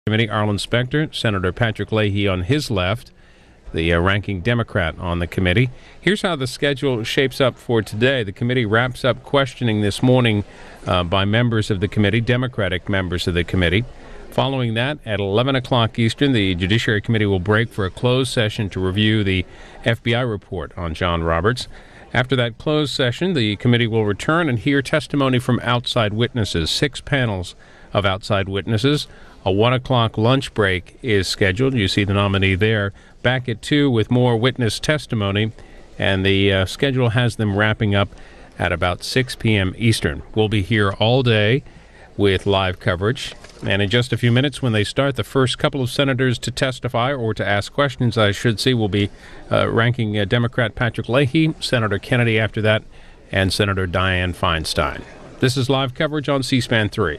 Committee, Arlen Specter, Senator Patrick Leahy on his left, the ranking Democrat on the committee. Here's how the schedule shapes up for today. The committee wraps up questioning this morning by members of the committee, Democratic members of the committee. Following that, at 11 o'clock Eastern, the Judiciary Committee will break for a closed session to review the FBI report on John Roberts. After that closed session, the committee will return and hear testimony from outside witnesses, 6 panels of outside witnesses. A 1 o'clock lunch break is scheduled. You see the nominee there. Back at 2 with more witness testimony, and the schedule has them wrapping up at about 6 p.m. Eastern. We'll be here all day with live coverage, and in just a few minutes when they start, the first couple of senators to testify or to ask questions, I should see, will be ranking Democrat Patrick Leahy, Senator Kennedy after that, and Senator Dianne Feinstein. This is live coverage on C-SPAN 3.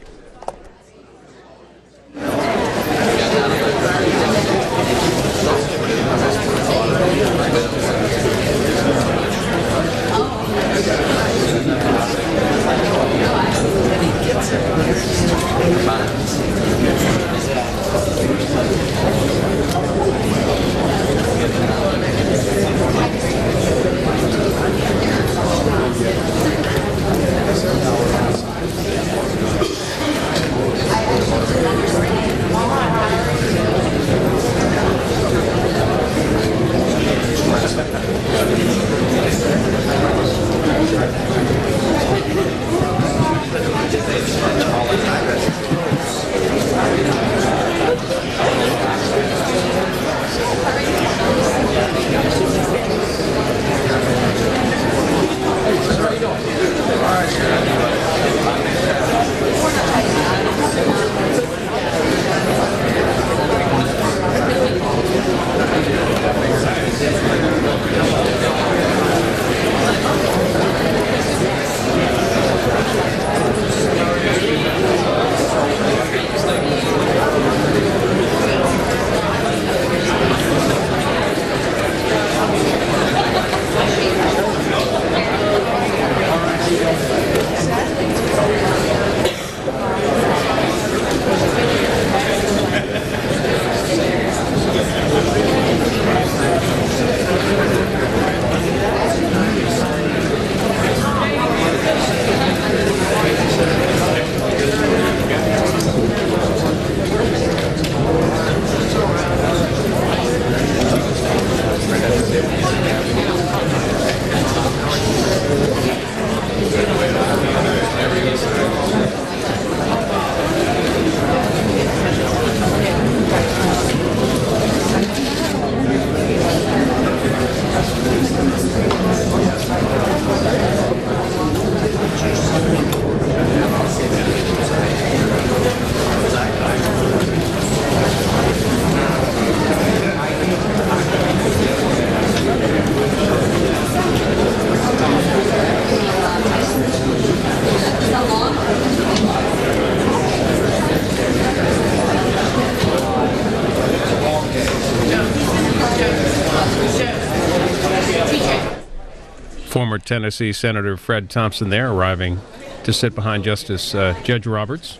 Former Tennessee Senator Fred Thompson there, arriving to sit behind Justice Judge Roberts.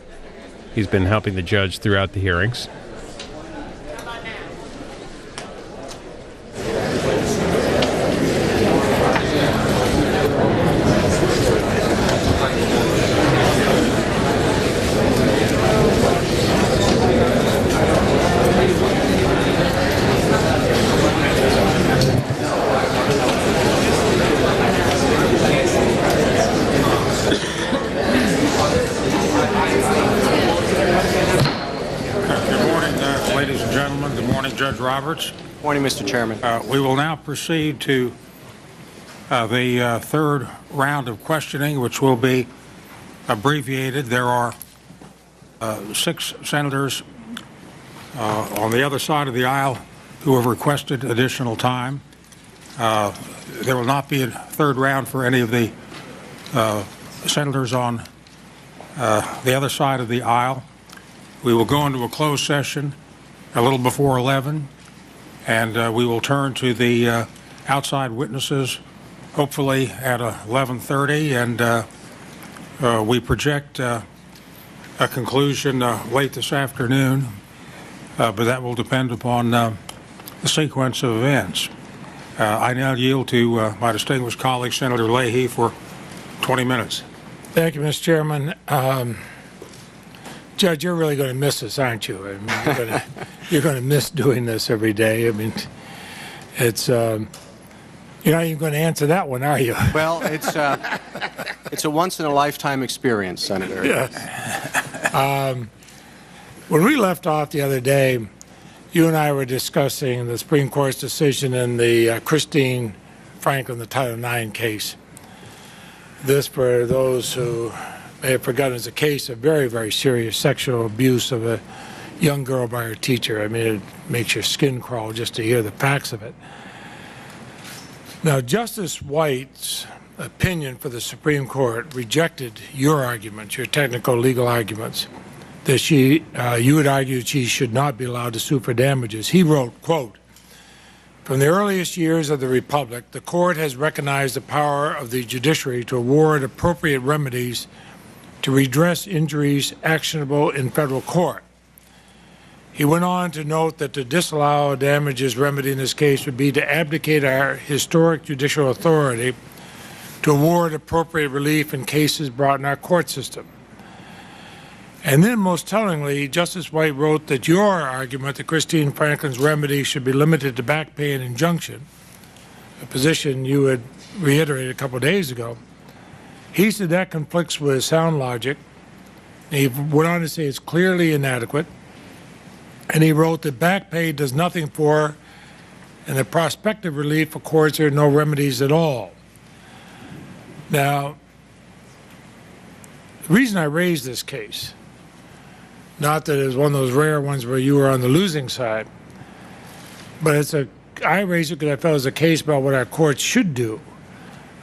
He's been helping the judge throughout the hearings. Judge Roberts. Morning, Mr. Chairman. We will now proceed to the third round of questioning, which will be abbreviated. There are 6 senators on the other side of the aisle who have requested additional time. There will not be a third round for any of the senators on the other side of the aisle. We will go into a closed session a little before 11, and we will turn to the outside witnesses hopefully at 11:30, and we project a conclusion late this afternoon. but that will depend upon the sequence of events. I now yield to my distinguished colleague, Senator Leahy, for 20 minutes. Thank you, Mr. Chairman. Judge, you're really going to miss this, aren't you? I mean, you're going to miss doing this every day. I mean, it's you're not even going to answer that one, are you? Well, it's a once-in-a-lifetime experience, Senator. Yes. When we left off the other day, you and I were discussing the Supreme Court's decision in the Christine Franklin, the Title IX case. This, for those who may have forgotten, is a case of very, very serious sexual abuse of a young girl by her teacher. I mean, it makes your skin crawl just to hear the facts of it. Now, Justice White's opinion for the Supreme Court rejected your arguments, your technical legal arguments, that you would argue that she should not be allowed to sue for damages. He wrote, quote, "From the earliest years of the Republic, the Court has recognized the power of the judiciary to award appropriate remedies to redress injuries actionable in federal court." He went on to note that to disallow damages remedy in this case would be to abdicate our historic judicial authority to award appropriate relief in cases brought in our court system. And then, most tellingly, Justice White wrote that your argument that Christine Franklin's remedy should be limited to back pay and injunction, a position you had reiterated a couple of days ago, he said that conflicts with sound logic. He went on to say it's clearly inadequate. And he wrote that back pay does nothing for, and the prospective relief accords her no remedies at all. Now, the reason I raised this case, not that it was one of those rare ones where you were on the losing side, but I raised it because I felt it was a case about what our courts should do,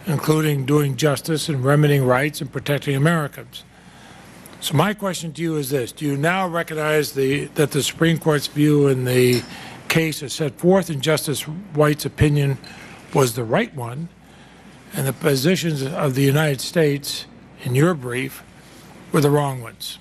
including doing justice and remedying rights and protecting Americans. So my question to you is this: do you now recognize that the Supreme Court's view in the case as set forth in Justice White's opinion was the right one, and the positions of the United States in your brief were the wrong ones?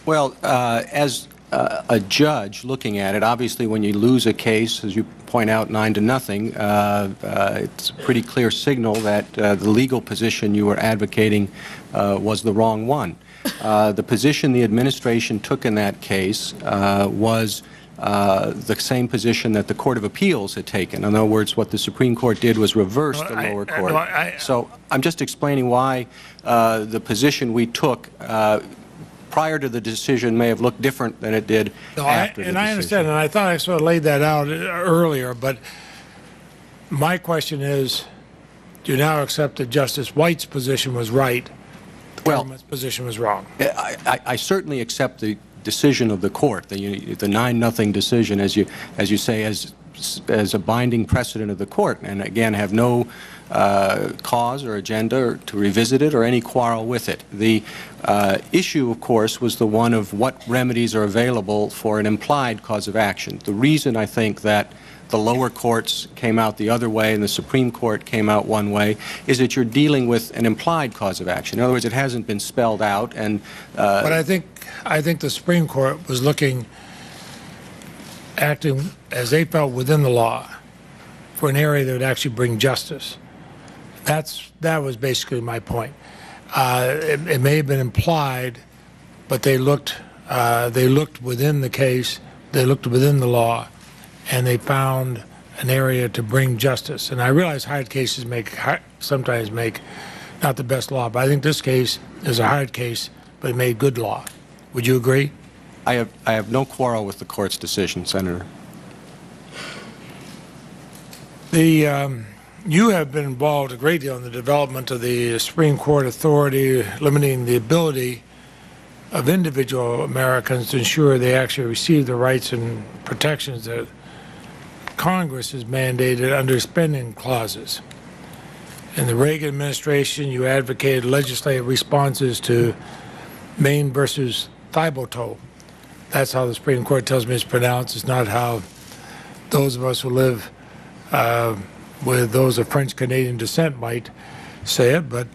Well, as a judge looking at it, obviously when you lose a case, as you point out, 9-0, it's a pretty clear signal that the legal position you were advocating was the wrong one. The position the administration took in that case was the same position that the Court of Appeals had taken. In other words, what the Supreme Court did was reverse the lower court. So I'm just explaining why the position we took prior to the decision may have looked different than it did after the decision. I understand, and I thought I sort of laid that out earlier, but my question is, do you now accept that Justice White's position was right, the government's position was wrong? I certainly accept the decision of the court, the 9-0 decision, as you say, as a binding precedent of the court, and again have no cause or agenda to revisit it or any quarrel with it. The issue, of course, was the one of what remedies are available for an implied cause of action. The reason I think that the lower courts came out the other way and the Supreme Court came out one way is that you're dealing with an implied cause of action. In other words, it hasn't been spelled out. And but I think the Supreme Court was acting as they felt within the law for an area that would actually bring justice. That was basically my point. It may have been implied, but they looked within the case, they looked within the law, and they found an area to bring justice. And I realize hard cases sometimes make not the best law, but I think this case is a hard case, but it made good law. Would you agree? I have no quarrel with the court's decision, Senator. You have been involved a great deal in the development of the Supreme Court authority, limiting the ability of individual Americans to ensure they actually receive the rights and protections that Congress has mandated under spending clauses. In the Reagan administration, you advocated legislative responses to Maine versus Thibodeau. That's how the Supreme Court tells me it's pronounced. It's not how those of us who live with those of French-Canadian descent might say it, but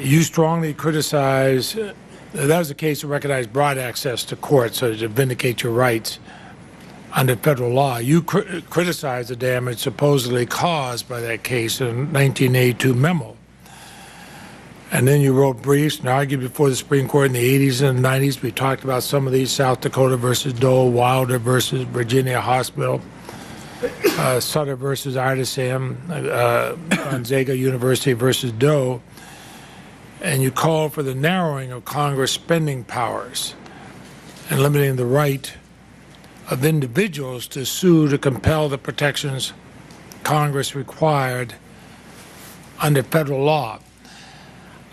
you strongly criticize that was a case that recognized broad access to court, so to vindicate your rights under federal law. You criticized the damage supposedly caused by that case in a 1982 memo. And then you wrote briefs and argued before the Supreme Court in the 80s and 90s. We talked about some of these: South Dakota versus Doe, Wilder versus Virginia Hospital, Sutter versus Artisan, Gonzaga University versus Doe. And you called for the narrowing of Congress spending powers and limiting the right of individuals to sue to compel the protections Congress required under federal law.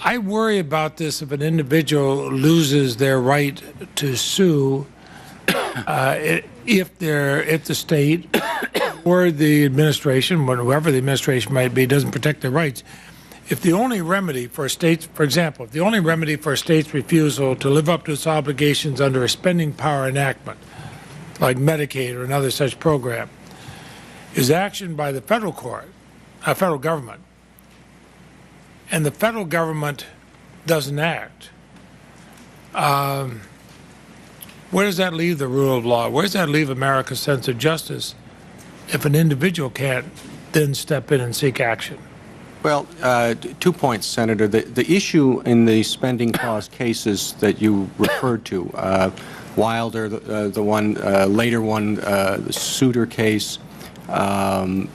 I worry about this if an individual loses their right to sue if the state or the administration, whoever the administration might be, doesn't protect their rights. If the only remedy for states, for example, if the only remedy for a state's refusal to live up to its obligations under a spending power enactment, like Medicaid or another such program, is action by the federal government, and the federal government doesn't act, where does that leave the rule of law? Where does that leave America's sense of justice if an individual can't then step in and seek action? Well, 2 points, Senator. The issue in the spending clause cases that you referred to, Wilder, the one, later one, the Souter case, and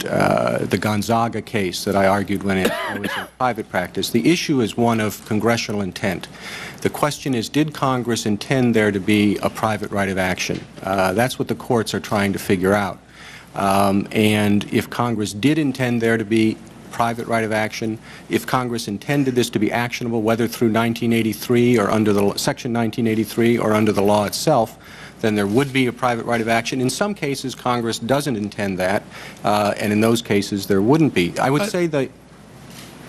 the Gonzaga case that I argued when it was in private practice, the issue is one of congressional intent. The question is, did Congress intend there to be a private right of action? That's what the courts are trying to figure out. And if Congress did intend there to be private right of action, if Congress intended this to be actionable, whether through 1983 or under the Section 1983 or under the law itself, then there would be a private right of action. In some cases, Congress doesn't intend that, and in those cases, there wouldn't be. I would say that.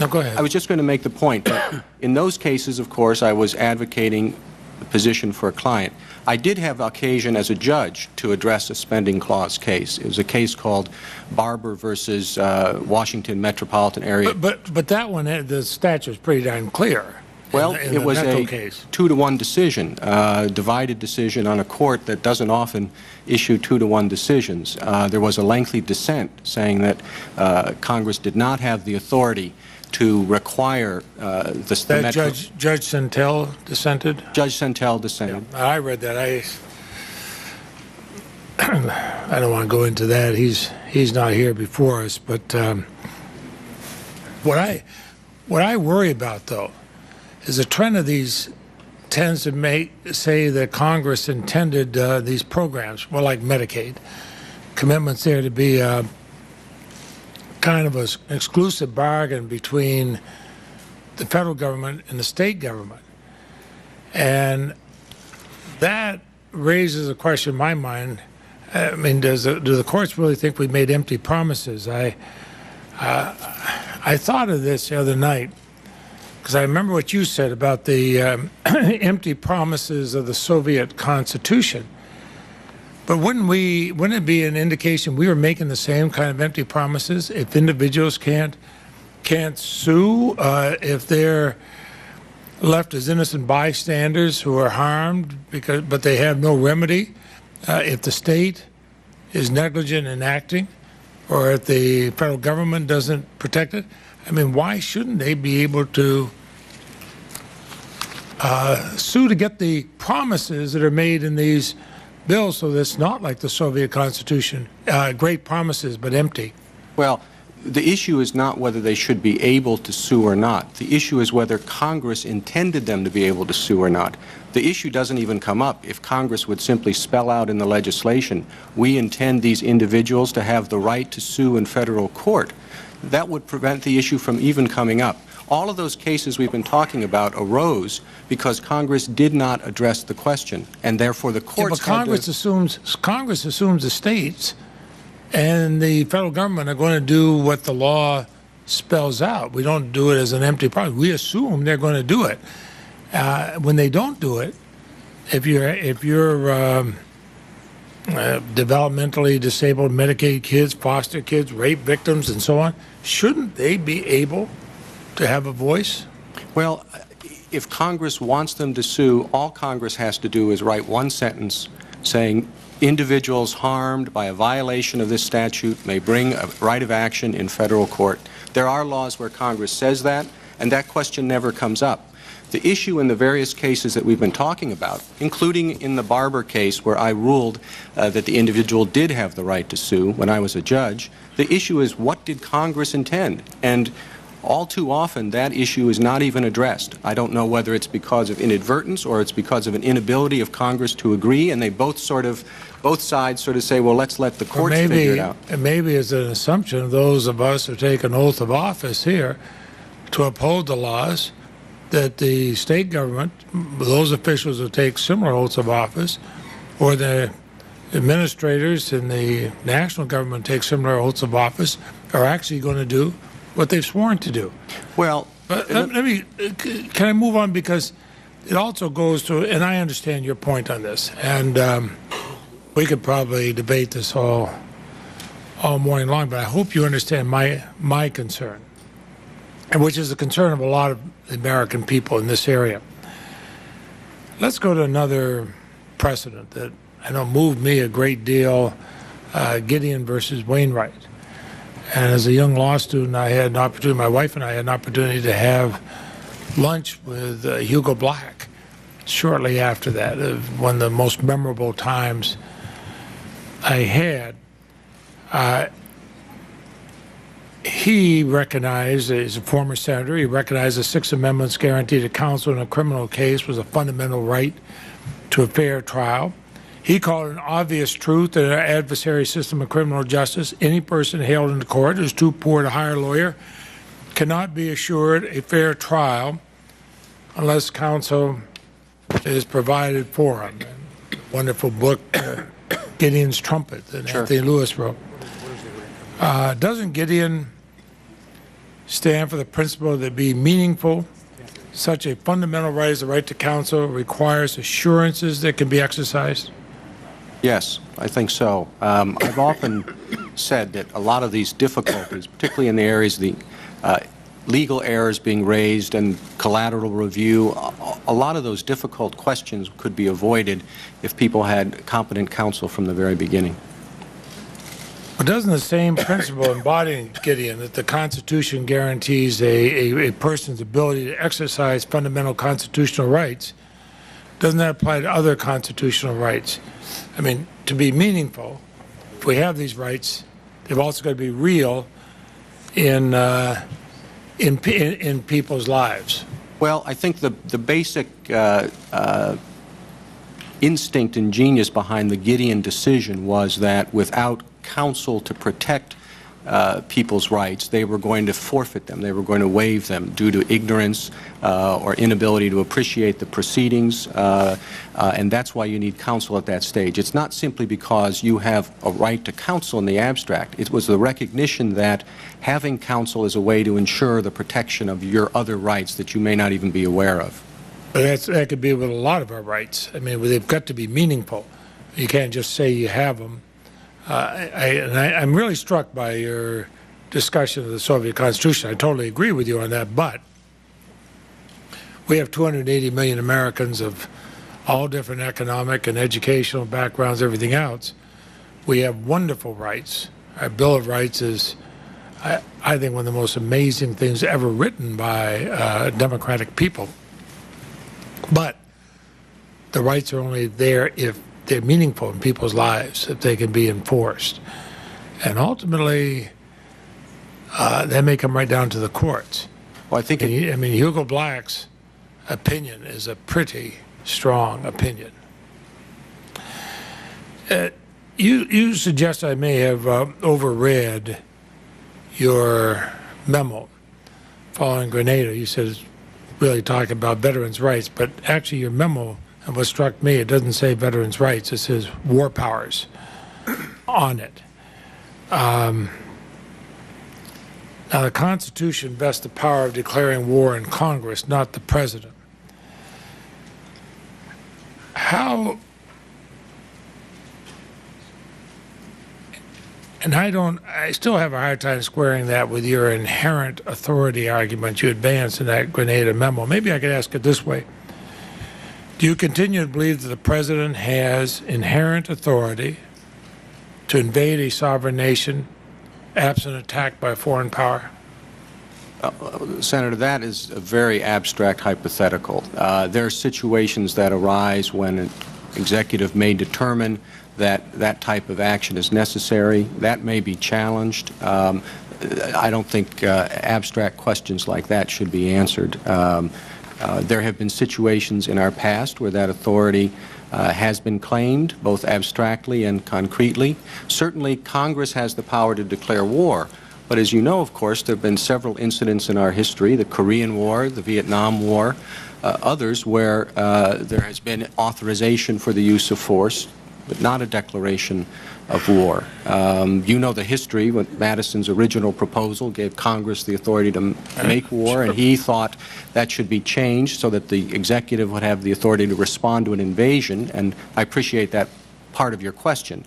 No, go ahead. I was just going to make the point that in those cases, of course, I was advocating the position for a client. I did have occasion as a judge to address a spending clause case. It was a case called Barber versus Washington Metropolitan Area. But that one, the statute is pretty darn clear. Well, it was a case. 2-to-1 decision, divided decision on a court that doesn't often issue 2-to-1 decisions. There was a lengthy dissent saying that Congress did not have the authority to require the Metro. Judge Santel dissented? Judge Santel dissented. Yeah, I read that. I don't want to go into that. He's not here before us. But what I worry about, though, is the trend of these tends to say that Congress intended these programs, well, like Medicaid, commitments there to be kind of an exclusive bargain between the federal government and the state government. And that raises a question in my mind. I mean, do the courts really think we made empty promises? I thought of this the other night because I remember what you said about the empty promises of the Soviet Constitution. But wouldn't it be an indication we were making the same kind of empty promises if individuals can't sue if they're left as innocent bystanders who are harmed but they have no remedy, if the state is negligent in acting, or if the federal government doesn't protect it? I mean, why shouldn't they be able to sue to get the promises that are made in these bills, so that it's not like the Soviet Constitution, great promises but empty? Well, the issue is not whether they should be able to sue or not. The issue is whether Congress intended them to be able to sue or not. The issue doesn't even come up if Congress would simply spell out in the legislation, we intend these individuals to have the right to sue in federal court. That would prevent the issue from even coming up. All of those cases we've been talking about arose because Congress did not address the question, and therefore the courts. Yeah, but Congress assumes the states and the federal government are going to do what the law spells out. We don't do it as an empty promise. We assume they're going to do it. When they don't do it, if you're developmentally disabled, Medicaid kids, foster kids, rape victims, and so on, shouldn't they be able to have a voice? Well, if Congress wants them to sue, all Congress has to do is write one sentence saying individuals harmed by a violation of this statute may bring a right of action in federal court. There are laws where Congress says that, and that question never comes up. The issue in the various cases that we've been talking about, including in the Barber case where I ruled that the individual did have the right to sue when I was a judge, the issue is what did Congress intend? And all too often that issue is not even addressed. I don't know whether it's because of inadvertence or it's because of an inability of Congress to agree, and they both sides sort of say, well, let's let the courts figure it out. And maybe it's an assumption of those of us who take an oath of office here to uphold the laws, that the state government, those officials who take similar oaths of office, or the administrators in the national government take similar oaths of office, are actually going to do what they've sworn to do. Well, can I move on, because it also goes to, and I understand your point on this, and we could probably debate this all morning long, but I hope you understand my concern, and which is the concern of a lot of the American people in this area. Let's go to another precedent that I know moved me a great deal, Gideon versus Wainwright. And as a young law student, I had an opportunity, my wife and I had an opportunity to have lunch with Hugo Black shortly after that, one of the most memorable times I had. He recognized, as a former senator, he recognized the Sixth Amendment's guarantee to counsel in a criminal case was a fundamental right to a fair trial. He called it an obvious truth that in our adversary system of criminal justice, any person held into court who's too poor to hire a lawyer cannot be assured a fair trial unless counsel is provided for him. Wonderful book, Gideon's Trumpet, that Sure. Anthony Lewis wrote. Doesn't Gideon stand for the principle that be meaningful? Such a fundamental right as the right to counsel requires assurances that can be exercised? Yes, I think so. I've often said that a lot of these difficulties, particularly in the areas of the legal errors being raised and collateral review, a lot of those difficult questions could be avoided if people had competent counsel from the very beginning. But doesn't the same principle embody, Gideon, that the Constitution guarantees a person's ability to exercise fundamental constitutional rights, doesn't that apply to other constitutional rights? I mean, to be meaningful, if we have these rights, they've also got to be real in people's lives. Well, I think the basic instinct and genius behind the Gideon decision was that without counsel to protect people's rights, they were going to forfeit them. They were going to waive them due to ignorance or inability to appreciate the proceedings, and that's why you need counsel at that stage. It's not simply because you have a right to counsel in the abstract. It was the recognition that having counsel is a way to ensure the protection of your other rights that you may not even be aware of. But that could be with a lot of our rights. I mean, they've got to be meaningful. You can't just say you have them. I'm really struck by your discussion of the Soviet Constitution. I totally agree with you on that, but we have 280 million Americans of all different economic and educational backgrounds, everything else. We have wonderful rights. Our Bill of Rights is, I think, one of the most amazing things ever written by democratic people. But the rights are only there if they're meaningful in people's lives, if they can be enforced. And ultimately, that may come right down to the courts. Well, I think Hugo Black's opinion is a pretty strong opinion. You suggest I may have overread your memo following Grenada. You said it's really talking about veterans' rights, but actually your memo, and what struck me, it doesn't say veterans' rights, it says war powers on it. Now, the Constitution vests the power of declaring war in Congress, not the President. And And I still have a hard time squaring that with your inherent authority argument you advanced in that Grenada memo. Maybe I could ask it this way. Do you continue to believe that the president has inherent authority to invade a sovereign nation absent attack by a foreign power? Senator, that is a very abstract hypothetical. There are situations that arise when an executive may determine that that type of action is necessary. That may be challenged. I don't think abstract questions like that should be answered. There have been situations in our past where that authority has been claimed, both abstractly and concretely. Certainly, Congress has the power to declare war. But as you know, of course, there have been several incidents in our history, the Korean War, the Vietnam War, others where there has been authorization for the use of force, but not a declaration of war. You know the history. When Madison's original proposal gave Congress the authority to make war, and he thought that should be changed so that the executive would have the authority to respond to an invasion, and I appreciate that part of your question.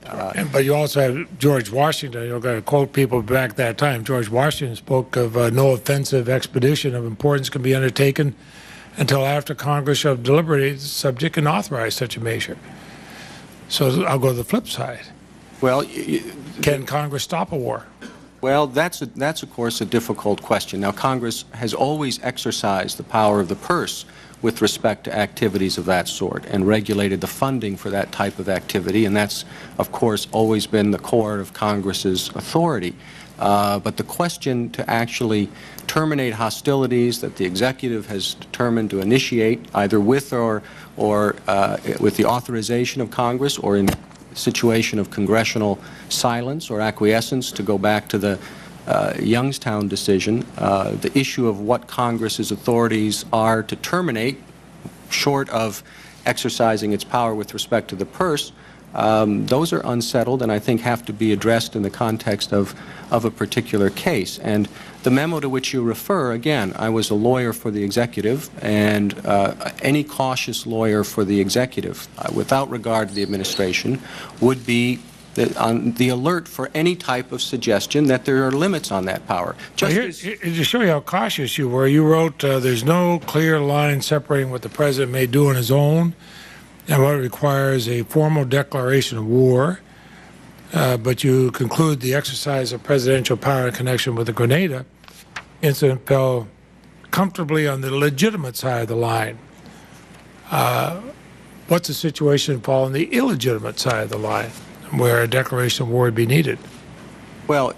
But you also have George Washington. You're going to quote people back that time. George Washington spoke of no offensive expedition of importance can be undertaken until after Congress shall deliberate the subject and authorize such a measure. So I'll go to the flip side. Well, can Congress stop a war? Well, that's of course a difficult question. Now, Congress has always exercised the power of the purse with respect to activities of that sort and regulated the funding for that type of activity, and that's, of course, always been the core of Congress's authority. But the question to actually terminate hostilities that the executive has determined to initiate, either with or with the authorization of Congress, or in a situation of congressional silence or acquiescence, to go back to the Youngstown decision, the issue of what Congress's authorities are to terminate, short of exercising its power with respect to the purse, those are unsettled and I think have to be addressed in the context of a particular case. And the memo to which you refer, again, I was a lawyer for the executive, and any cautious lawyer for the executive, without regard to the administration, would be on the alert for any type of suggestion that there are limits on that power. To show you how cautious you were, you wrote, there's no clear line separating what the president may do on his own and what requires a formal declaration of war, but you conclude the exercise of presidential power in connection with the Grenada incident fell comfortably on the legitimate side of the line. What's the situation fall on the illegitimate side of the line, where a declaration of war would be needed? Well,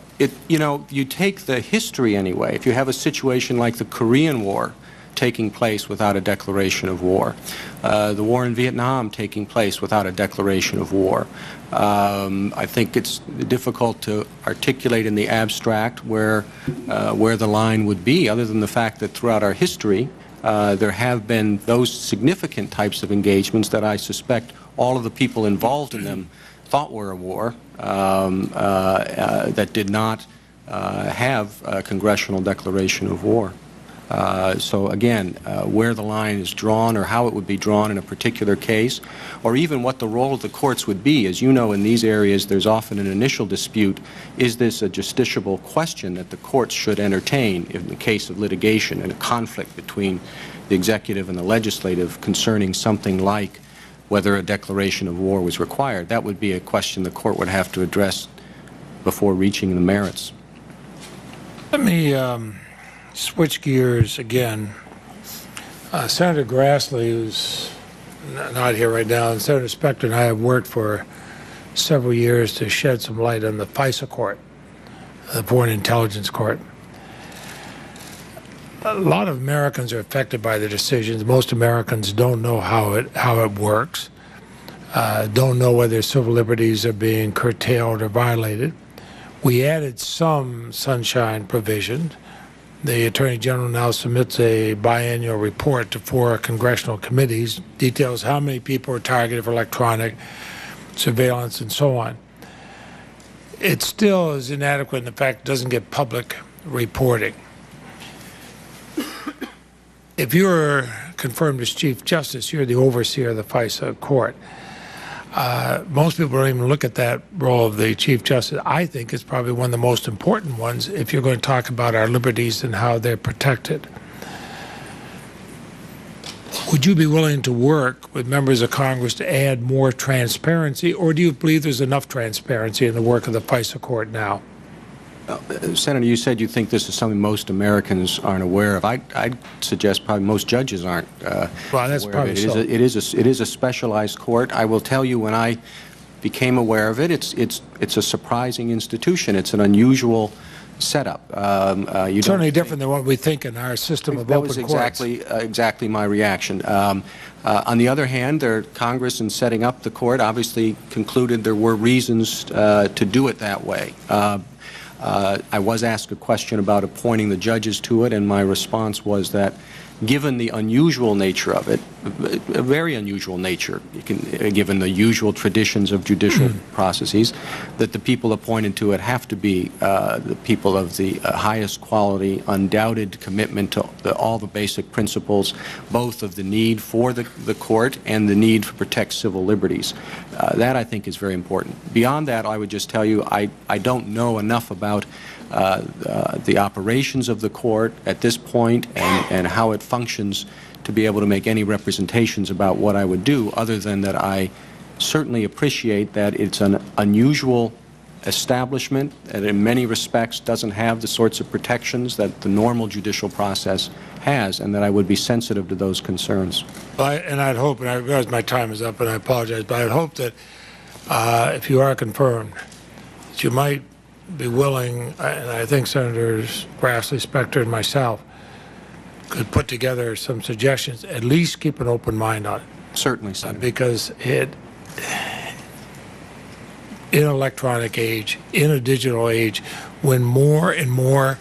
you take the history anyway. If you have a situation like the Korean War taking place without a declaration of war, the war in Vietnam taking place without a declaration of war, I think it's difficult to articulate in the abstract where the line would be, other than the fact that throughout our history there have been those significant types of engagements that I suspect all of the people involved in them thought were a war, that did not have a congressional declaration of war. So again, where the line is drawn or how it would be drawn in a particular case, or even what the role of the courts would be. As you know, in these areas there's often an initial dispute. Is this a justiciable question that the courts should entertain in the case of litigation and a conflict between the executive and the legislative concerning something like whether a declaration of war was required? That would be a question the court would have to address before reaching the merits. Let me switch gears again. Senator Grassley, who's not here right now, and Senator Specter and I have worked for several years to shed some light on the FISA court, the Foreign Intelligence Court. A lot of Americans are affected by the decisions. Most Americans don't know how it works, don't know whether civil liberties are being curtailed or violated. We added some sunshine provisions. The Attorney General now submits a biannual report to 4 congressional committees, details how many people are targeted for electronic surveillance and so on. It still is inadequate in the fact it doesn't get public reporting. If you're confirmed as Chief Justice, you're the overseer of the FISA court. most people don't even look at that role of the Chief Justice. I think it's probably one of the most important ones if you're going to talk about our liberties and how they're protected. Would you be willing to work with members of Congress to add more transparency, or do you believe there's enough transparency in the work of the FISA court now? Senator, you said you think this is something most Americans aren't aware of. I'd suggest probably most judges aren't well, that's aware of probably it. so. It is a specialized court. I will tell you, when I became aware of it, it's a surprising institution. It's an unusual setup. Certainly different than what we think in our system of open courts. That was exactly my reaction. On the other hand, Congress, in setting up the court, obviously concluded there were reasons to do it that way. I was asked a question about appointing the judges to it, and my response was that given the unusual nature of it, a very unusual nature, given the usual traditions of judicial processes, that the people appointed to it have to be the people of the highest quality, undoubted commitment to all the basic principles, both of the need for the court and the need to protect civil liberties. That, I think, is very important. Beyond that, I would just tell you I don't know enough about the operations of the court at this point and how it functions to be able to make any representations about what I would do, other than that I certainly appreciate that it's an unusual establishment that in many respects doesn't have the sorts of protections that the normal judicial process has, and that I would be sensitive to those concerns. And I'd hope, and I realize my time is up and I apologize, but I'd hope that if you are confirmed, that you might be willing, and I think Senators Grassley, Specter, and myself could put together some suggestions, at least keep an open mind on it. Certainly, Senator. Because in an electronic age, in a digital age, when more and more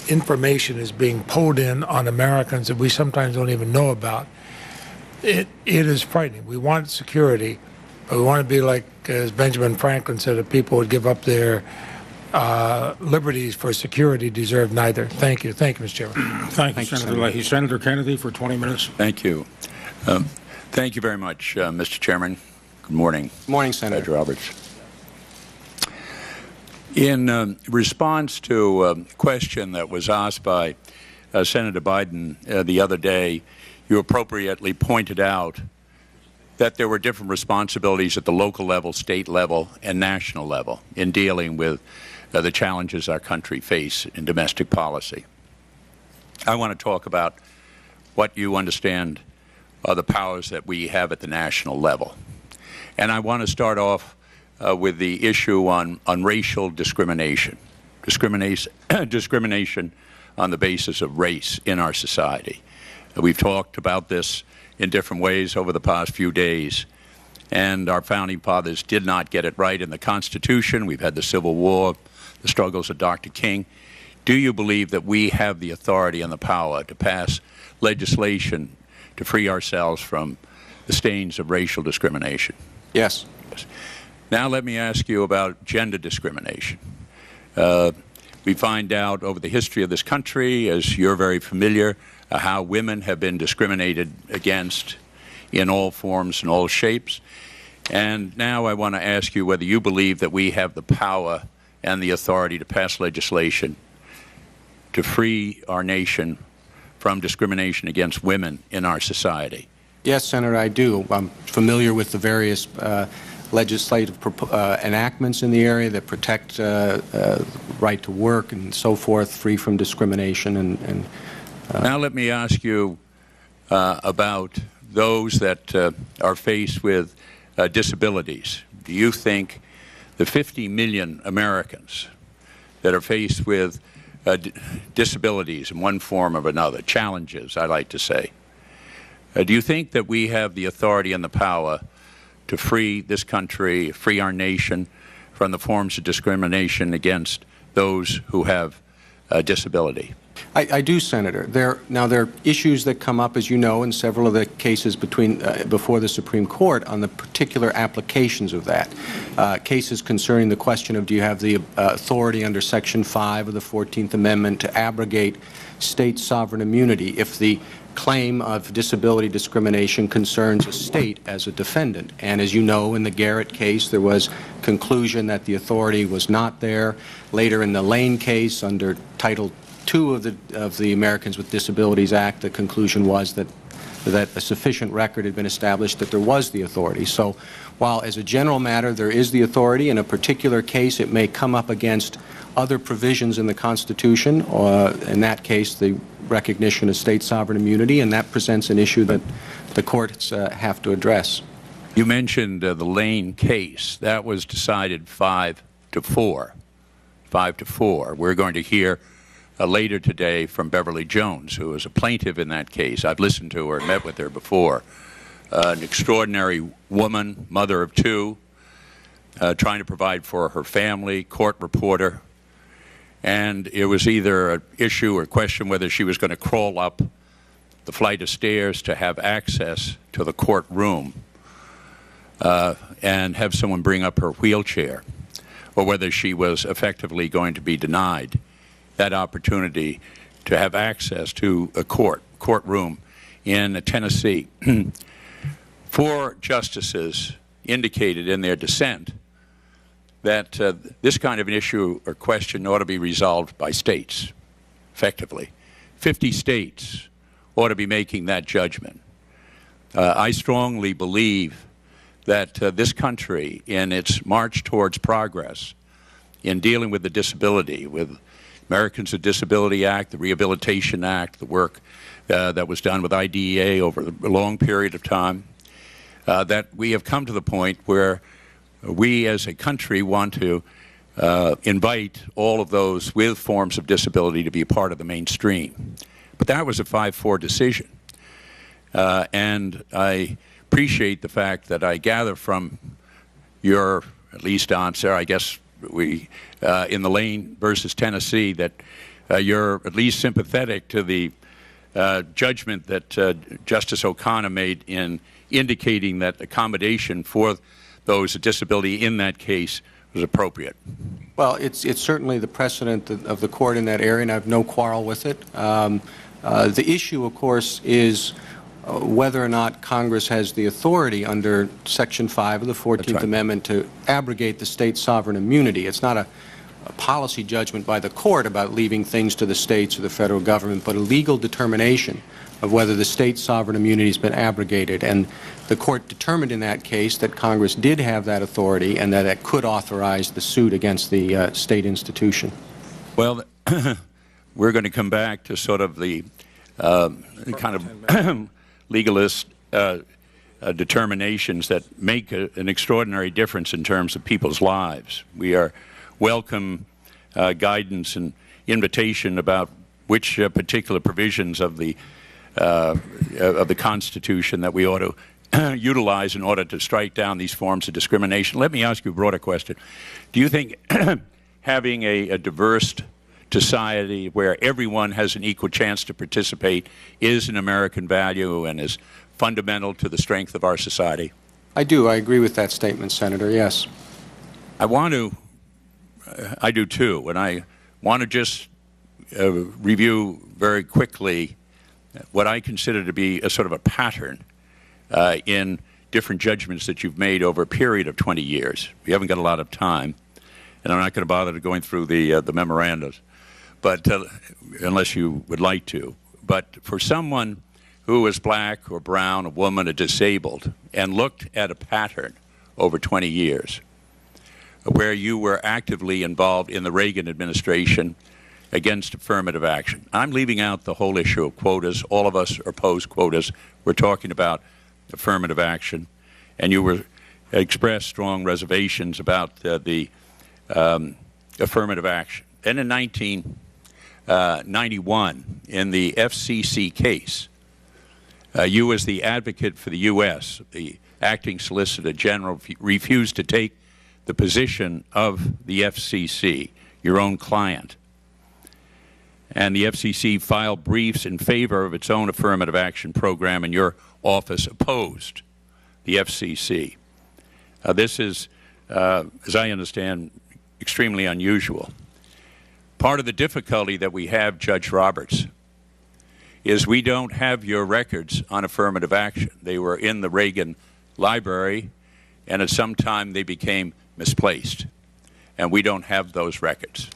information is being pulled in on Americans that we sometimes don't even know about, it is frightening. We want security, but we want to be like, as Benjamin Franklin said, if people would give up their liberties for security, deserve neither. Thank you. Thank you, Mr. Chairman. Thank you, Senator Leahy. Senator Kennedy for 20 minutes. Thank you. Thank you very much, Mr. Chairman. Good morning. Good morning, Senator Roberts. In response to a question that was asked by Senator Biden the other day, you appropriately pointed out that there were different responsibilities at the local level, state level, and national level in dealing with the challenges our country face in domestic policy. I want to talk about what you understand are the powers that we have at the national level. And I want to start off with the issue on racial discrimination, discrimination on the basis of race in our society. We've talked about this in different ways over the past few days, and our founding fathers did not get it right in the Constitution. We've had the Civil War, the struggles of Dr. King. Do you believe that we have the authority and the power to pass legislation to free ourselves from the stains of racial discrimination? Yes. Now let me ask you about gender discrimination. We find out over the history of this country, as you're very familiar, how women have been discriminated against in all forms and all shapes. And now I want to ask you whether you believe that we have the power and the authority to pass legislation to free our nation from discrimination against women in our society. Yes, Senator, I do. I'm familiar with the various legislative enactments in the area that protect right to work and so forth, free from discrimination. Now let me ask you about those that are faced with disabilities. Do you think the 50 million Americans that are faced with disabilities in one form or another, challenges, I like to say, do you think that we have the authority and the power to free this country, free our nation from the forms of discrimination against those who have a disability? I do, Senator. There are issues that come up, as you know, in several of the cases before the Supreme Court on the particular applications of that. Cases concerning the question of do you have the authority under Section 5 of the 14th Amendment to abrogate state sovereign immunity if the claim of disability discrimination concerns a state as a defendant. And as you know, in the Garrett case, there was conclusion that the authority was not there. Later in the Lane case, under Title II of the Americans with Disabilities Act, the conclusion was that a sufficient record had been established that there was the authority. So while as a general matter there is the authority, in a particular case it may come up against other provisions in the Constitution, in that case the recognition of state sovereign immunity, and that presents an issue that the courts have to address. You mentioned the Lane case. That was decided 5-4. 5-4. We're going to hear later today from Beverly Jones, who is a plaintiff in that case. I've listened to her, met with her before. An extraordinary woman, mother of two, trying to provide for her family, court reporter. And it was either an issue or question whether she was going to crawl up the flight of stairs to have access to the courtroom and have someone bring up her wheelchair, or whether she was effectively going to be denied that opportunity to have access to a courtroom in Tennessee. 4 justices indicated in their dissent that this kind of an issue or question ought to be resolved by states, effectively. 50 states ought to be making that judgment. I strongly believe that this country, in its march towards progress in dealing with the disability, with Americans with Disability Act, the Rehabilitation Act, the work that was done with IDEA over a long period of time, that we have come to the point where we as a country want to invite all of those with forms of disability to be a part of the mainstream. But that was a 5-4 decision. And I appreciate the fact that I gather from your, at least answer, I guess in the Lane versus Tennessee, that you're at least sympathetic to the judgment that Justice O'Connor made in indicating that accommodation for those with disability in that case was appropriate. Well, it's certainly the precedent of the court in that area, and I have no quarrel with it. The issue, of course, is whether or not Congress has the authority under Section 5 of the 14th Amendment to abrogate the state's sovereign immunity. It's not a policy judgment by the court about leaving things to the states or the federal government, but a legal determination of whether the state's sovereign immunity has been abrogated. And the court determined in that case that Congress did have that authority and that it could authorize the suit against the state institution. Well, we're going to come back to sort of the kind of legalist determinations that make an extraordinary difference in terms of people's lives. We are welcome guidance and invitation about which particular provisions of the Constitution that we ought to utilize in order to strike down these forms of discrimination. Let me ask you a broader question. Do you think having a diverse society where everyone has an equal chance to participate is an American value and is fundamental to the strength of our society? I do. I agree with that statement, Senator, yes. I do too, and I want to just review very quickly what I consider to be a sort of a pattern in different judgments that you've made over a period of 20 years. We haven't got a lot of time, and I'm not going to bother going through the memorandums, but unless you would like to. But for someone who is black or brown, a woman, or disabled, and looked at a pattern over 20 years where you were actively involved in the Reagan administration against affirmative action. I'm leaving out the whole issue of quotas. All of us oppose quotas. We're talking about affirmative action. And you expressed strong reservations about the affirmative action. Then in 1991, in the FCC case, you as the advocate for the U.S., the acting Solicitor General, refused to take the position of the FCC, your own client. and the FCC filed briefs in favor of its own affirmative action program, and your office opposed the FCC. This is, as I understand, extremely unusual. Part of the difficulty that we have, Judge Roberts, is we don't have your records on affirmative action. They were in the Reagan Library, and at some time they became misplaced, and we don't have those records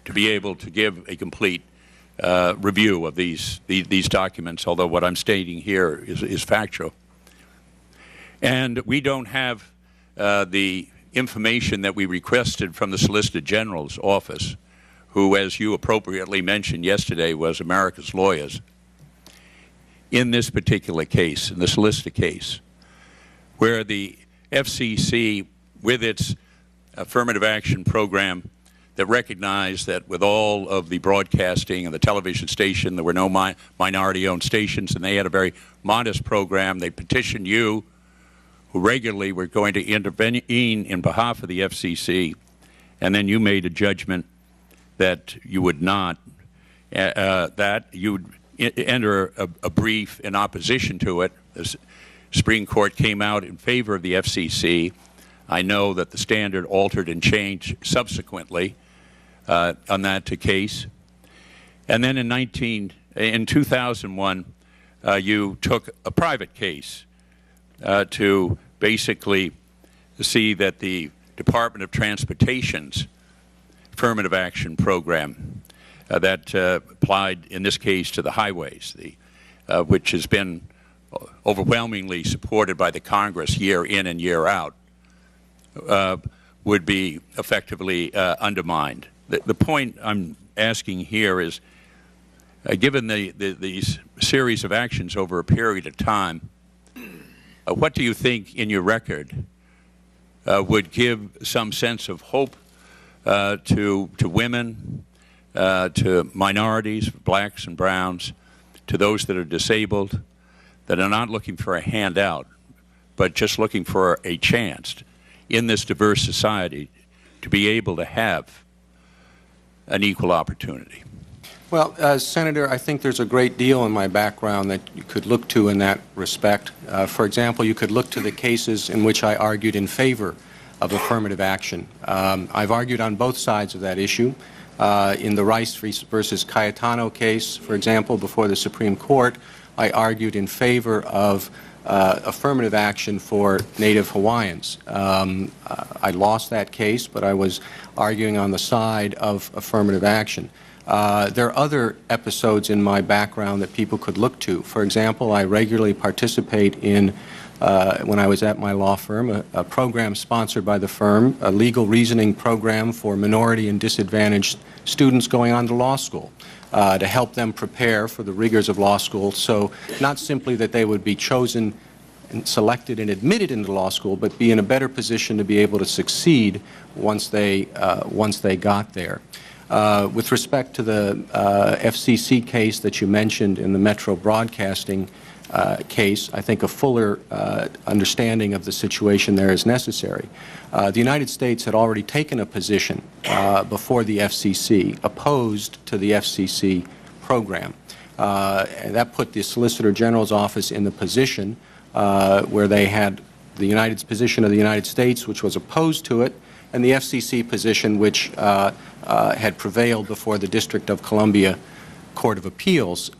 to be able to give a complete review of these documents, although what I'm stating here is factual. And we don't have the information that we requested from the Solicitor General's office, who, as you appropriately mentioned yesterday, was America's lawyers. In this particular case, in the Solicitor case, where the FCC, with its affirmative action program that recognized that with all of the broadcasting and the television station, there were no minority-owned stations, and they had a very modest program. They petitioned you, who regularly were going to intervene in behalf of the FCC, and then you made a judgment that you would not, that you would enter a brief in opposition to it. The Supreme Court came out in favor of the FCC. I know that the standard altered and changed subsequently on that case. And then in 2001, you took a private case to basically see that the Department of Transportation's affirmative action program that applied in this case to the highways, which has been overwhelmingly supported by the Congress year in and year out, would be effectively undermined. The point I'm asking here is, given these series of actions over a period of time, what do you think in your record would give some sense of hope to women, to minorities, blacks and browns, to those that are disabled, that are not looking for a handout, but just looking for a chance in this diverse society to be able to have an equal opportunity? Well, Senator, I think there's a great deal in my background that you could look to in that respect. For example, you could look to the cases in which I argued in favor of affirmative action. I've argued on both sides of that issue. In the Rice versus Cayetano case, for example, before the Supreme Court, I argued in favor of affirmative action for Native Hawaiians. I lost that case, but I was arguing on the side of affirmative action. There are other episodes in my background that people could look to. For example, I regularly participate in, when I was at my law firm, a program sponsored by the firm, a legal reasoning program for minority and disadvantaged students going on to law school, to help them prepare for the rigors of law school. So not simply that they would be chosen and selected and admitted into law school, but be in a better position to be able to succeed once they got there. With respect to the FCC case that you mentioned in the Metro Broadcasting case, I think a fuller understanding of the situation there is necessary. The United States had already taken a position before the FCC opposed to the FCC program. And that put the Solicitor General's office in the position where they had the position of the United States, which was opposed to it, and the FCC position, which had prevailed before the District of Columbia Court of Appeals.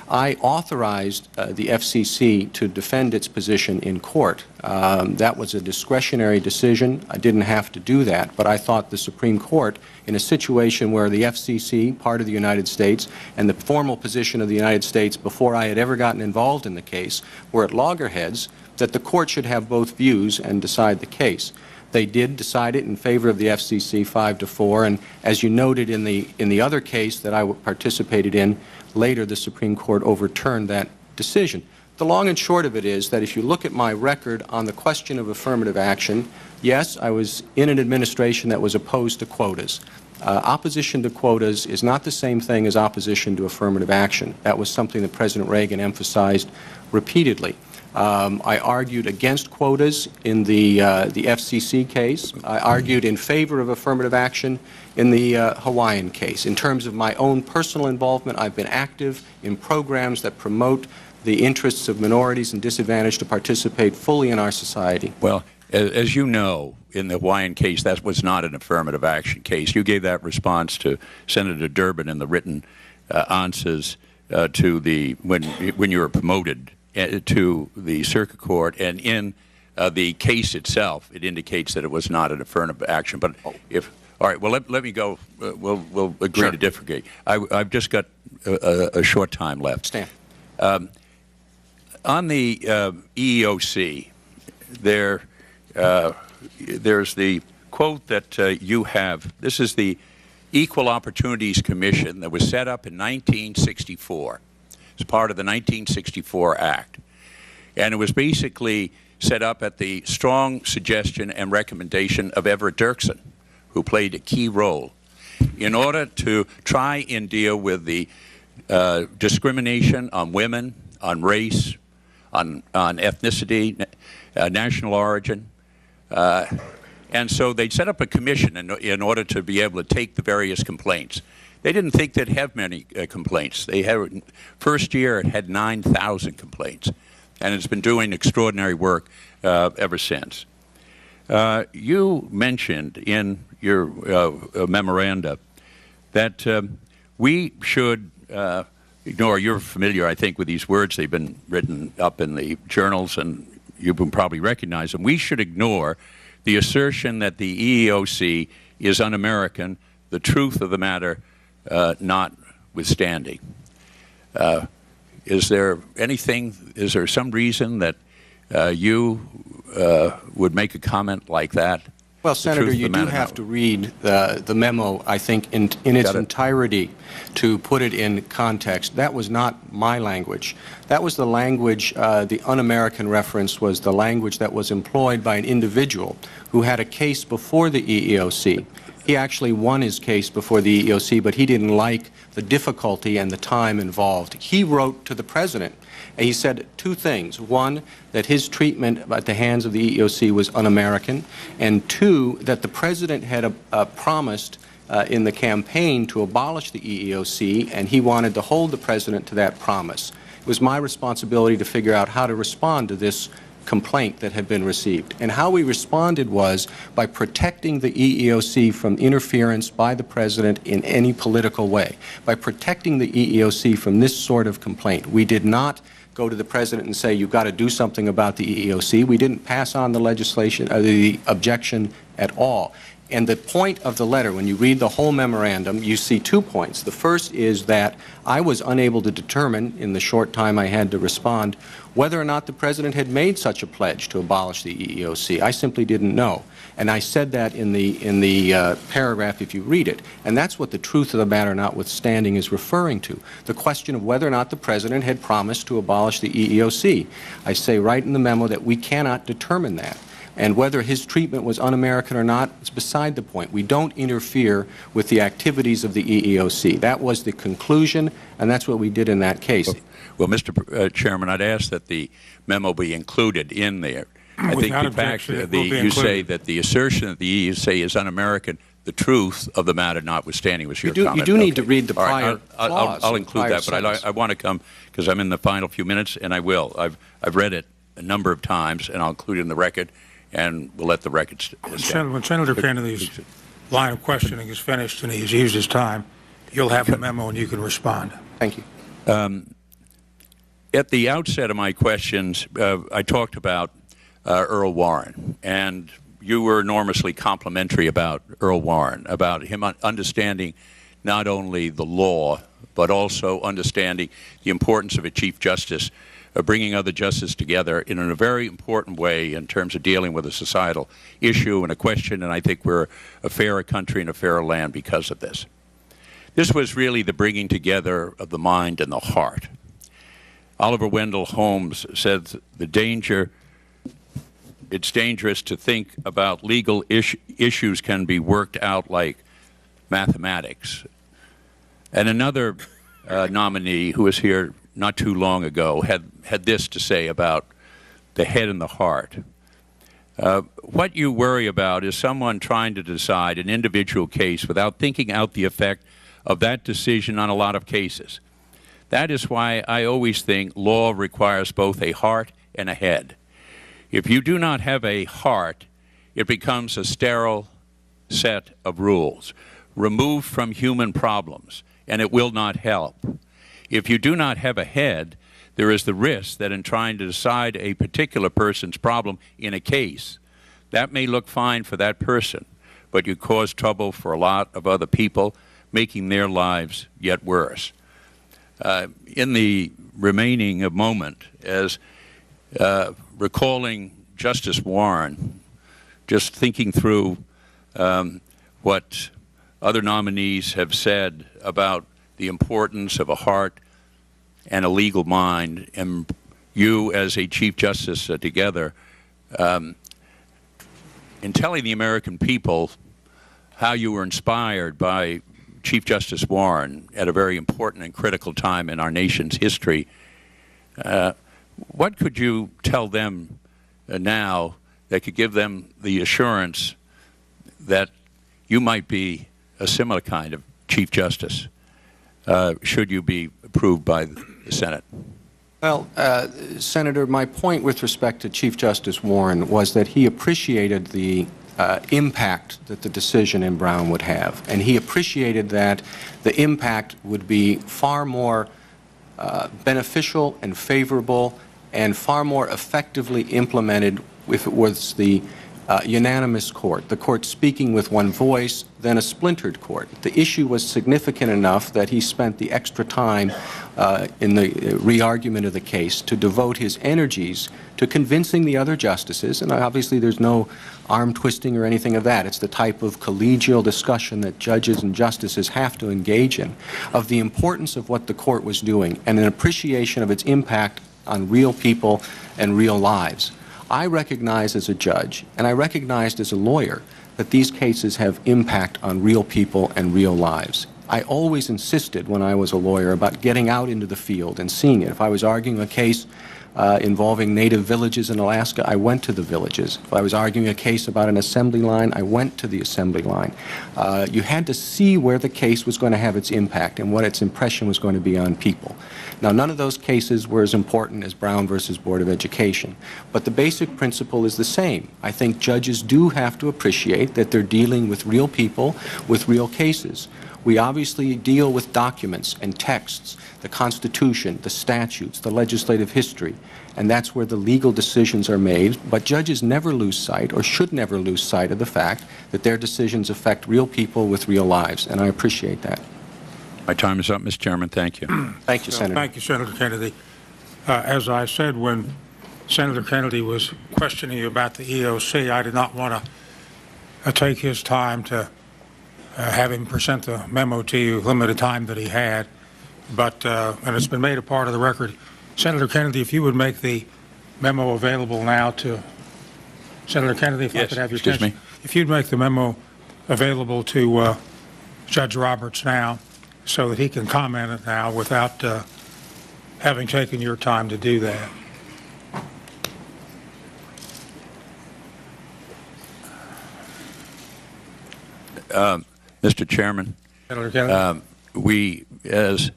I authorized the FCC to defend its position in court. That was a discretionary decision. I didn't have to do that, but I thought the Supreme Court, in a situation where the FCC, part of the United States, and the formal position of the United States before I had ever gotten involved in the case were at loggerheads, that the court should have both views and decide the case. They did decide it in favor of the FCC 5-4, and as you noted in the other case that I participated in, later the Supreme Court overturned that decision. The long and short of it is that if you look at my record on the question of affirmative action, yes, I was in an administration that was opposed to quotas. Opposition to quotas is not the same thing as opposition to affirmative action. That was something that President Reagan emphasized repeatedly. I argued against quotas in the FCC case. I argued in favor of affirmative action in the Hawaiian case. In terms of my own personal involvement, I've been active in programs that promote the interests of minorities and disadvantaged to participate fully in our society. Well, as you know, in the Hawaiian case, that was not an affirmative action case. You gave that response to Senator Durbin in the written answers to the when you were promoted to the circuit court, and in the case itself, it indicates that it was not an affirmative action. But if all right, well, let me go. We'll agree to disagree. I've just got a short time left. Stan. On the EEOC, there's the quote that you have. This is the Equal Opportunities Commission that was set up in 1964 as part of the 1964 Act. And it was basically set up at the strong suggestion and recommendation of Everett Dirksen, who played a key role in order to try and deal with the discrimination on women, on race, on ethnicity, national origin. And so they set up a commission in order to be able to take the various complaints. They didn't think they'd have many complaints. They had, first year it had 9,000 complaints, and it's been doing extraordinary work ever since. You mentioned in your memoranda that we should ignore, you're familiar, I think, with these words. They've been written up in the journals, and you can probably recognize them. We should ignore the assertion that the EEOC is un-American, the truth of the matter notwithstanding. Is there some reason that you would make a comment like that? Well, Senator, you do have to read the memo, I think, in its entirety to put it in context. That was not my language. That was the language, the un-American reference was the language that was employed by an individual who had a case before the EEOC. He actually won his case before the EEOC, but he didn't like the difficulty and the time involved. He wrote to the president, and he said two things. One, that his treatment at the hands of the EEOC was un-American, and two, that the president had promised in the campaign to abolish the EEOC, and he wanted to hold the president to that promise. It was my responsibility to figure out how to respond to this complaint that had been received. And how we responded was by protecting the EEOC from interference by the president in any political way, by protecting the EEOC from this sort of complaint. We did not go to the president and say, you've got to do something about the EEOC. We didn't pass on the legislation, the objection at all. And the point of the letter, when you read the whole memorandum, you see 2 points. The first is that I was unable to determine, in the short time I had to respond, whether or not the president had made such a pledge to abolish the EEOC. I simply didn't know. And I said that in the paragraph, if you read it. And that's what the truth of the matter notwithstanding is referring to, the question of whether or not the president had promised to abolish the EEOC. I say right in the memo that we cannot determine that. And whether his treatment was un-American or not, it's beside the point. We don't interfere with the activities of the EEOC. That was the conclusion, and that's what we did in that case. Well, Mr. Chairman, I'd ask that the memo be included in there. I think the fact that you say that the assertion that the EEOC is un-American, the truth of the matter notwithstanding was your comment. You do need to read the prior clause. I'll include that, but I want to come, because I'm in the final few minutes, and I will. I've read it a number of times, and I'll include it in the record, and we'll let the record stand. When Senator Kennedy's line of questioning is finished and he's used his time, you'll have the memo and you can respond. Thank you. At the outset of my questions, I talked about Earl Warren, and you were enormously complimentary about Earl Warren, about him understanding not only the law, but also understanding the importance of a Chief Justice, bringing other justices together in a very important way in terms of dealing with a societal issue and a question, and I think we're a fairer country and a fairer land because of this. This was really the bringing together of the mind and the heart. Oliver Wendell Holmes said it's dangerous to think about legal issues can be worked out like mathematics. And another nominee who was here not too long ago had this to say about the head and the heart. What you worry about is someone trying to decide an individual case without thinking out the effect of that decision on a lot of cases. That is why I always think law requires both a heart and a head. If you do not have a heart, it becomes a sterile set of rules, removed from human problems, and it will not help. If you do not have a head, there is the risk that in trying to decide a particular person's problem in a case, that may look fine for that person, but you cause trouble for a lot of other people, making their lives yet worse. In the remaining moment, as recalling Justice Warren, just thinking through what other nominees have said about the importance of a heart and a legal mind, and you as a Chief Justice together, in telling the American people how you were inspired by Chief Justice Warren at a very important and critical time in our nation's history, what could you tell them now that could give them the assurance that you might be a similar kind of Chief Justice, should you be approved by the Senate? Well, Senator, my point with respect to Chief Justice Warren was that he appreciated the impact that the decision in Brown would have, and he appreciated that the impact would be far more beneficial and favorable and far more effectively implemented if it was the unanimous court, the court speaking with one voice, than a splintered court. The issue was significant enough that he spent the extra time in the re-argument of the case to devote his energies to convincing the other justices, and obviously there's no arm twisting or anything of that. It's the type of collegial discussion that judges and justices have to engage in, of the importance of what the court was doing and an appreciation of its impact on real people and real lives. I recognize as a judge, and I recognized as a lawyer, that these cases have impact on real people and real lives. I always insisted when I was a lawyer about getting out into the field and seeing it. If I was arguing a case involving native villages in Alaska, I went to the villages. If I was arguing a case about an assembly line, I went to the assembly line. You had to see where the case was going to have its impact and what its impression was going to be on people. Now, none of those cases were as important as Brown versus Board of Education, but the basic principle is the same. I think judges do have to appreciate that they're dealing with real people, with real cases. We obviously deal with documents and texts, the Constitution, the statutes, the legislative history, and that's where the legal decisions are made. But judges never lose sight, or should never lose sight, of the fact that their decisions affect real people with real lives, and I appreciate that. My time is up, Mr. Chairman. Thank you. Thank you, Senator. Thank you, Senator Kennedy. As I said when Senator Kennedy was questioning you about the EOC, I did not want to take his time to have him present the memo to you, limited time that he had, but and it's been made a part of the record. Senator Kennedy, if you would make the memo available now to Senator Kennedy, if I could have your attention. If you'd make the memo available to Judge Roberts now, so that he can comment it now without having taken your time to do that. Mr. Chairman, we, as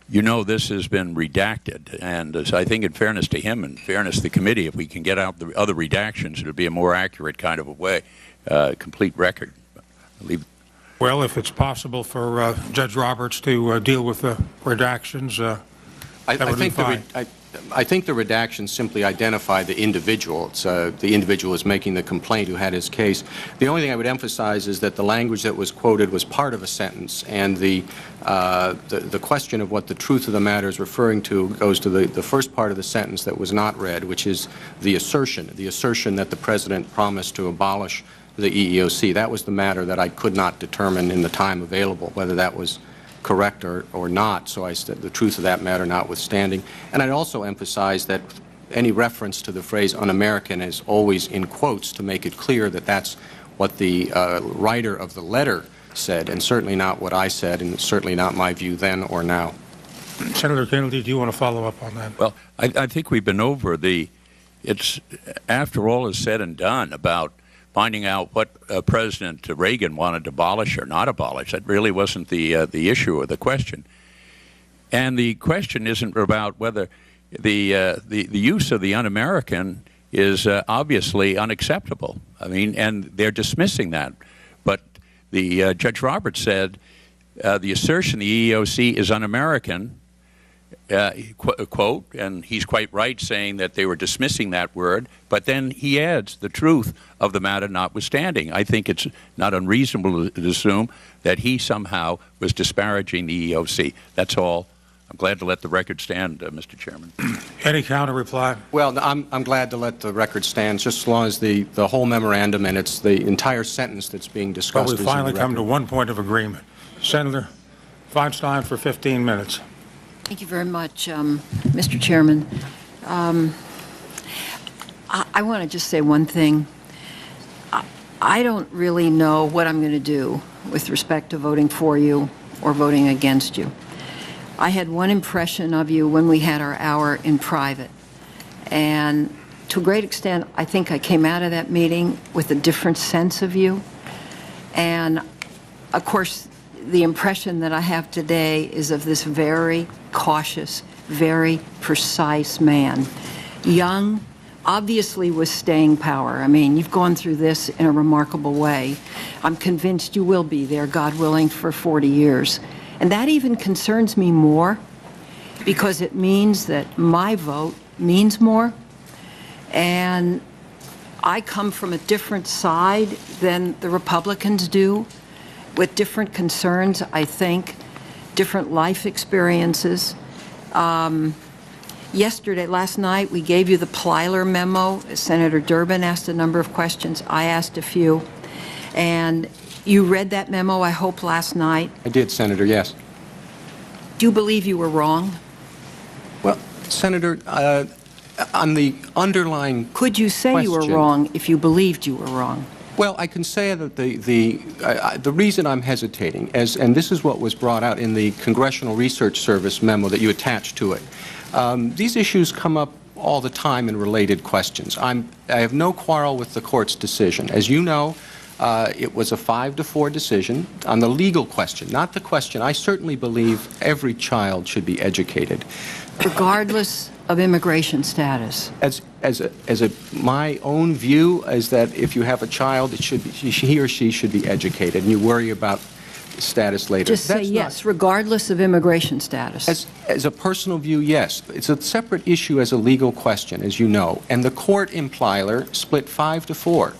you know, this has been redacted, and as I think in fairness to him and fairness to the committee, if we can get out the other redactions, it would be a more accurate kind of a way, complete record. Well, if it's possible for Judge Roberts to deal with the redactions, that would be fine. I think the redactions simply identify the individual. It's, the individual is making the complaint who had his case. The only thing I would emphasize is that the language that was quoted was part of a sentence, and the question of what the truth of the matter is referring to goes to the first part of the sentence that was not read, which is the assertion that the President promised to abolish the EEOC. That was the matter that I could not determine in the time available, whether that was correct or not, so I said the truth of that matter notwithstanding. And I'd also emphasize that any reference to the phrase un-American is always in quotes to make it clear that that's what the writer of the letter said, and certainly not what I said, and certainly not my view then or now. Senator Kennedy, do you want to follow up on that? Well, I think we've been over the it's, after all is said and done, about finding out what President Reagan wanted to abolish or not abolish. That really wasn't the issue or the question. And the question isn't about whether the use of the un-American is obviously unacceptable. I mean, and they're dismissing that. But the Judge Roberts said the assertion the EEOC is un-American, quote, and he's quite right saying that they were dismissing that word, but then he adds the truth of the matter notwithstanding. I think it's not unreasonable to assume that he somehow was disparaging the EEOC. That's all. I'm glad to let the record stand, Mr. Chairman. Any counter reply? Well, I'm glad to let the record stand, just as long as the whole memorandum and it's the entire sentence that's being discussed. But we finally come to one point of agreement. Senator Feinstein for 15 minutes. Thank you very much, Mr. Chairman. I want to just say one thing. I don't really know what I'm going to do with respect to voting for you or voting against you. I had one impression of you when we had our hour in private. And to a great extent, I think I came out of that meeting with a different sense of you. And, of course, the impression that I have today is of this very cautious, very precise man. Young, obviously with staying power. I mean, you've gone through this in a remarkable way. I'm convinced you will be there, God willing, for 40 years. And that even concerns me more because it means that my vote means more. And I come from a different side than the Republicans do, with different concerns, I think, different life experiences. Last night, we gave you the Plyler memo. Senator Durbin asked a number of questions. I asked a few. And you read that memo, I hope, last night. I did, Senator, yes. Do you believe you were wrong? Well, Senator, on the underlying Could you say you were wrong if you believed you were wrong? Well, I can say that the reason I'm hesitating, and this is what was brought out in the Congressional Research Service memo that you attached to it. These issues come up all the time in related questions. I have no quarrel with the court's decision. As you know, it was a 5-4 decision on the legal question, not the question. I certainly believe every child should be educated, regardless of immigration status. My own view is that if you have a child, it should be, he or she should be educated, and you worry about status later. Just say yes, regardless of immigration status. As a personal view, yes. It's a separate issue as a legal question, as you know. And the court in Plyler split 5-4.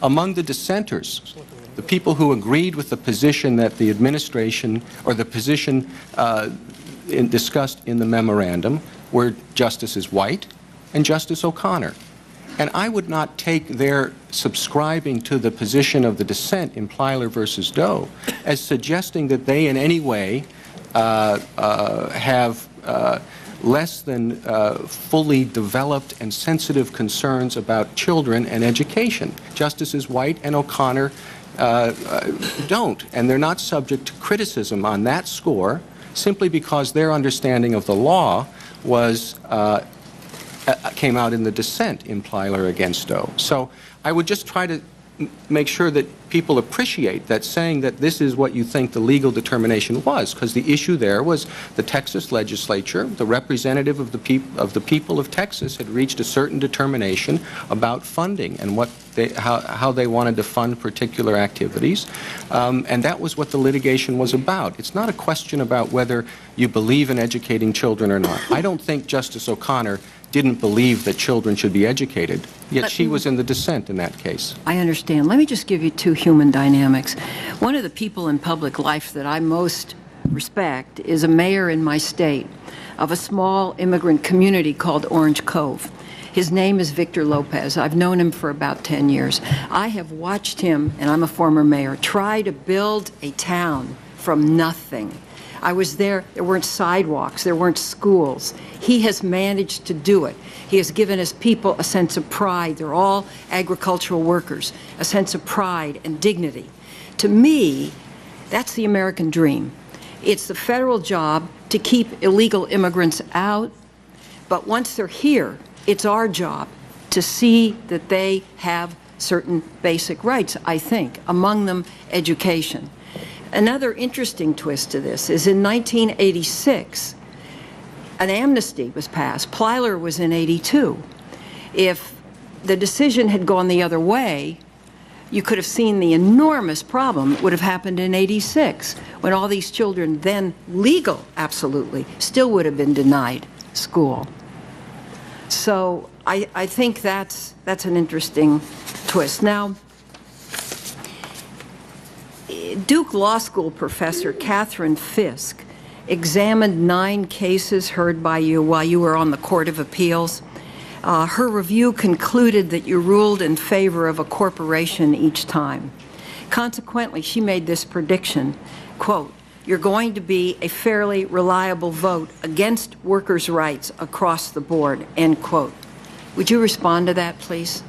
Among the dissenters, the people who agreed with the position that the administration, or the position discussed in the memorandum, were Justices White and Justice O'Connor. And I would not take their subscribing to the position of the dissent in Plyler versus Doe as suggesting that they in any way have less than fully developed and sensitive concerns about children and education. Justices White and O'Connor don't, and they're not subject to criticism on that score simply because their understanding of the law was came out in the dissent in Plyler against Doe. So I would just try to make sure that people appreciate that saying that this is what you think the legal determination was, because the issue there was the Texas legislature, the representative of the people of Texas had reached a certain determination about funding and what how they wanted to fund particular activities, and that was what the litigation was about. It's not a question about whether you believe in educating children or not. I don't think Justice O'Connor didn't believe that children should be educated, yet she was in the dissent in that case. I understand. Let me just give you two human dynamics. One of the people in public life that I most respect is a mayor in my state of a small immigrant community called Orange Cove. His name is Victor Lopez. I've known him for about 10 years. I have watched him, and I'm a former mayor, try to build a town from nothing. I was there weren't sidewalks, there weren't schools. He has managed to do it. He has given his people a sense of pride. They're all agricultural workers, a sense of pride and dignity. To me, that's the American dream. It's the federal job to keep illegal immigrants out, but once they're here, it's our job to see that they have certain basic rights, I think, among them education. Another interesting twist to this is in 1986, an amnesty was passed. Plyler was in 82. If the decision had gone the other way, you could have seen the enormous problem that would have happened in 86, when all these children, then legal, absolutely, still would have been denied school. So I think that's an interesting twist. Now, Duke Law School professor Catherine Fisk examined 9 cases heard by you while you were on the Court of Appeals. Her review concluded that you ruled in favor of a corporation each time. Consequently, she made this prediction, quote, "You're going to be a fairly reliable vote against workers' rights across the board," end quote. Would you respond to that, please?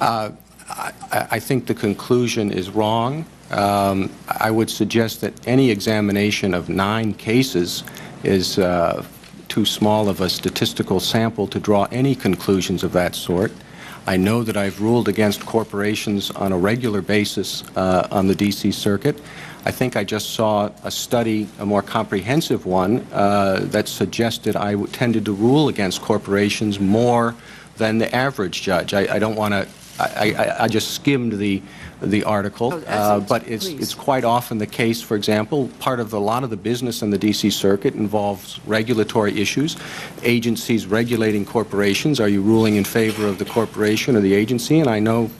I think the conclusion is wrong. I would suggest that any examination of 9 cases is too small of a statistical sample to draw any conclusions of that sort. I know that I've ruled against corporations on a regular basis on the D.C. Circuit. I think I just saw a study, a more comprehensive one, that suggested I tended to rule against corporations more than the average judge. I don't want to. I just skimmed the article, but it's quite often the case. For example, a lot of the business in the D.C. Circuit involves regulatory issues, agencies regulating corporations. Are you ruling in favor of the corporation or the agency? And I know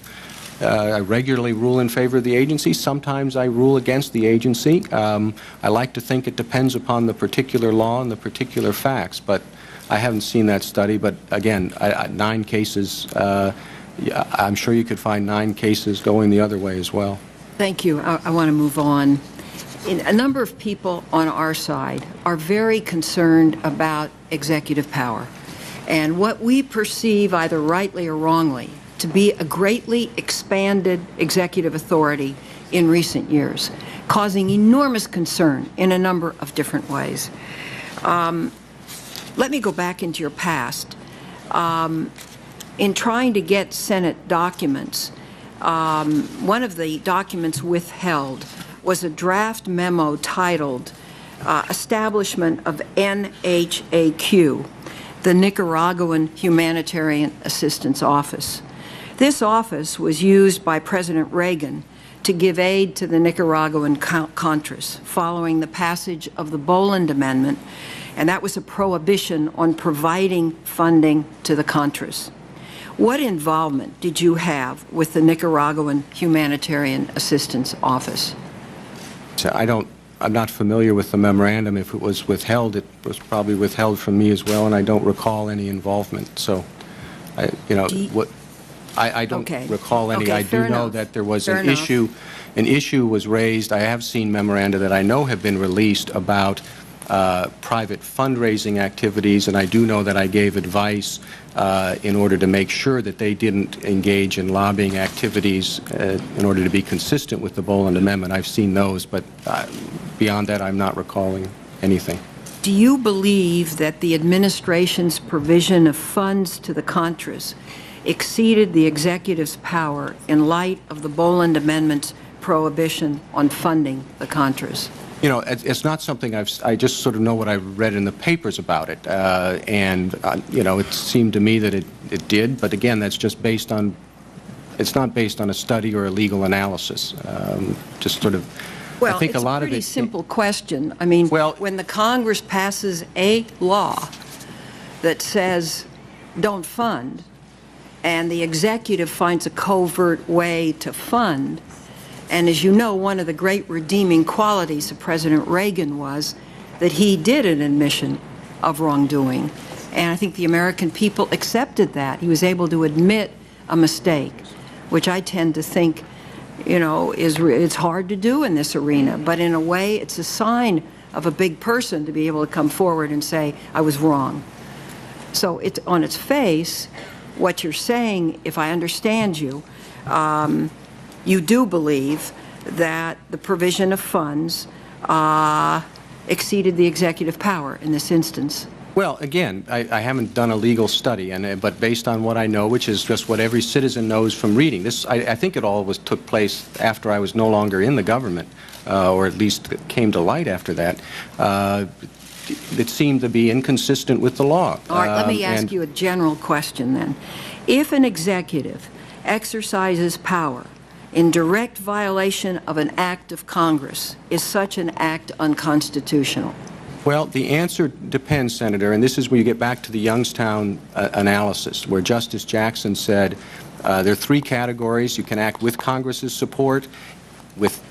I regularly rule in favor of the agency. Sometimes I rule against the agency. I like to think it depends upon the particular law and the particular facts, but I haven't seen that study. But again, 9 cases. I'm sure you could find 9 cases going the other way as well. Thank you. I want to move on. A number of people on our side are very concerned about executive power and what we perceive, either rightly or wrongly, to be a greatly expanded executive authority in recent years, causing enormous concern in a number of different ways. Let me go back into your past. In trying to get Senate documents, one of the documents withheld was a draft memo titled Establishment of NHAQ, the Nicaraguan Humanitarian Assistance Office. This office was used by President Reagan to give aid to the Nicaraguan Contras following the passage of the Boland Amendment, and that was a prohibition on providing funding to the Contras. What involvement did you have with the Nicaraguan Humanitarian Assistance Office? So I'm not familiar with the memorandum. If it was withheld, it was probably withheld from me as well, and I don't recall any involvement. So, I don't recall any. Okay, I do know that there was an issue. An issue was raised. I have seen memoranda that I know have been released about private fundraising activities, and I do know that I gave advice in order to make sure that they didn't engage in lobbying activities in order to be consistent with the Boland Amendment. I've seen those, but beyond that, I'm not recalling anything. Do you believe that the administration's provision of funds to the Contras exceeded the executive's power in light of the Boland Amendment's prohibition on funding the Contras? You know, it's not something I just sort of know what I read in the papers about it, and you know, it seemed to me that it did, but again, that's just based on, it's not based on a study or a legal analysis, just sort of, well, I think a lot of it... Well, it's a pretty simple question. I mean, when the Congress passes a law that says don't fund, and the executive finds a covert way to fund, and as you know, one of the great redeeming qualities of President Reagan was that he did an admission of wrongdoing. And I think the American people accepted that. He was able to admit a mistake, which I tend to think, you know, it's hard to do in this arena. But in a way, it's a sign of a big person to be able to come forward and say, I was wrong. So it's on its face, what you're saying, if I understand you, you do believe that the provision of funds exceeded the executive power in this instance. Well, again, I haven't done a legal study, but based on what I know, which is just what every citizen knows from reading, this, I think it all took place after I was no longer in the government, or at least came to light after that. It seemed to be inconsistent with the law. All right, let me ask you a general question then. If an executive exercises power in direct violation of an act of Congress, is such an act unconstitutional? Well, the answer depends, Senator, and this is where you get back to the Youngstown analysis, where Justice Jackson said there are three categories. You can act with Congress's support, with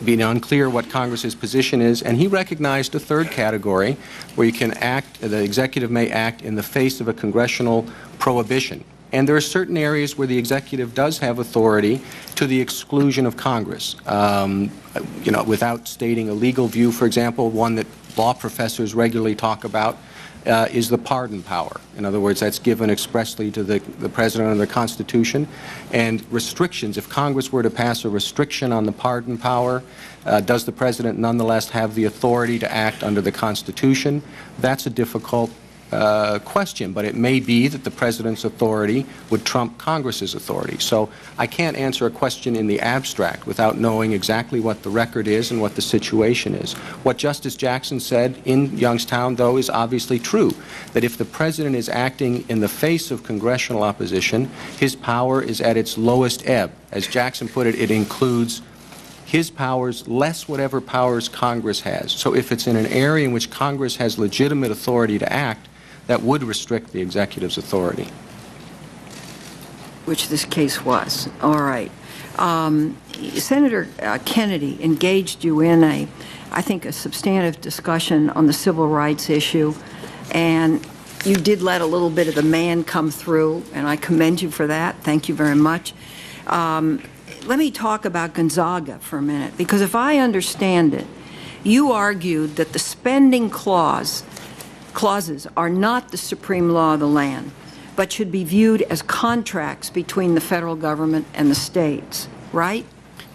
being unclear what Congress's position is, and he recognized a third category where you can act, the executive may act in the face of a congressional prohibition. And there are certain areas where the executive does have authority to the exclusion of Congress. You know, without stating a legal view, for example, one that law professors regularly talk about is the pardon power. In other words, that's given expressly to the President under the Constitution. And restrictions, if Congress were to pass a restriction on the pardon power, does the President nonetheless have the authority to act under the Constitution? That's a difficult question, but it may be that the President's authority would trump Congress's authority. So I can't answer a question in the abstract without knowing exactly what the record is and what the situation is. What Justice Jackson said in Youngstown, though, is obviously true, that if the President is acting in the face of congressional opposition, his power is at its lowest ebb. As Jackson put it, it includes his powers less whatever powers Congress has. So if it's in an area in which Congress has legitimate authority to act, that would restrict the executive's authority. Which this case was. All right. Senator Kennedy engaged you in I think, a substantive discussion on the civil rights issue, and you did let a little bit of the man come through, and I commend you for that. Thank you very much. Let me talk about Gonzaga for a minute, because if I understand it, you argued that the spending clauses are not the supreme law of the land, but should be viewed as contracts between the federal government and the states, right?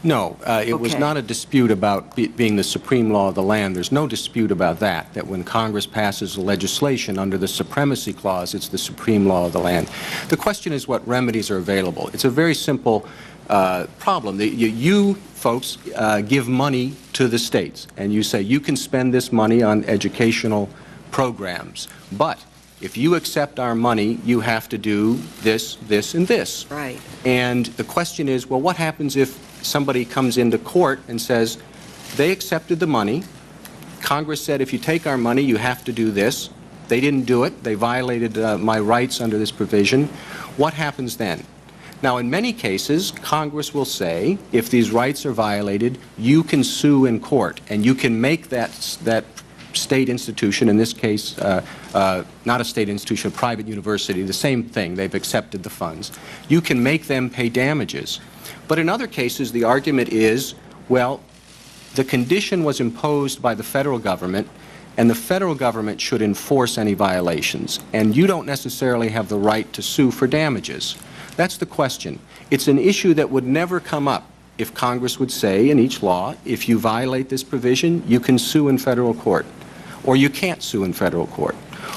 No, it was not a dispute about being the supreme law of the land. There's no dispute about that when Congress passes legislation under the supremacy clause, it's the supreme law of the land. The question is what remedies are available. It's a very simple problem. You folks give money to the states, and you say you can spend this money on educational programs, but if you accept our money, you have to do this, this, and this. Right. And the question is, well, what happens if somebody comes into court and says, they accepted the money, Congress said if you take our money, you have to do this. They didn't do it. They violated my rights under this provision. What happens then? Now, in many cases, Congress will say, if these rights are violated, you can sue in court, and you can make that state institution, in this case, not a state institution, a private university, the same thing, they've accepted the funds. You can make them pay damages. But in other cases, the argument is, well, the condition was imposed by the federal government, and the federal government should enforce any violations, and you don't necessarily have the right to sue for damages. That's the question. It's an issue that would never come up if Congress would say in each law, if you violate this provision, you can sue in federal court, or you can't sue in federal court.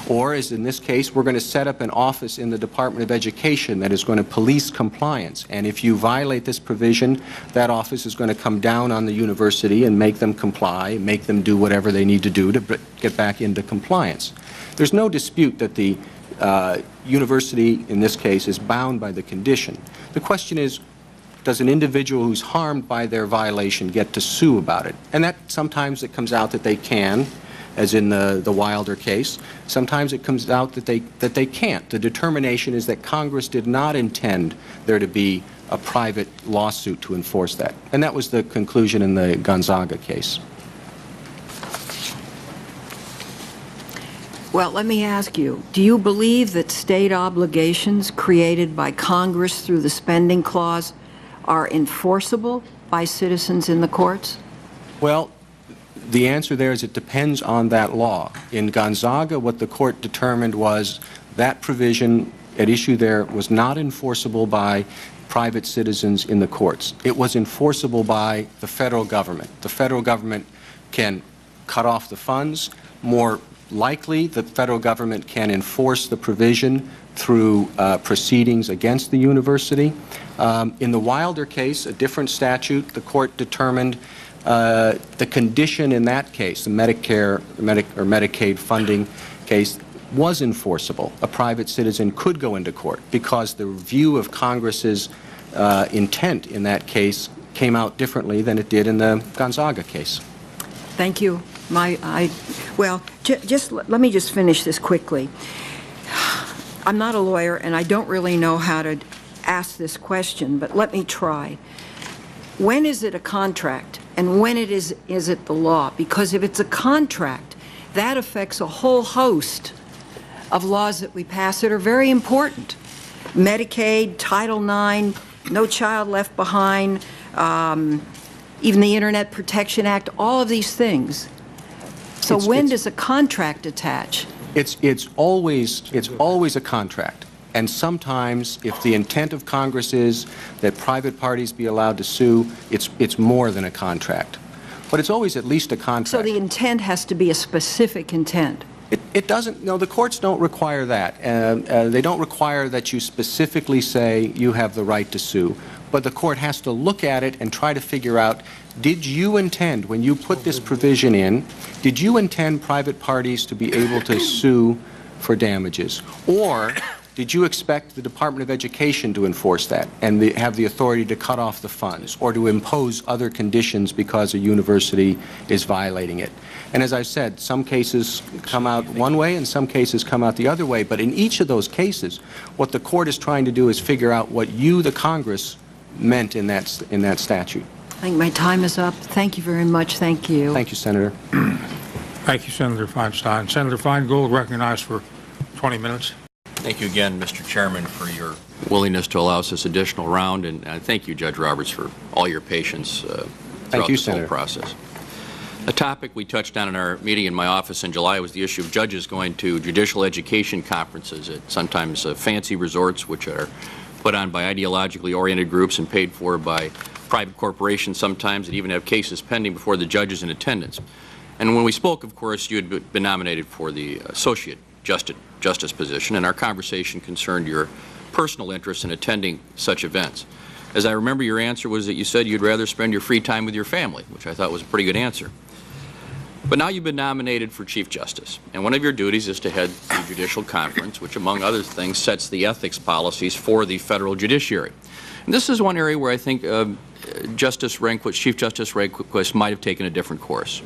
Or, as in this case, we're going to set up an office in the Department of Education that is going to police compliance. And if you violate this provision, that office is going to come down on the university and make them comply, make them do whatever they need to do to get back into compliance. There's no dispute that the university, in this case, is bound by the condition. The question is, does an individual who's harmed by their violation get to sue about it? And that sometimes it comes out that they can, as in the Wilder case. Sometimes it comes out that they can't. The determination is that Congress did not intend there to be a private lawsuit to enforce that. And that was the conclusion in the Gonzaga case. Well, let me ask you, do you believe that state obligations created by Congress through the spending clause are enforceable by citizens in the courts? Well, the answer there is it depends on that law. In Gonzaga, what the court determined was that provision at issue there was not enforceable by private citizens in the courts. It was enforceable by the federal government. The federal government can cut off the funds. More likely the federal government can enforce the provision through proceedings against the university. In the Wilder case, a different statute, the court determined the condition in that case, the Medicare or Medicaid funding case, was enforceable. A private citizen could go into court because the view of Congress's intent in that case came out differently than it did in the Gonzaga case. Thank you. Let me just finish this quickly. I'm not a lawyer, and I don't really know how to ask this question, but let me try. When is it a contract, and when is it the law? Because if it's a contract, that affects a whole host of laws that we pass that are very important. Medicaid, Title IX, No Child Left Behind, even the Internet Protection Act, all of these things. So when does a contract attach? It's always a contract. And sometimes, if the intent of Congress is that private parties be allowed to sue, it's more than a contract. But it's always at least a contract. So the intent has to be a specific intent. It doesn't, no, the courts don't require that. They don't require that you specifically say you have the right to sue. But the court has to look at it and try to figure out, did you intend, when you put this provision in, did you intend private parties to be able to sue for damages? Or did you expect the Department of Education to enforce that and have the authority to cut off the funds or to impose other conditions because a university is violating it? And as I said, some cases come out one way and some cases come out the other way. But in each of those cases, what the court is trying to do is figure out what you, the Congress, meant in that statute. I think my time is up. Thank you very much. Thank you. Thank you, Senator. Thank you, Senator Feinstein. Senator Feingold, recognized for 20 minutes. Thank you again, Mr. Chairman, for your willingness to allow us this additional round, and thank you, Judge Roberts, for all your patience throughout this whole process. A topic we touched on in our meeting in my office in July was the issue of judges going to judicial education conferences at sometimes fancy resorts, which are put on by ideologically oriented groups and paid for by private corporations sometimes, that even have cases pending before the judges in attendance. And when we spoke, of course, you had been nominated for the Associate Justice position, and our conversation concerned your personal interest in attending such events. As I remember, your answer was that you said you'd rather spend your free time with your family, which I thought was a pretty good answer. But now you've been nominated for Chief Justice, and one of your duties is to head the Judicial Conference, which, among other things, sets the ethics policies for the federal judiciary. And this is one area where I think Chief Justice Rehnquist might have taken a different course.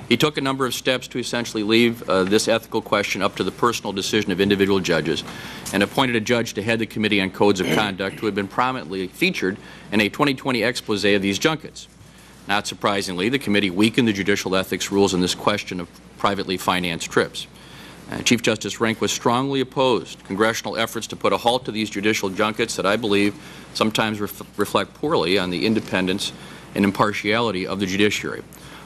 He took a number of steps to essentially leave this ethical question up to the personal decision of individual judges, and appointed a judge to head the Committee on Codes of Conduct who had been prominently featured in a 2020 expose of these junkets. Not surprisingly, the committee weakened the judicial ethics rules in this question of privately financed trips. Chief Justice Rehnquist strongly opposed congressional efforts to put a halt to these judicial junkets that I believe sometimes reflect poorly on the independence and impartiality of the judiciary.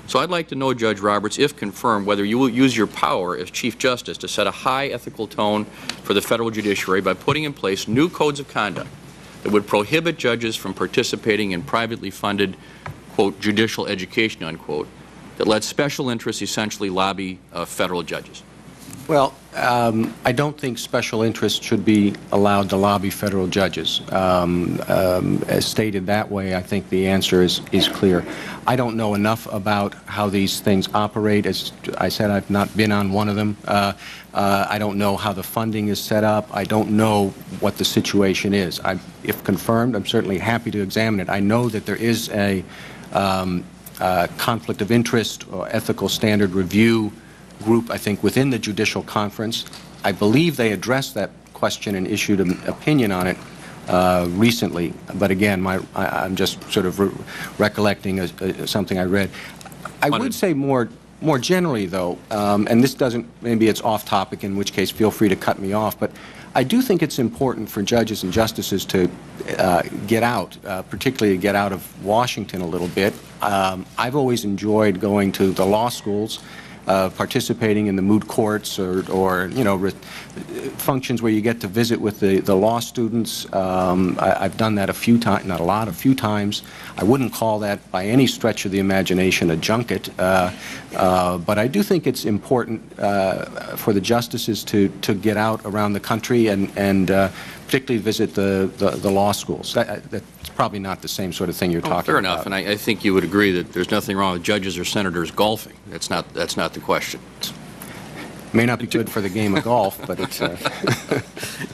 So I'd like to know, Judge Roberts, if confirmed, whether you will use your power as Chief Justice to set a high ethical tone for the federal judiciary by putting in place new codes of conduct that would prohibit judges from participating in privately funded, quote, judicial education, unquote, that let special interests essentially lobby federal judges. Well, I don't think special interests should be allowed to lobby federal judges. As stated that way, I think the answer is clear. I don't know enough about how these things operate. As I said, I've not been on one of them. I don't know how the funding is set up. I don't know what the situation is. If confirmed, I'm certainly happy to examine it. I know that there is a conflict of interest or ethical standard review group, I think, within the Judicial Conference. I believe they addressed that question and issued an opinion on it recently. But again, I'm just sort of recollecting something I read. I would say more generally, though, and this doesn't, maybe it's off topic, in which case feel free to cut me off, but I do think it's important for judges and justices to get out, particularly get out of Washington a little bit. I've always enjoyed going to the law schools. participating in the moot courts or you know, functions where you get to visit with the law students. I've done that a few times, not a lot, a few times. I wouldn't call that by any stretch of the imagination a junket, but I do think it's important for the justices to get out around the country and particularly visit the law schools. That's probably not the same sort of thing you're talking about. Fair enough, and I think you would agree that there's nothing wrong with judges or senators golfing. That's not the question. May not be good for the game of golf, but it's...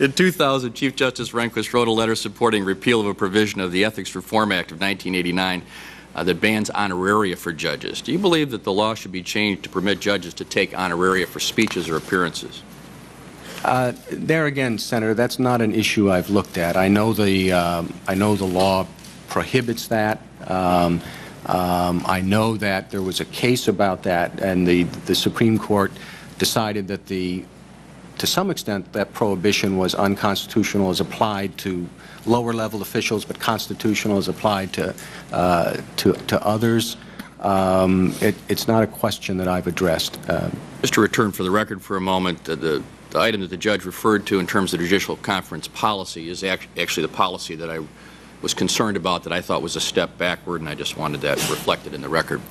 In 2000, Chief Justice Rehnquist wrote a letter supporting repeal of a provision of the Ethics Reform Act of 1989 that bans honoraria for judges. Do you believe that the law should be changed to permit judges to take honoraria for speeches or appearances? There again, Senator, that's not an issue I've looked at. I know the law prohibits that. I know that there was a case about that, and the Supreme Court decided that to some extent that prohibition was unconstitutional as applied to lower-level officials, but constitutional as applied to others. It's not a question that I've addressed. Just to return for the record for a moment, the item that the judge referred to in terms of the Judicial Conference policy is actually the policy that I was concerned about, that I thought was a step backward, and I just wanted that reflected in the record.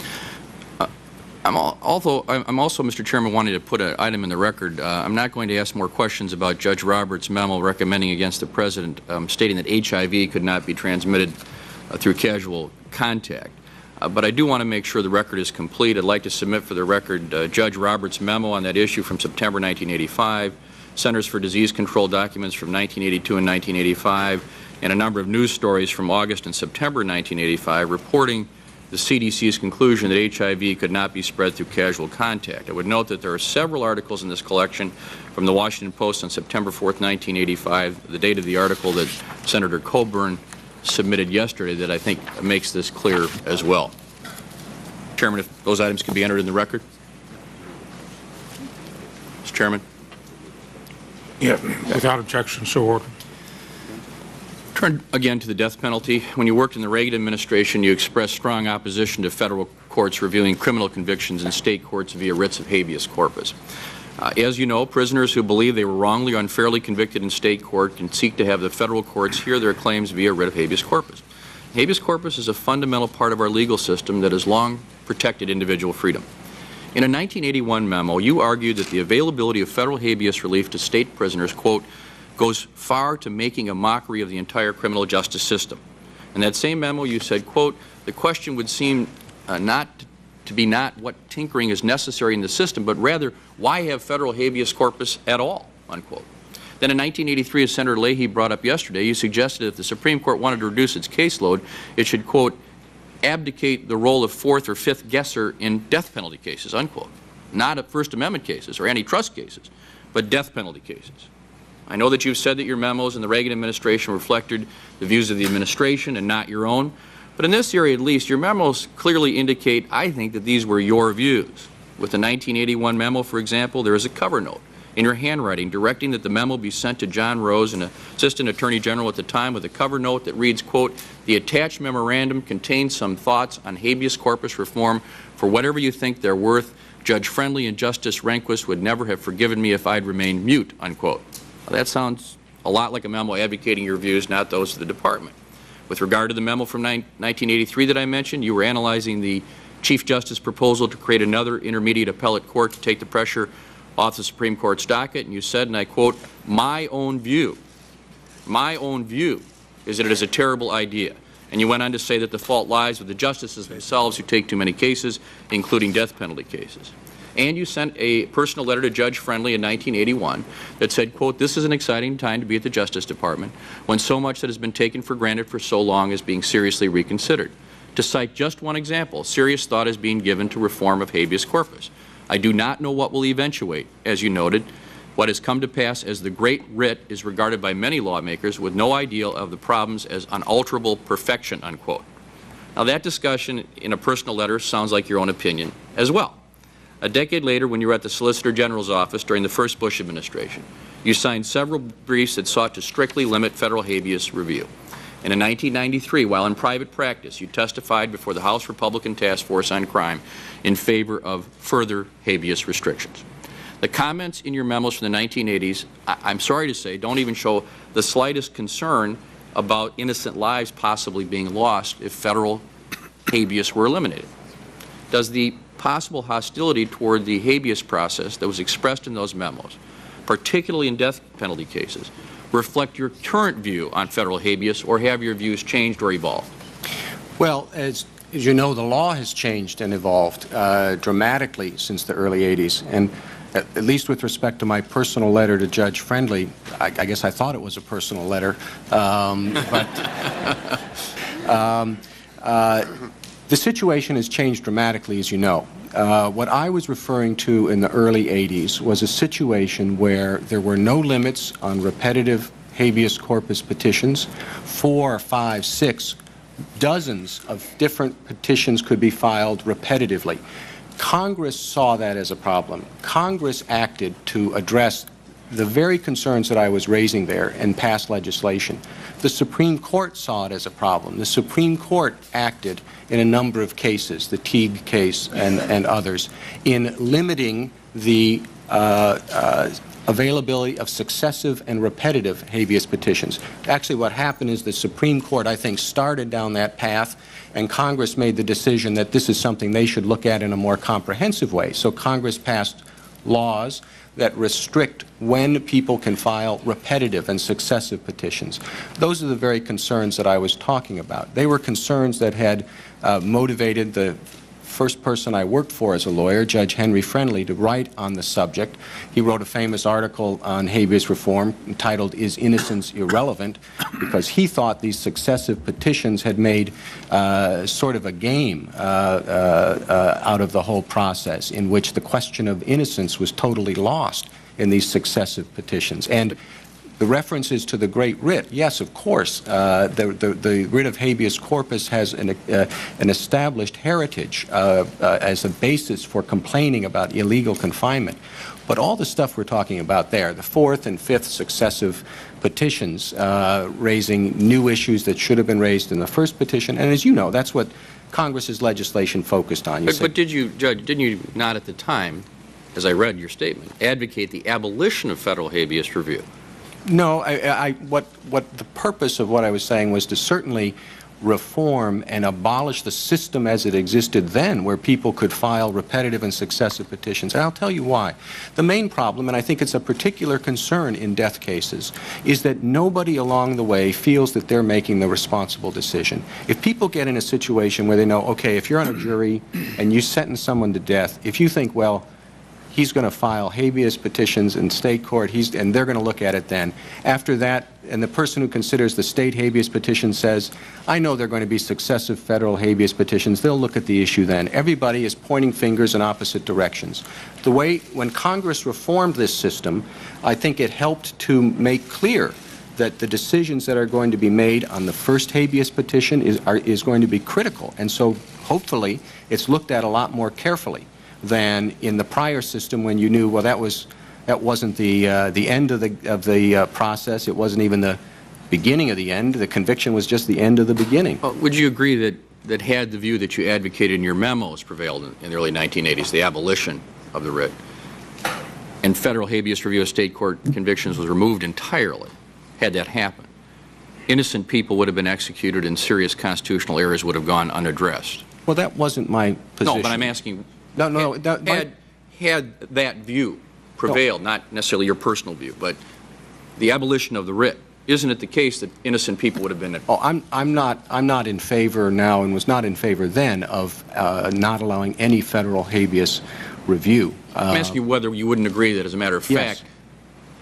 I'm also, Mr. Chairman, wanting to put an item in the record. I'm not going to ask more questions about Judge Roberts' memo recommending against the President, stating that HIV could not be transmitted through casual contact. But I do want to make sure the record is complete. I'd like to submit for the record Judge Roberts' memo on that issue from September 1985, Centers for Disease Control documents from 1982 and 1985, and a number of news stories from August and September 1985 reporting the CDC's conclusion that HIV could not be spread through casual contact. I would note that there are several articles in this collection from the Washington Post on September 4th, 1985, the date of the article that Senator Coburn submitted yesterday, that I think makes this clear as well. Chairman, if those items can be entered in the record. Mr. Chairman. Yeah, without objection, so ordered. Turn again to the death penalty. When you worked in the Reagan administration, you expressed strong opposition to federal courts reviewing criminal convictions in state courts via writs of habeas corpus. As you know, prisoners who believe they were wrongly or unfairly convicted in state court can seek to have the federal courts hear their claims via writ of habeas corpus. Habeas corpus is a fundamental part of our legal system that has long protected individual freedom. In a 1981 memo, you argued that the availability of federal habeas relief to state prisoners, quote, goes far to making a mockery of the entire criminal justice system. In that same memo, you said, quote, the question would seem not what tinkering is necessary in the system, but rather why have federal habeas corpus at all, unquote. Then in 1983, as Senator Leahy brought up yesterday, you suggested if the Supreme Court wanted to reduce its caseload, it should, quote, abdicate the role of fourth or fifth guesser in death penalty cases, unquote. Not First Amendment cases or antitrust cases, but death penalty cases. I know that you've said that your memos in the Reagan administration reflected the views of the administration and not your own, but in this area at least, your memos clearly indicate, I think, that these were your views. With the 1981 memo, for example, there is a cover note in your handwriting directing that the memo be sent to John Rose, an Assistant Attorney General at the time, with a cover note that reads, quote, the attached memorandum contains some thoughts on habeas corpus reform. For whatever you think they're worth, Judge Friendly and Justice Rehnquist would never have forgiven me if I'd remained mute, unquote. Well, that sounds a lot like a memo advocating your views, not those of the Department. With regard to the memo from 1983 that I mentioned, you were analyzing the Chief Justice proposal to create another intermediate appellate court to take the pressure off the Supreme Court's docket, and you said, and I quote, my own view is that it is a terrible idea. And you went on to say that the fault lies with the justices themselves who take too many cases, including death penalty cases. And you sent a personal letter to Judge Friendly in 1981 that said, quote, this is an exciting time to be at the Justice Department when so much that has been taken for granted for so long is being seriously reconsidered. To cite just one example, serious thought is being given to reform of habeas corpus. I do not know what will eventuate. As you noted, what has come to pass as the great writ is regarded by many lawmakers with no ideal of the problems as unalterable perfection, unquote. Now that discussion in a personal letter sounds like your own opinion as well. A decade later, when you were at the Solicitor General's office during the first Bush administration, you signed several briefs that sought to strictly limit federal habeas review. And in 1993, while in private practice, you testified before the House Republican Task Force on Crime in favor of further habeas restrictions. The comments in your memos from the 1980s, I'm sorry to say, don't even show the slightest concern about innocent lives possibly being lost if federal habeas were eliminated. Does the possible hostility toward the habeas process that was expressed in those memos, particularly in death penalty cases, reflect your current view on federal habeas, or have your views changed or evolved? Well, as you know, the law has changed and evolved dramatically since the early 80s. And at least with respect to my personal letter to Judge Friendly, I guess I thought it was a personal letter, the situation has changed dramatically, as you know. What I was referring to in the early 80s was a situation where there were no limits on repetitive habeas corpus petitions. 4, 5, 6, dozens of different petitions could be filed repetitively. Congress saw that as a problem. Congress acted to address the very concerns that I was raising there and passed legislation. The Supreme Court saw it as a problem. The Supreme Court acted in a number of cases, the Teague case and others, in limiting the availability of successive and repetitive habeas petitions. Actually, what happened is the Supreme Court, I think, started down that path, and Congress made the decision that this is something they should look at in a more comprehensive way. So Congress passed laws that restrict when people can file repetitive and successive petitions. Those are the very concerns that I was talking about. They were concerns that had motivated the first person I worked for as a lawyer, Judge Henry Friendly, to write on the subject. He wrote a famous article on habeas reform entitled, "Is Innocence Irrelevant?" because he thought these successive petitions had made sort of a game out of the whole process, in which the question of innocence was totally lost in these successive petitions. And the references to the Great Writ, yes, of course, the writ of habeas corpus has an established heritage as a basis for complaining about illegal confinement. But all the stuff we're talking about there, the 4th and 5th successive petitions raising new issues that should have been raised in the first petition, and as you know, that's what Congress's legislation focused on. But did you, Judge, didn't you not at the time, as I read your statement, advocate the abolition of federal habeas review? No, what the purpose of what I was saying was to certainly reform and abolish the system as it existed then, where people could file repetitive and successive petitions. And I'll tell you why. The main problem, and I think it's a particular concern in death cases, is that nobody along the way feels that they're making the responsible decision. If people get in a situation where they know, okay, if you're on a jury and you sentence someone to death, if you think, well, he's going to file habeas petitions in state court, and they're going to look at it then. After that, and the person who considers the state habeas petition says, I know there are going to be successive federal habeas petitions, they'll look at the issue then. Everybody is pointing fingers in opposite directions. The way, when Congress reformed this system, I think it helped to make clear that the decisions that are going to be made on the first habeas petition is going to be critical. And so hopefully it's looked at a lot more carefully than in the prior system, when you knew, well, that wasn't the end of the process. It wasn't even the beginning of the end. The conviction was just the end of the beginning. Well, would you agree that had the view that you advocated in your memos prevailed in the early 1980s, the abolition of the writ, and federal habeas review of state court convictions was removed entirely, had that happened, innocent people would have been executed and serious constitutional errors would have gone unaddressed? Well, that wasn't my position. No, but I'm asking. No. Had that view prevailed, not necessarily your personal view, but the abolition of the writ, isn't it the case that innocent people would have been? Oh, I'm not in favor now, and was not in favor then, of not allowing any federal habeas review. I'm asking you whether you wouldn't agree that, as a matter of fact, yes,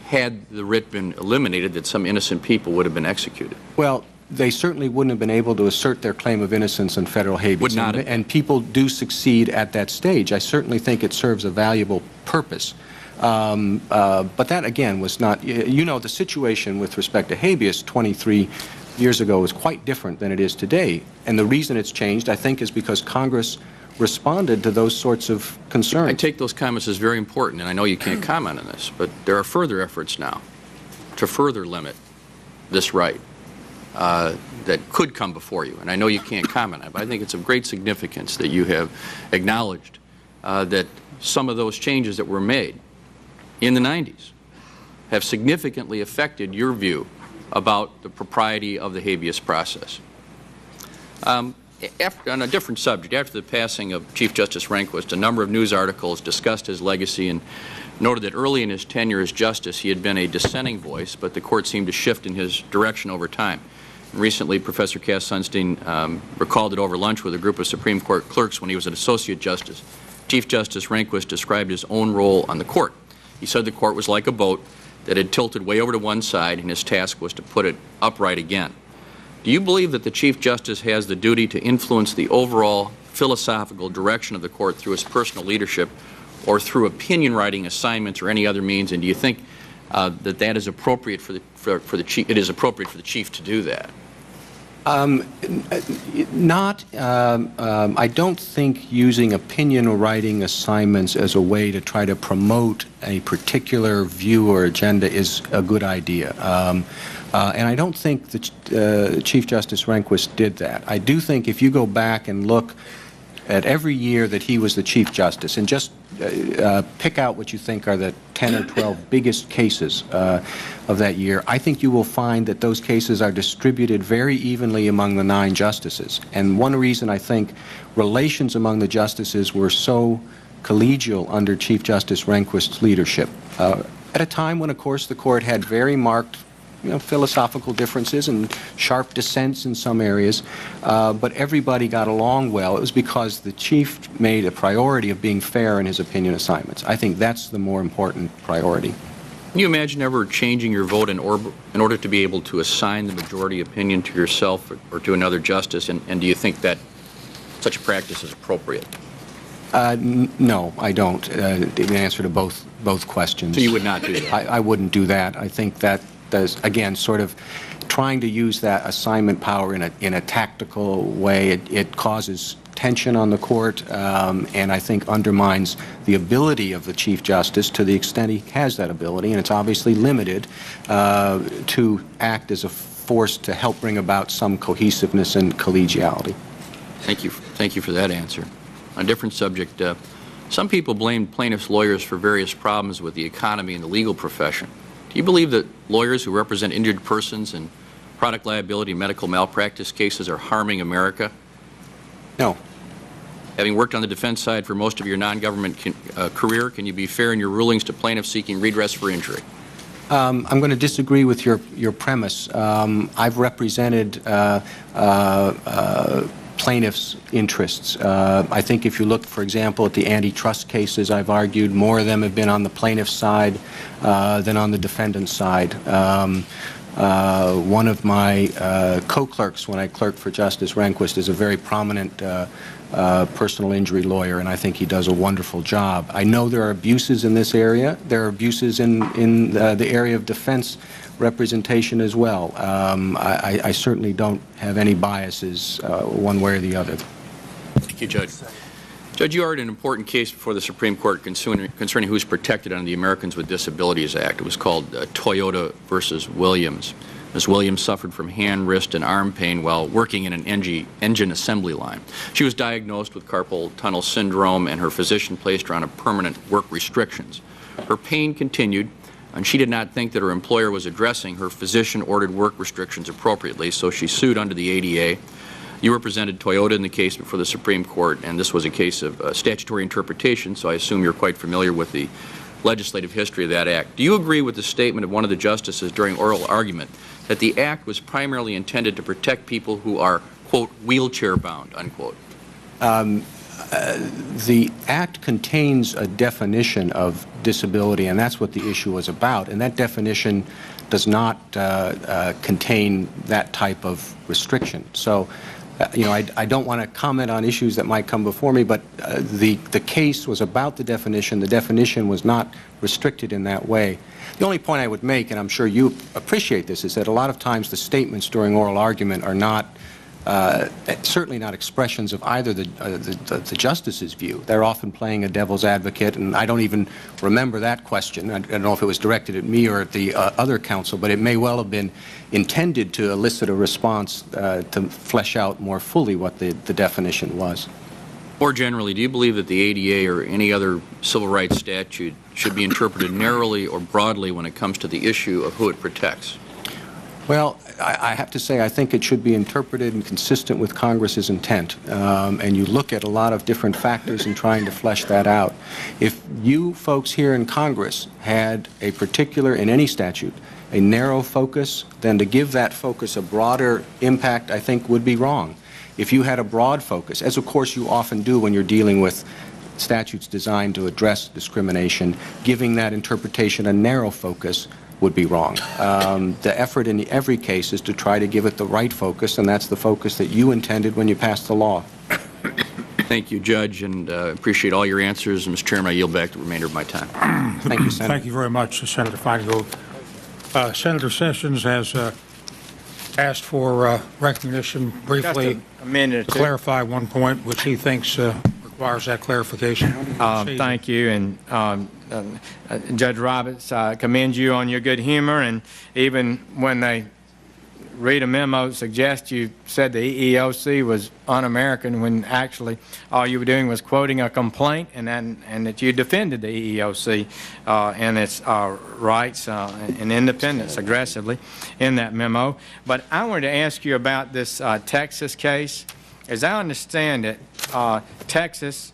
had the writ been eliminated, that some innocent people would have been executed. Well, they certainly wouldn't have been able to assert their claim of innocence in federal habeas. Would not have. And people do succeed at that stage. I certainly think it serves a valuable purpose. But that, again, was not, you know, the situation with respect to habeas 23 years ago was quite different than it is today. And the reason it's changed, I think, is because Congress responded to those sorts of concerns. I take those comments as very important, and I know you can't comment on this, but there are further efforts now to further limit this right. that could come before you, and I know you can't comment on it, but I think it's of great significance that you have acknowledged that some of those changes that were made in the 90s have significantly affected your view about the propriety of the habeas process. On a different subject, after the passing of Chief Justice Rehnquist, a number of news articles discussed his legacy and noted that early in his tenure as justice he had been a dissenting voice, but the court seemed to shift in his direction over time. Recently, Professor Cass Sunstein recalled it over lunch with a group of Supreme Court clerks when he was an associate justice. Chief Justice Rehnquist described his own role on the court. He said the court was like a boat that had tilted way over to one side, and his task was to put it upright again. Do you believe that the Chief Justice has the duty to influence the overall philosophical direction of the court through his personal leadership or through opinion writing assignments or any other means, and do you think that is appropriate for the chief? It is appropriate for the chief to do that? I don't think using opinion or writing assignments as a way to try to promote a particular view or agenda is a good idea. And I don't think that Chief Justice Rehnquist did that. I do think if you go back and look at every year that he was the Chief Justice and just pick out what you think are the 10 or 12 biggest cases of that year, I think you will find that those cases are distributed very evenly among the 9 justices. And one reason I think relations among the justices were so collegial under Chief Justice Rehnquist's leadership, at a time when, of course, the court had very marked philosophical differences and sharp dissents in some areas, but everybody got along well. It was because the chief made a priority of being fair in his opinion assignments. I think that's the more important priority. Can you imagine ever changing your vote in order to be able to assign the majority opinion to yourself or to another justice, and do you think that such a practice is appropriate? No, I don't. In answer to both questions. So you would not do that? I wouldn't do that. I think that does, again, sort of trying to use that assignment power in a tactical way. It causes tension on the court, and I think undermines the ability of the Chief Justice to the extent he has that ability, and it's obviously limited to act as a force to help bring about some cohesiveness and collegiality. Thank you for that answer. On a different subject, some people blame plaintiffs' lawyers for various problems with the economy and the legal profession. Do you believe that lawyers who represent injured persons in product liability and medical malpractice cases are harming America? No. Having worked on the defense side for most of your non-government career, can you be fair in your rulings to plaintiffs seeking redress for injury? I'm going to disagree with your premise. I've represented plaintiffs' interests. I think if you look, for example, at the antitrust cases, I've argued more of them have been on the plaintiff's side than on the defendant's side. One of my co-clerks when I clerked for Justice Rehnquist is a very prominent personal injury lawyer, and I think he does a wonderful job. I know there are abuses in this area. There are abuses in the area of defense representation as well. I certainly don't have any biases one way or the other. Thank you, Judge. Judge, you argued an important case before the Supreme Court concerning who's protected under the Americans with Disabilities Act. It was called Toyota versus Williams. Ms. Williams suffered from hand, wrist, and arm pain while working in an engine assembly line. She was diagnosed with carpal tunnel syndrome, and her physician placed her on permanent work restrictions. Her pain continued, and she did not think that her employer was addressing her physician-ordered work restrictions appropriately, so she sued under the ADA. You represented Toyota in the case before the Supreme Court, and this was a case of statutory interpretation, so I assume you're quite familiar with the legislative history of that act. Do you agree with the statement of one of the justices during oral argument that the act was primarily intended to protect people who are, quote, wheelchair-bound, unquote? The act contains a definition of disability, and that's what the issue was about, and that definition does not contain that type of restriction. So, I don't want to comment on issues that might come before me, but the case was about the definition. The definition was not restricted in that way. The only point I would make, and I'm sure you appreciate this, is that a lot of times the statements during oral argument are not certainly not expressions of either the justice's view. They're often playing a devil's advocate, and I don't even remember that question. I don't know if it was directed at me or at the other counsel, but it may well have been intended to elicit a response to flesh out more fully what the definition was. More generally, do you believe that the ADA or any other civil rights statute should be interpreted narrowly or broadly when it comes to the issue of who it protects? Well, I have to say I think it should be interpreted and consistent with Congress's intent, and you look at a lot of different factors in trying to flesh that out. If you folks here in Congress had a particular, in any statute, a narrow focus, then to give that focus a broader impact, I think, would be wrong. If you had a broad focus, as of course you often do when you're dealing with statutes designed to address discrimination, giving that interpretation a narrow focus would be wrong. The effort in every case is to try to give it the right focus, and that's the focus that you intended when you passed the law. Thank you, Judge, and appreciate all your answers. Mr. Chairman, I yield back the remainder of my time. Thank you, Senator. Thank you very much, Senator Feingold. Senator Sessions has asked for recognition briefly a minute to clarify one point which he thinks requires that clarification. Thank you, and Judge Roberts, I commend you on your good humor, and even when they read a memo that suggests you said the EEOC was un-American when actually all you were doing was quoting a complaint, and that you defended the EEOC and its rights and independence aggressively in that memo. But I wanted to ask you about this Texas case. As I understand it, Texas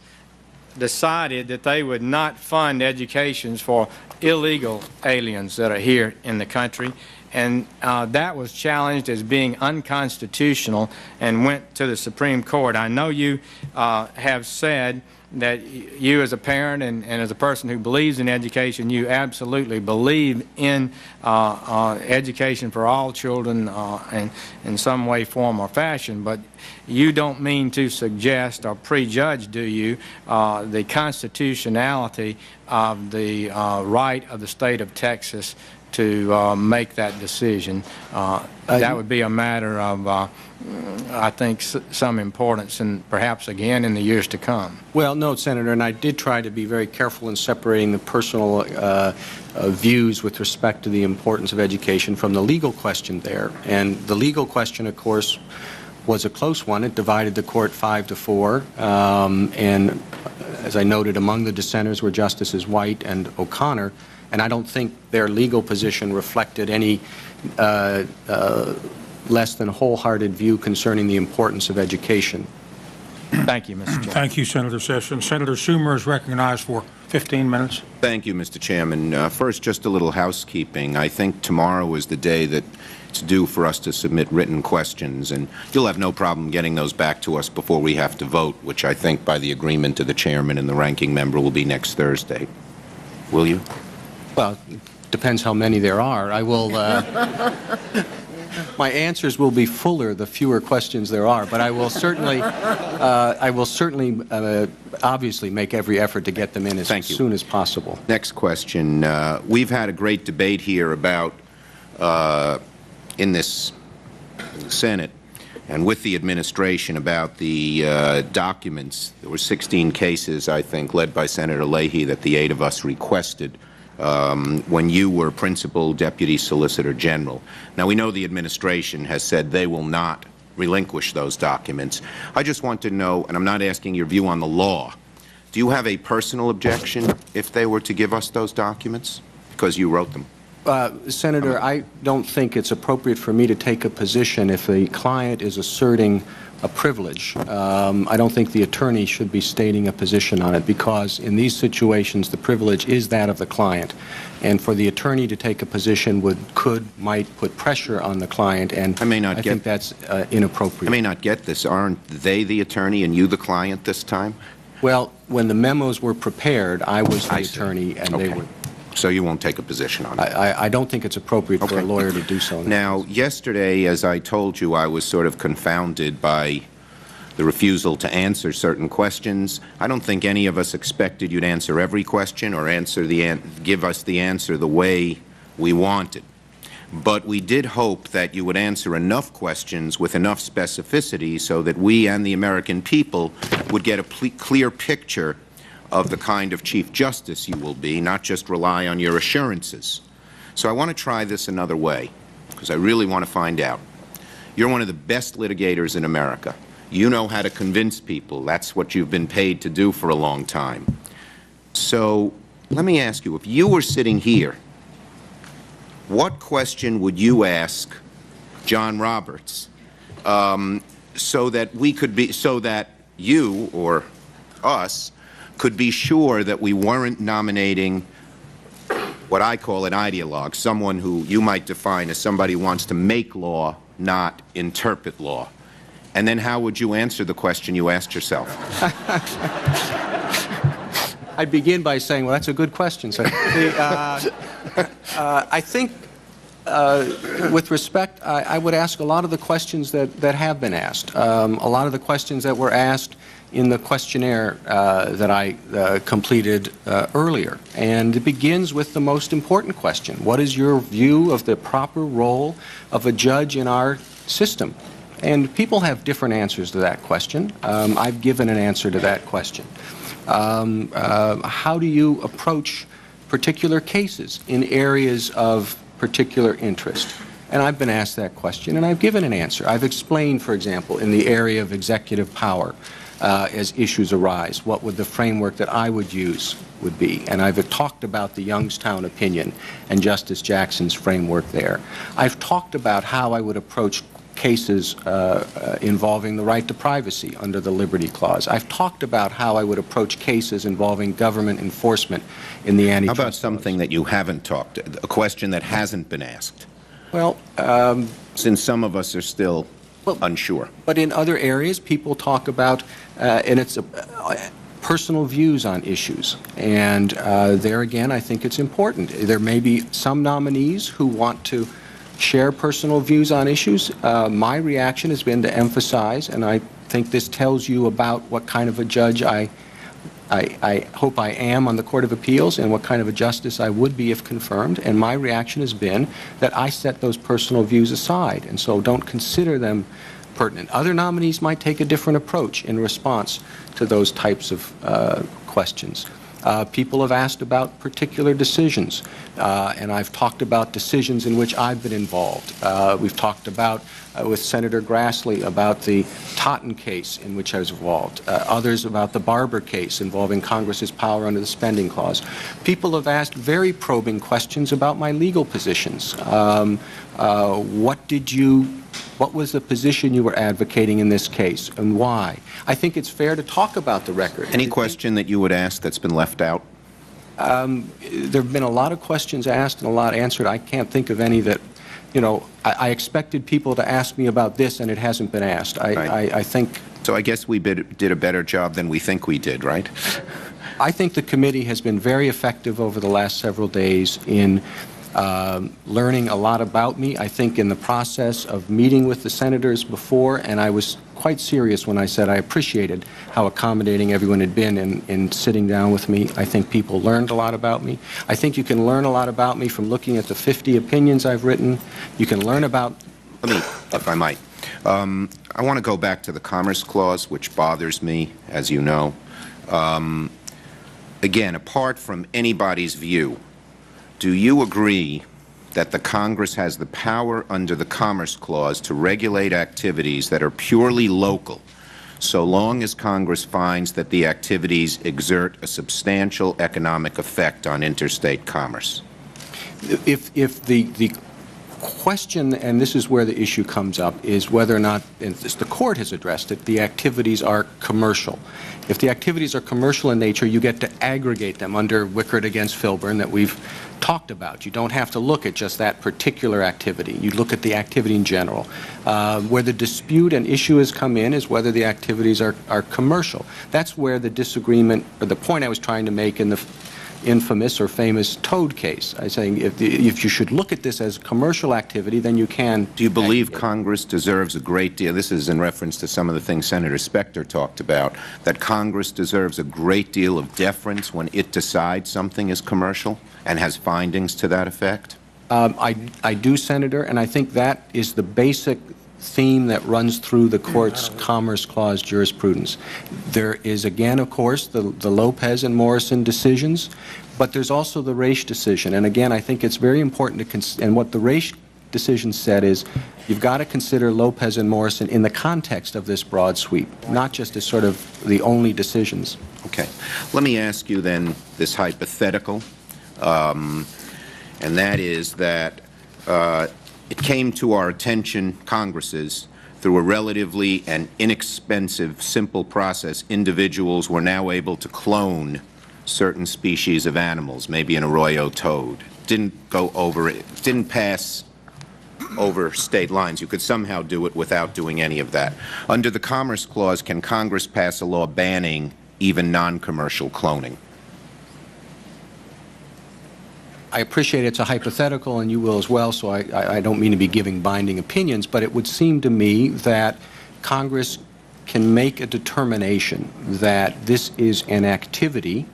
decided that they would not fund educations for illegal aliens that are here in the country, and that was challenged as being unconstitutional and went to the Supreme Court. I know you have said that you as a parent and as a person who believes in education, you absolutely believe in education for all children in some way, form, or fashion, but you don't mean to suggest or prejudge, do you, the constitutionality of the right of the state of Texas to make that decision. That would be a matter of, I think, some importance, and perhaps again in the years to come. Well, no, Senator, and I did try to be very careful in separating the personal views with respect to the importance of education from the legal question there. And the legal question, of course, was a close one. It divided the court 5-4, and as I noted, among the dissenters were Justices White and O'Connor, and I don't think their legal position reflected any less than wholehearted view concerning the importance of education. Thank you, Mr. Chairman. Thank you, Senator Sessions. Senator Schumer is recognized for 15 minutes. Thank you, Mr. Chairman. First, just a little housekeeping. I think tomorrow is the day that it's due for us to submit written questions, and you'll have no problem getting those back to us before we have to vote, which I think by the agreement of the chairman and the ranking member will be next Thursday. Will you? Well, depends how many there are. I will, my answers will be fuller the fewer questions there are, but I will certainly, obviously make every effort to get them in as soon as possible. Next question. We've had a great debate here about, in the Senate and with the administration about the documents. There were 16 cases, I think, led by Senator Leahy that the 8 of us requested when you were Principal Deputy Solicitor General. Now, we know the administration has said they will not relinquish those documents. I just want to know, and I'm not asking your view on the law, do you have a personal objection if they were to give us those documents because you wrote them? Senator, I don't think it's appropriate for me to take a position if the client is asserting a privilege. I don't think the attorney should be stating a position on it, because in these situations the privilege is that of the client, and for the attorney to take a position might put pressure on the client, and I think that's inappropriate. I may not get this. Aren't they the attorney and you the client this time? Well, when the memos were prepared, I was the attorney, and they were. So you won't take a position on it? I don't think it's appropriate for a lawyer to do so. Now, yesterday, as I told you, I was sort of confounded by the refusal to answer certain questions. I don't think any of us expected you'd answer every question or give us the answer the way we wanted. but we did hope that you would answer enough questions with enough specificity so that we and the American people would get a clear picture of the kind of Chief Justice you will be, not just rely on your assurances. So I want to try this another way, because I really want to find out. You're one of the best litigators in America. You know how to convince people. That's what you've been paid to do for a long time. So let me ask you, if you were sitting here, what question would you ask John Roberts so that you or us could be sure that we weren't nominating what I call an ideologue, someone who you might define as somebody who wants to make law, not interpret law? And then how would you answer the question you asked yourself? I'd begin by saying, well, that's a good question, sir. I think, with respect, I would ask a lot of the questions that have been asked, a lot of the questions that were asked in the questionnaire that I completed earlier. And it begins with the most important question. What is your view of the proper role of a judge in our system? And people have different answers to that question. I've given an answer to that question. How do you approach particular cases in areas of particular interest? And I've been asked that question, and I've given an answer. I've explained, for example, in the area of executive power, as issues arise, what would the framework that I would use would be. And I've talked about the Youngstown opinion and Justice Jackson's framework there. I've talked about how I would approach cases involving the right to privacy under the Liberty Clause. I've talked about how I would approach cases involving government enforcement in the antitrust. How about something that you haven't talked, a question that hasn't been asked? Well, since some of us are still unsure. But in other areas, people talk about, and it's personal views on issues. And there again, I think it's important. There may be some nominees who want to share personal views on issues. My reaction has been to emphasize, and I think this tells you about what kind of a judge I hope I am on the Court of Appeals and what kind of a justice I would be if confirmed. And my reaction has been that I set those personal views aside, and so don't consider them pertinent. Other nominees might take a different approach in response to those types of questions. People have asked about particular decisions, and I've talked about decisions in which I've been involved. We've talked about, with Senator Grassley, about the Totten case in which I was involved, others about the Barber case involving Congress's power under the Spending Clause. People have asked very probing questions about my legal positions. What was the position you were advocating in this case, and why? I think it's fair to talk about the record. Any question that you would ask that's been left out? There have been a lot of questions asked and a lot answered. I can't think of any that, you know, I expected people to ask me about this and it hasn't been asked. I think... So I guess we did a better job than we think we did, right? I think the committee has been very effective over the last several days in learning a lot about me. I think in the process of meeting with the senators before, and I was quite serious when I said I appreciated how accommodating everyone had been in sitting down with me. I think people learned a lot about me. I think you can learn a lot about me from looking at the 50 opinions I've written. You can learn about... Let me, if I might. I want to go back to the Commerce Clause, which bothers me, as you know. Again, apart from anybody's view, do you agree that the Congress has the power under the Commerce Clause to regulate activities that are purely local, so long as Congress finds that the activities exert a substantial economic effect on interstate commerce? If the question, and this is where the issue comes up, is whether or not, and the Court has addressed it, the activities are commercial. If the activities are commercial in nature, you get to aggregate them under Wickard against Filburn that we've talked about. You don't have to look at just that particular activity. You look at the activity in general. Where the dispute and issue has come in is whether the activities are commercial. That's where the disagreement, or the point I was trying to make in the infamous or famous Toad case. I was saying if you should look at this as commercial activity, then you can... Do you believe Congress deserves a great deal, this is in reference to some of the things Senator Specter talked about, that Congress deserves a great deal of deference when it decides something is commercial and has findings to that effect? I do, Senator, and I think that is the basic theme that runs through the Court's Commerce Clause jurisprudence. There is, again, of course, the Lopez and Morrison decisions, but there's also the Raich decision. And again, I think it's very important to and what the Raich decision said is you've got to consider Lopez and Morrison in the context of this broad sweep, not just as sort of the only decisions. Okay. Let me ask you then this hypothetical, and that is that it came to our attention, Congress's, through a relatively and inexpensive, simple process, individuals were now able to clone certain species of animals, maybe an arroyo toad. Didn't go over it, didn't pass over state lines. You could somehow do it without doing any of that. Under the Commerce Clause, can Congress pass a law banning even non-commercial cloning? I appreciate it's a hypothetical, and you will as well, so I don't mean to be giving binding opinions, but it would seem to me that Congress can make a determination that this is an activity,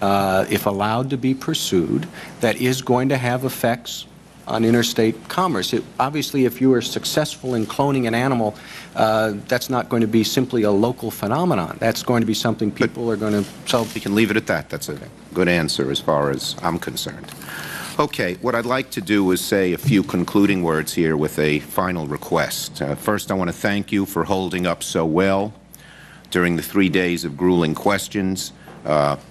if allowed to be pursued, that is going to have effects on interstate commerce. Obviously, if you are successful in cloning an animal, that's not going to be simply a local phenomenon. That's going to be something people are going to... So we can leave it at that. That's a good answer as far as I'm concerned. Okay, what I'd like to do is say a few concluding words here with a final request. First, I want to thank you for holding up so well during the 3 days of grueling questions.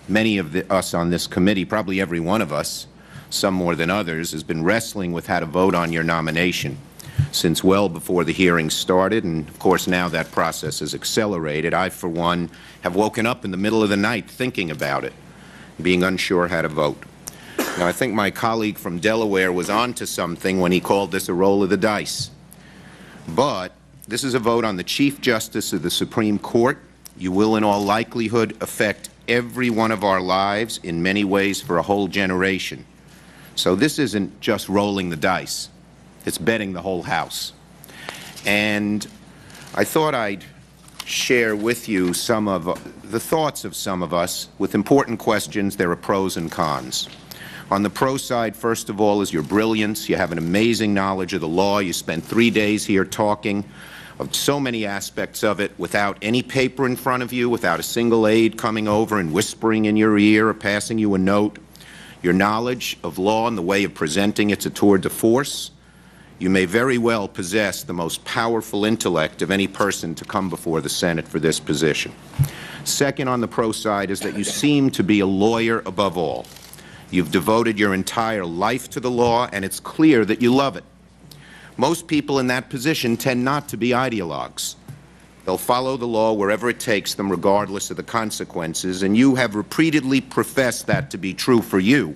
Many of us on this committee, probably every one of us, some more than others, has been wrestling with how to vote on your nomination since well before the hearing started, and of course now that process has accelerated. I, for one, have woken up in the middle of the night thinking about it, being unsure how to vote. Now, I think my colleague from Delaware was onto something when he called this a roll of the dice. But this is a vote on the Chief Justice of the Supreme Court. You will, in all likelihood, affect every one of our lives in many ways for a whole generation. So this isn't just rolling the dice. It's betting the whole house. And I thought I'd share with you some of the thoughts of some of us with important questions. There are pros and cons. On the pro side, first of all, is your brilliance. You have an amazing knowledge of the law. You spent 3 days here talking of so many aspects of it without any paper in front of you, without a single aide coming over and whispering in your ear or passing you a note. Your knowledge of law and the way of presenting it's a tour de force. You may very well possess the most powerful intellect of any person to come before the Senate for this position. Second, on the pro side, is that you seem to be a lawyer above all. You've devoted your entire life to the law, and it's clear that you love it. Most people in that position tend not to be ideologues. They'll follow the law wherever it takes them, regardless of the consequences, and you have repeatedly professed that to be true for you.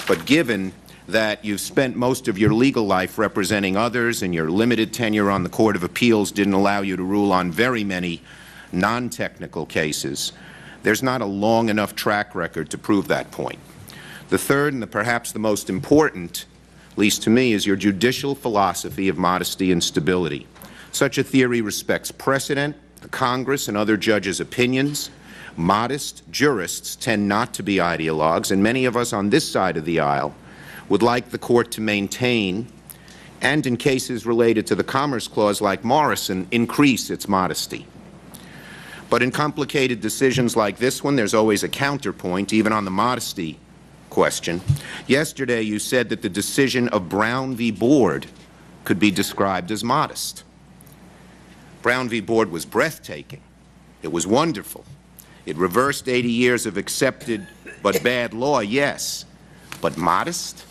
But given that you've spent most of your legal life representing others and your limited tenure on the Court of Appeals didn't allow you to rule on very many non-technical cases, there's not a long enough track record to prove that point. The third, and perhaps the most important, at least to me, is your judicial philosophy of modesty and stability. Such a theory respects precedent, the Congress and other judges' opinions. Modest jurists tend not to be ideologues, and many of us on this side of the aisle would like the Court to maintain, and in cases related to the Commerce Clause like Morrison, increase its modesty. But in complicated decisions like this one, there's always a counterpoint, even on the modesty question. Yesterday you said that the decision of Brown v. Board could be described as modest. Brown v. Board was breathtaking. It was wonderful. It reversed 80 years of accepted but bad law, yes. But modest?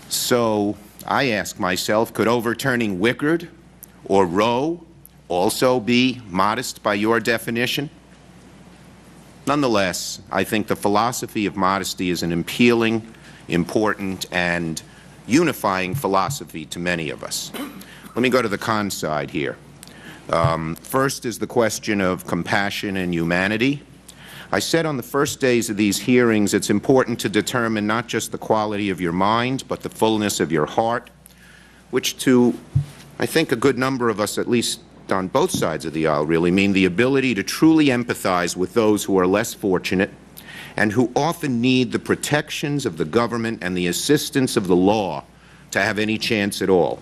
So I ask myself, could overturning Wickard or Roe also be modest by your definition? Nonetheless, I think the philosophy of modesty is an appealing, important, and unifying philosophy to many of us. Let me go to the con side here. First is the question of compassion and humanity. I said on the first days of these hearings it's important to determine not just the quality of your mind, but the fullness of your heart, which to, I think, a good number of us, at least on both sides of the aisle, really mean the ability to truly empathize with those who are less fortunate and who often need the protections of the government and the assistance of the law to have any chance at all.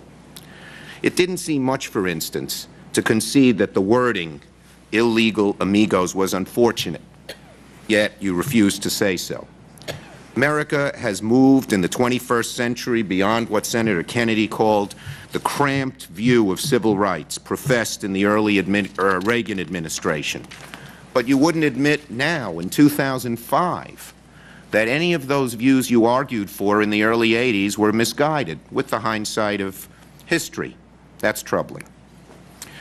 It didn't seem much, for instance, to concede that the wording, illegal amigos, was unfortunate, yet you refused to say so. America has moved in the 21st century beyond what Senator Kennedy called the cramped view of civil rights professed in the early Reagan administration. But you wouldn't admit now, in 2005, that any of those views you argued for in the early 80s were misguided, with the hindsight of history. That's troubling.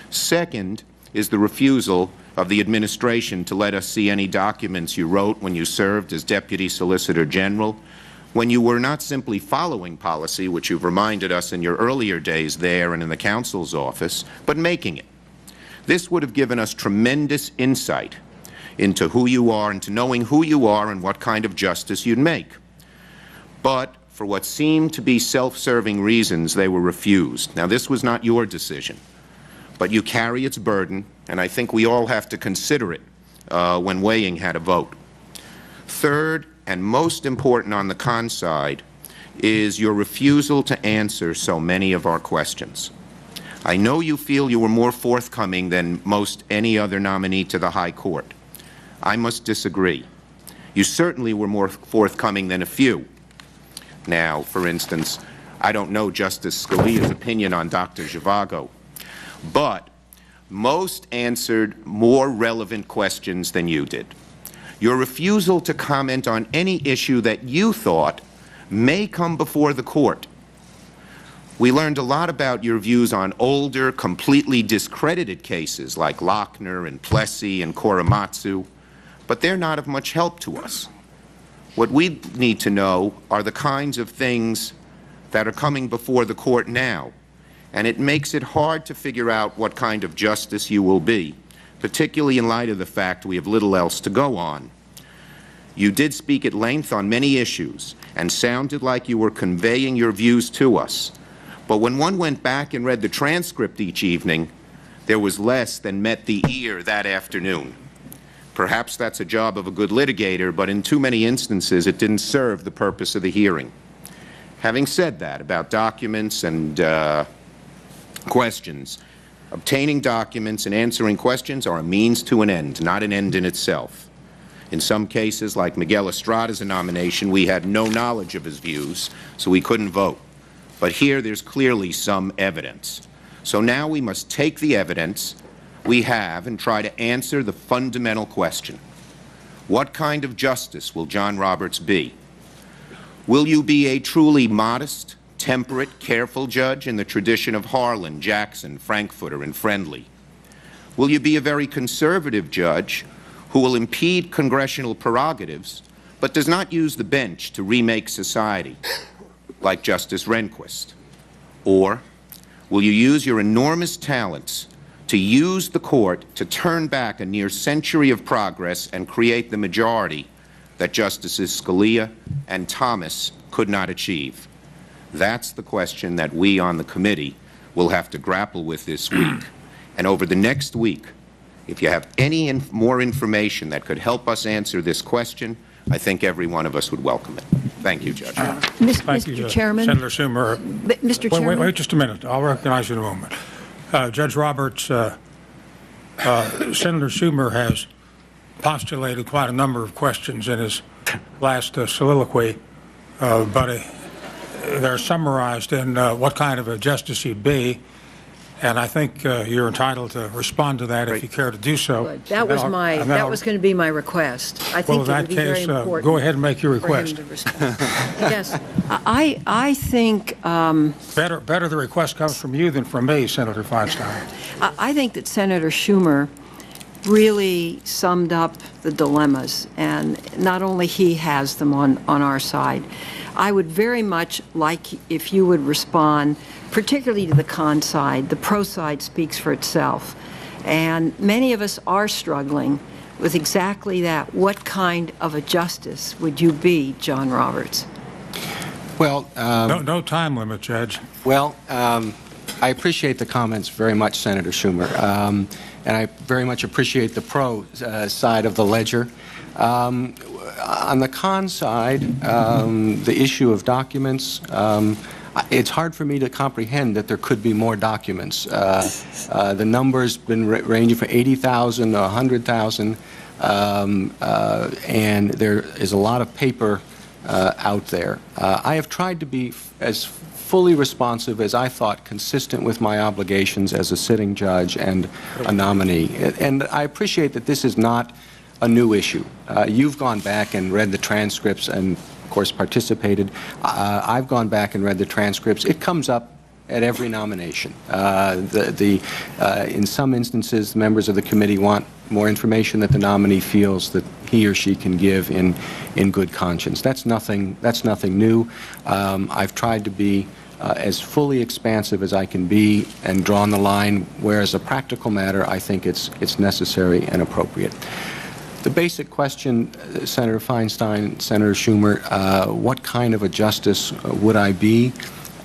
Second is the refusal of the administration to let us see any documents you wrote when you served as Deputy Solicitor General, when you were not simply following policy, which you've reminded us in your earlier days there and in the counsel's office, but making it. This would have given us tremendous insight into who you are, into knowing who you are and what kind of justice you'd make. But for what seemed to be self-serving reasons, they were refused. Now, this was not your decision, but you carry its burden, and I think we all have to consider it when weighing how to vote. Third, and most important on the con side, is your refusal to answer so many of our questions. I know you feel you were more forthcoming than most any other nominee to the High Court. I must disagree. You certainly were more forthcoming than a few. Now, for instance, I don't know Justice Scalia's opinion on Dr. Zhivago, but most answered more relevant questions than you did. Your refusal to comment on any issue that you thought may come before the court. We learned a lot about your views on older, completely discredited cases like Lochner and Plessy and Korematsu, but they're not of much help to us. What we need to know are the kinds of things that are coming before the court now, and it makes it hard to figure out what kind of justice you will be, particularly in light of the fact we have little else to go on. You did speak at length on many issues and sounded like you were conveying your views to us. But when one went back and read the transcript each evening, there was less than met the ear that afternoon. Perhaps that's a job of a good litigator, but in too many instances it didn't serve the purpose of the hearing. Having said that about documents and questions, obtaining documents and answering questions are a means to an end, not an end in itself. In some cases, like Miguel Estrada's nomination, we had no knowledge of his views, so we couldn't vote. But here there's clearly some evidence. So now we must take the evidence we have and try to answer the fundamental question. What kind of justice will John Roberts be? Will you be a truly modest, temperate, careful judge in the tradition of Harlan, Jackson, Frankfurter, and Friendly? Will you be a very conservative judge who will impede congressional prerogatives but does not use the bench to remake society, like Justice Rehnquist? Or will you use your enormous talents to use the court to turn back a near century of progress and create the majority that Justices Scalia and Thomas could not achieve? That's the question that we on the committee will have to grapple with this week. And over the next week, if you have any more information that could help us answer this question, I think every one of us would welcome it. Thank you, Judge. Mr. Chairman. Senator Schumer. Mr. Chairman. Wait just a minute. I'll recognize you in a moment. Judge Roberts, Senator Schumer has postulated quite a number of questions in his last soliloquy, but they're summarized in what kind of a justice he'd be, and I think you're entitled to respond to that if you care to do so. That was going to be my request. I think well, it would be very important. Go ahead and make your request. Yes, I think better the request comes from you than from me, Senator Feinstein. I think that Senator Schumer really summed up the dilemmas, and not only he has them on our side. I would very much like if you would respond, particularly to the con side. The pro side speaks for itself. And many of us are struggling with exactly that. What kind of a justice would you be, John Roberts? Well, no time limit, Judge. Well, I appreciate the comments very much, Senator Schumer. and I very much appreciate the pro side of the ledger. On the con side, the issue of documents, it's hard for me to comprehend that there could be more documents. The number's been ranging from 80,000 to 100,000, and there is a lot of paper out there. I have tried to be as fully responsive as I thought consistent with my obligations as a sitting judge and a nominee. And I appreciate that this is not a new issue. You've gone back and read the transcripts and, of course, participated. I've gone back and read the transcripts. It comes up at every nomination. In some instances, the members of the committee want more information that the nominee feels that he or she can give in good conscience. That's nothing new. I've tried to be as fully expansive as I can be and drawn the line where, as a practical matter, I think it's necessary and appropriate. The basic question, Senator Feinstein, Senator Schumer, what kind of a justice would I be?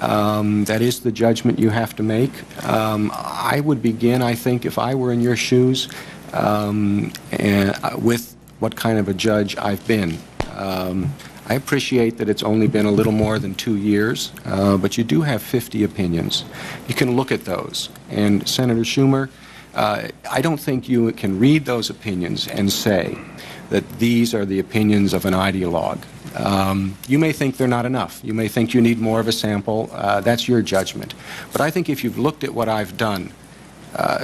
That is the judgment you have to make. I would begin, I think, if I were in your shoes, with what kind of a judge I've been. I appreciate that it's only been a little more than 2 years, but you do have 50 opinions. You can look at those. And Senator Schumer, I don't think you can read those opinions and say that these are the opinions of an ideologue. You may think they're not enough. You may think you need more of a sample. That's your judgment. But I think if you've looked at what I've done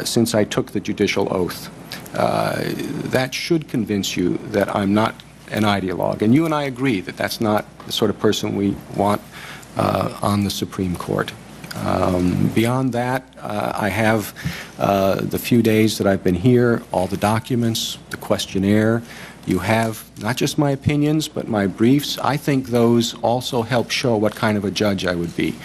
since I took the judicial oath, that should convince you that I'm not an ideologue. And you and I agree that that's not the sort of person we want on the Supreme Court. Beyond that, I have the few days that I've been here, all the documents, the questionnaire. You have not just my opinions, but my briefs. I think those also help show what kind of a judge I would be.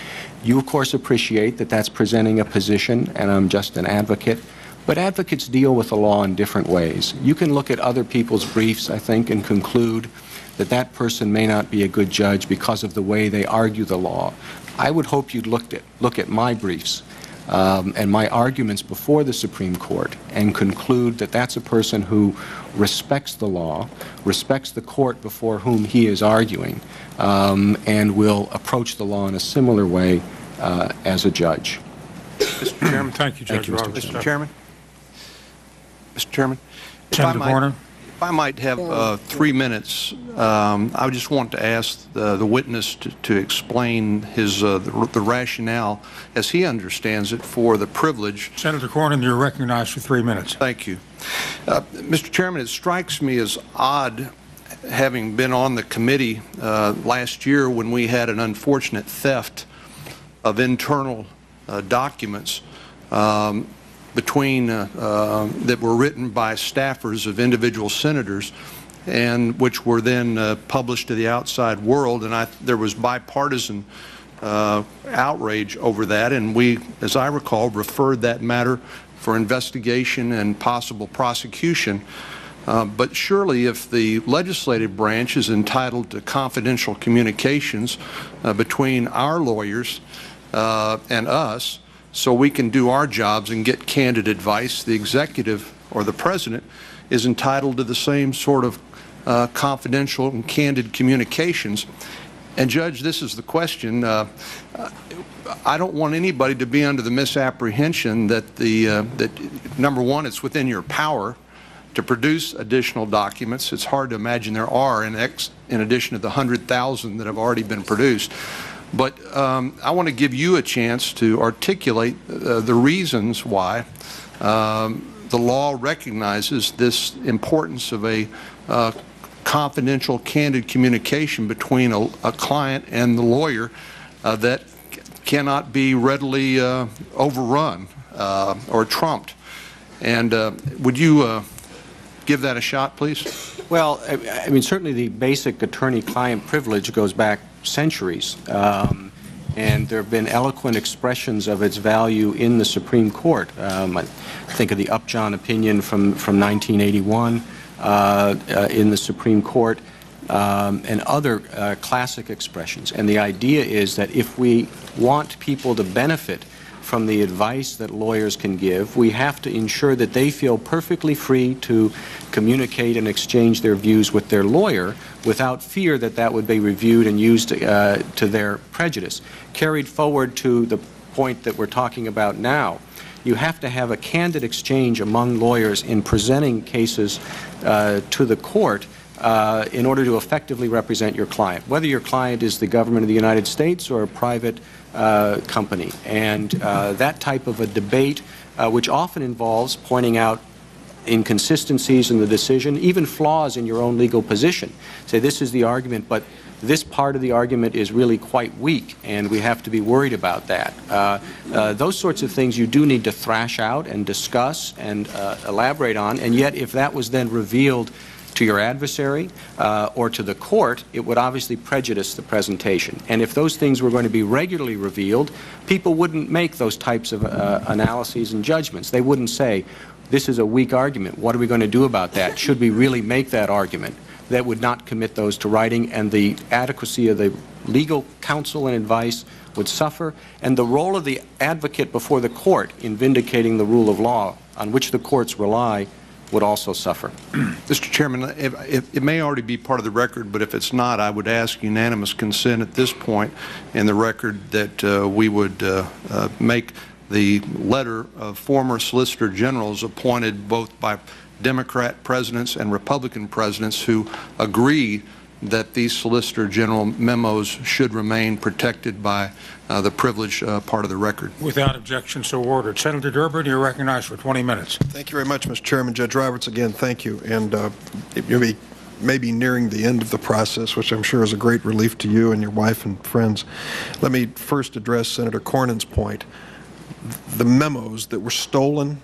You, of course, appreciate that that's presenting a position, and I'm just an advocate. But advocates deal with the law in different ways. You can look at other people's briefs, I think, and conclude that that person may not be a good judge because of the way they argue the law. I would hope you'd look at my briefs and my arguments before the Supreme Court and conclude that that's a person who respects the law, respects the court before whom he is arguing, and will approach the law in a similar way as a judge. Mr. Chairman. Thank you, Judge Roberts. Mr. Chairman. Mr. Chairman. Senator Warner. If I might have 3 minutes, I just want to ask the witness to explain the rationale, as he understands it, for the privilege. Senator Cornyn, you're recognized for 3 minutes. Thank you. Mr. Chairman, it strikes me as odd, having been on the committee last year when we had an unfortunate theft of internal documents that were written by staffers of individual senators, and which were then published to the outside world. And there was bipartisan outrage over that, and we, as I recall, referred that matter for investigation and possible prosecution. But surely if the legislative branch is entitled to confidential communications between our lawyers and us, so we can do our jobs and get candid advice, the executive or the president is entitled to the same sort of confidential and candid communications. And Judge, this is the question. I don't want anybody to be under the misapprehension that that number one, it's within your power to produce additional documents. It's hard to imagine there are in addition to the 100,000 that have already been produced. But I want to give you a chance to articulate the reasons why the law recognizes this importance of a confidential, candid communication between a client and the lawyer that cannot be readily overrun or trumped. And would you give that a shot, please? Well, I mean, certainly the basic attorney-client privilege goes back centuries, and there have been eloquent expressions of its value in the Supreme Court. I think of the Upjohn opinion from 1981 in the Supreme Court, and other classic expressions. And the idea is that if we want people to benefit from the advice that lawyers can give. We have to ensure that they feel perfectly free to communicate and exchange their views with their lawyer without fear that that would be reviewed and used to their prejudice. Carried forward to the point that we're talking about now, you have to have a candid exchange among lawyers in presenting cases to the court in order to effectively represent your client, whether your client is the government of the United States or a private company. And that type of a debate, which often involves pointing out inconsistencies in the decision, even flaws in your own legal position. Say, this is the argument, but this part of the argument is really quite weak, and we have to be worried about that. Those sorts of things you do need to thrash out and discuss and elaborate on, and yet if that was then revealed to your adversary or to the court, it would obviously prejudice the presentation. And if those things were going to be regularly revealed, people wouldn't make those types of analyses and judgments. They wouldn't say, this is a weak argument, what are we going to do about that? Should we really make that argument? That would not commit those to writing, and the adequacy of the legal counsel and advice would suffer, and the role of the advocate before the court in vindicating the rule of law on which the courts rely would also suffer. Mr. Chairman, it may already be part of the record, but if it's not, I would ask unanimous consent at this point in the record that we would make the letter of former Solicitor Generals appointed both by Democrat presidents and Republican presidents who agree that these Solicitor General memos should remain protected by the privileged part of the record. Without objection, so ordered. Senator Durbin, you're recognized for 20 minutes. Thank you very much, Mr. Chairman. Judge Roberts, again, thank you. And you may be nearing the end of the process, which I'm sure is a great relief to you and your wife and friends. Let me first address Senator Cornyn's point. The memos that were stolen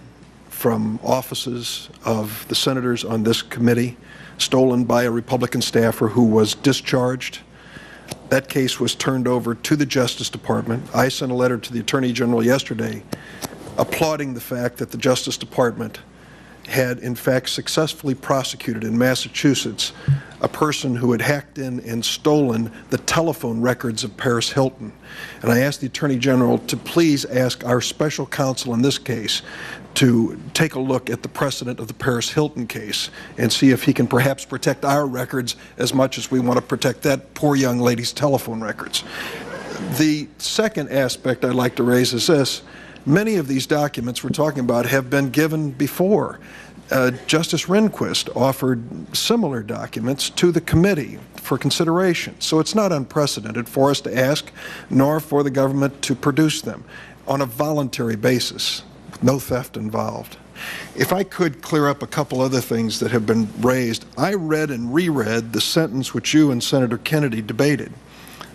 from offices of the senators on this committee, stolen by a Republican staffer who was discharged. That case was turned over to the Justice Department. I sent a letter to the Attorney General yesterday applauding the fact that the Justice Department had in fact successfully prosecuted in Massachusetts a person who had hacked in and stolen the telephone records of Paris Hilton. And I asked the Attorney General to please ask our special counsel in this case to take a look at the precedent of the Paris Hilton case and see if he can perhaps protect our records as much as we want to protect that poor young lady's telephone records. The second aspect I'd like to raise is this. Many of these documents we're talking about have been given before. Justice Rehnquist offered similar documents to the committee for consideration. So it's not unprecedented for us to ask, nor for the government to produce them on a voluntary basis, no theft involved. If I could clear up a couple other things that have been raised, I read and reread the sentence which you and Senator Kennedy debated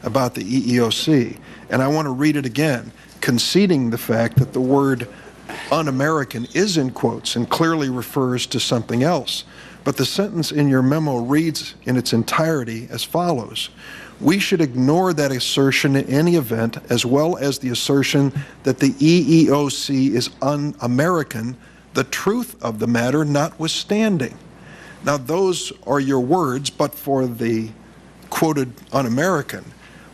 about the EEOC, and I want to read it again, conceding the fact that the word un-American is in quotes and clearly refers to something else. But the sentence in your memo reads in its entirety as follows. We should ignore that assertion in any event, as well as the assertion that the EEOC is un-American, the truth of the matter notwithstanding. Now, those are your words, but for the quoted un-American.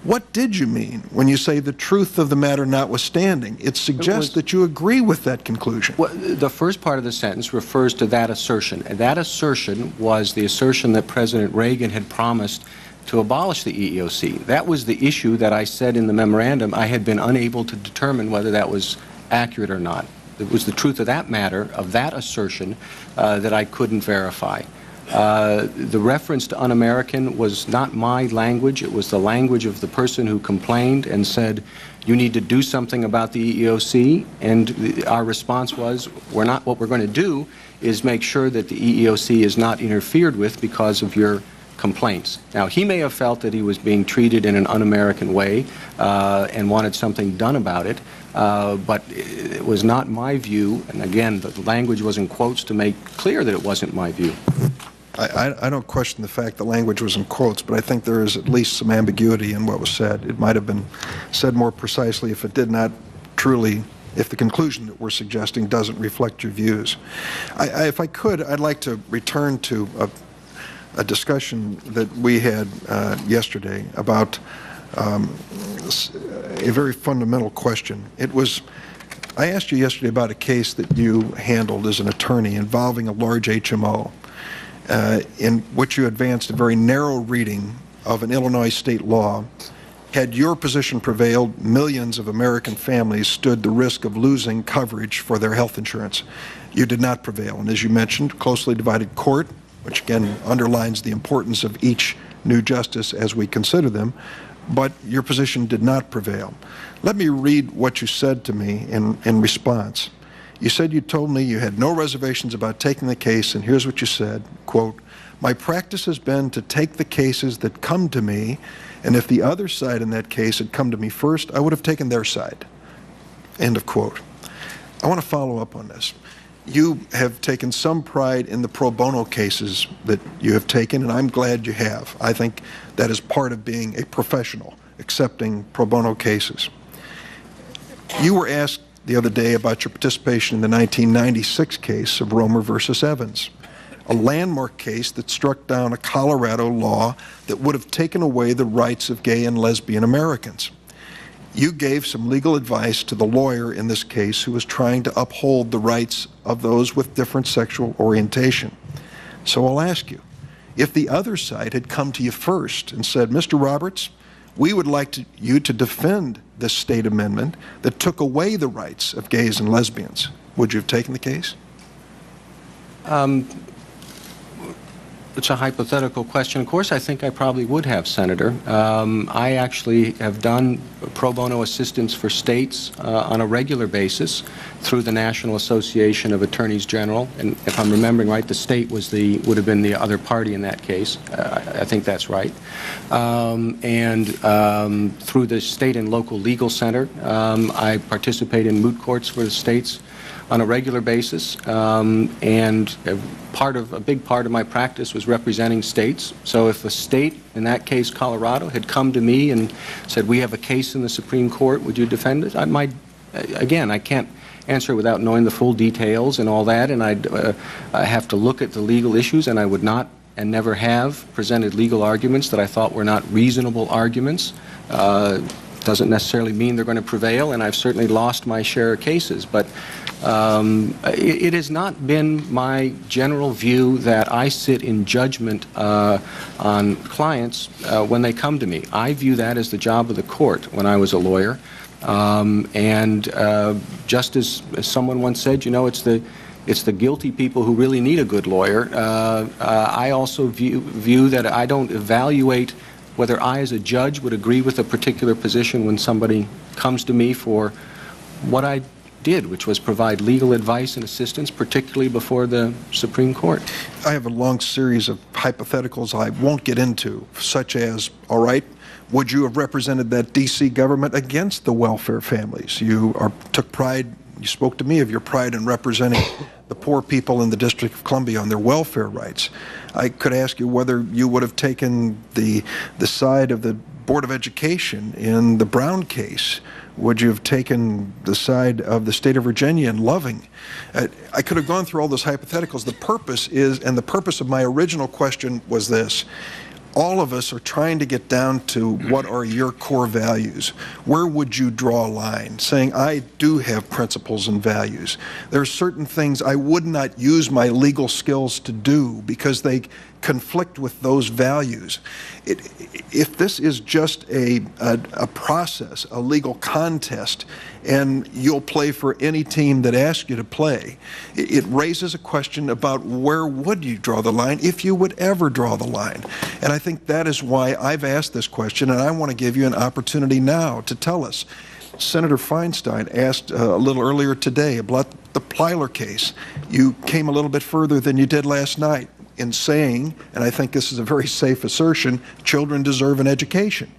What did you mean when you say the truth of the matter notwithstanding? It suggests that you agree with that conclusion. Well, the first part of the sentence refers to that assertion, and that assertion was the assertion that President Reagan had promised to abolish the EEOC. That was the issue that I said in the memorandum I had been unable to determine whether that was accurate or not. It was the truth of that matter, of that assertion, that I couldn't verify. The reference to un-American was not my language. It was the language of the person who complained and said, you need to do something about the EEOC. And our response was, what we're going to do is make sure that the EEOC is not interfered with because of your complaints. Now, he may have felt that he was being treated in an un-American way and wanted something done about it, but it was not my view. And again, the language was in quotes to make clear that it wasn't my view. I don't question the fact the language was in quotes, but I think there is at least some ambiguity in what was said. It might have been said more precisely if it did not truly, if the conclusion that we're suggesting doesn't reflect your views. If I could, I'd like to return to a discussion that we had yesterday about a very fundamental question. It was I asked you yesterday about a case that you handled as an attorney involving a large HMO, in which you advanced a very narrow reading of an Illinois state law. Had your position prevailed, millions of American families stood the risk of losing coverage for their health insurance. You did not prevail, and as you mentioned, closely divided court, which again underlines the importance of each new justice as we consider them, but your position did not prevail. Let me read what you said to me in response. You said you told me you had no reservations about taking the case, and here's what you said, quote, "My practice has been to take the cases that come to me, and if the other side in that case had come to me first, I would have taken their side." End of quote. I want to follow up on this. You have taken some pride in the pro bono cases that you have taken, and I'm glad you have. I think that is part of being a professional, accepting pro bono cases. You were asked the other day about your participation in the 1996 case of Romer versus Evans, a landmark case that struck down a Colorado law that would have taken away the rights of gay and lesbian Americans. You gave some legal advice to the lawyer in this case who was trying to uphold the rights of those with different sexual orientation. So I'll ask you, if the other side had come to you first and said, "Mr. Roberts, we would like you to defend this state amendment that took away the rights of gays and lesbians," would you have taken the case? It's a hypothetical question. Of course, I think I probably would have, Senator. I actually have done pro bono assistance for states on a regular basis through the National Association of Attorneys General. And if I'm remembering right, the state would have been the other party in that case. I think that's right. Through the State and Local Legal Center, I participate in moot courts for the states on a regular basis, and a big part of my practice was representing states. So if a state, in that case Colorado, had come to me and said, "We have a case in the Supreme Court, would you defend it?" Again, I can't answer without knowing the full details and all that, and I have to look at the legal issues, and I would not and never have presented legal arguments that I thought were not reasonable arguments. Doesn't necessarily mean they're going to prevail, and I've certainly lost my share of cases, but it has not been my general view that I sit in judgment on clients when they come to me. I view that as the job of the court when I was a lawyer, just as someone once said, you know, it's the guilty people who really need a good lawyer. I also view that I don't evaluate whether I as a judge would agree with a particular position when somebody comes to me for what I did, which was provide legal advice and assistance, particularly before the Supreme Court. I have a long series of hypotheticals I won't get into, such as, all right, would you have represented that D.C. government against the welfare families? You took pride, you spoke to me of your pride in representing the poor people in the District of Columbia on their welfare rights. I could ask you whether you would have taken the side of the Board of Education in the Brown case. Would you have taken the side of the state of Virginia in Loving? I could have gone through all those hypotheticals. The purpose is, and the purpose of my original question was this: all of us are trying to get down to what are your core values. Where would you draw a line, saying, I do have principles and values. There are certain things I would not use my legal skills to do because they conflict with those values. If this is just a process, a legal contest, and you'll play for any team that asks you to play, it raises a question about where would you draw the line, if you would ever draw the line. And I think that is why I've asked this question, and I want to give you an opportunity now to tell us. Senator Feinstein asked a little earlier today about the Plyler case. You came a little bit further than you did last night in saying, and I think this is a very safe assertion, children deserve an education.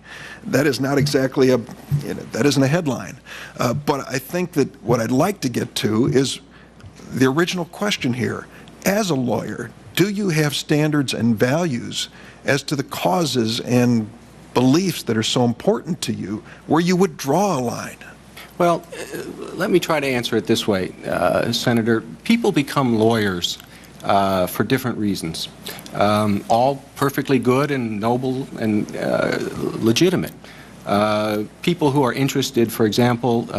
That is not exactly that isn't a headline. But I think that what I'd like to get to is the original question here. As a lawyer, do you have standards and values as to the causes and beliefs that are so important to you where you would draw a line? Well, let me try to answer it this way, Senator. People become lawyers for different reasons, all perfectly good and noble and legitimate. People who are interested, for example,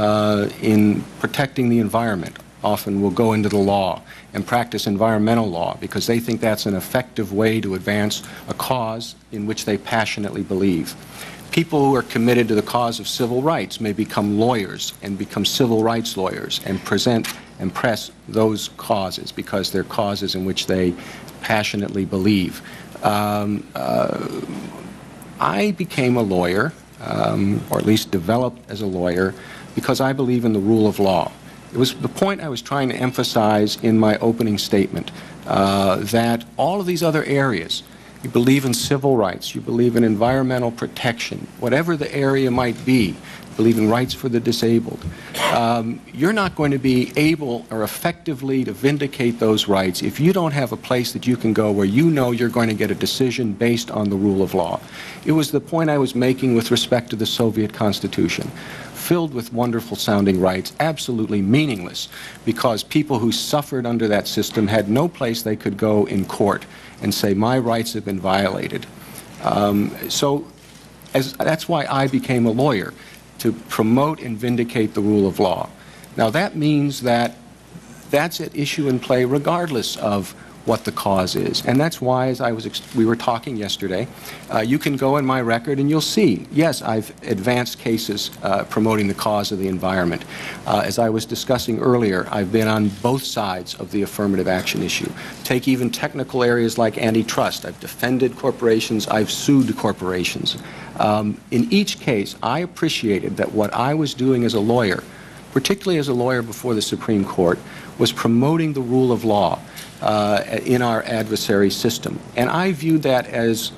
in protecting the environment often will go into the law and practice environmental law because they think that's an effective way to advance a cause in which they passionately believe. People who are committed to the cause of civil rights may become lawyers and become civil rights lawyers and present and press those causes because they're causes in which they passionately believe. I became a lawyer, or at least developed as a lawyer, because I believe in the rule of law. It was the point I was trying to emphasize in my opening statement, that all of these other areas, you believe in civil rights, you believe in environmental protection, whatever the area might be, believe in rights for the disabled, you're not going to be able or effectively to vindicate those rights if you don't have a place that you can go where you know you're going to get a decision based on the rule of law. It was the point I was making with respect to the Soviet Constitution, filled with wonderful sounding rights, absolutely meaningless, because people who suffered under that system had no place they could go in court and say, my rights have been violated. That's why I became a lawyer, to promote and vindicate the rule of law. Now that means that that's at issue in play regardless of what the cause is. And that's why, as we were talking yesterday, you can go in my record and you'll see, yes, I've advanced cases promoting the cause of the environment. As I was discussing earlier, I've been on both sides of the affirmative action issue. Take even technical areas like antitrust. I've defended corporations, I've sued corporations. In each case, I appreciated that what I was doing as a lawyer, particularly as a lawyer before the Supreme Court, was promoting the rule of law in our adversary system. And I viewed that as,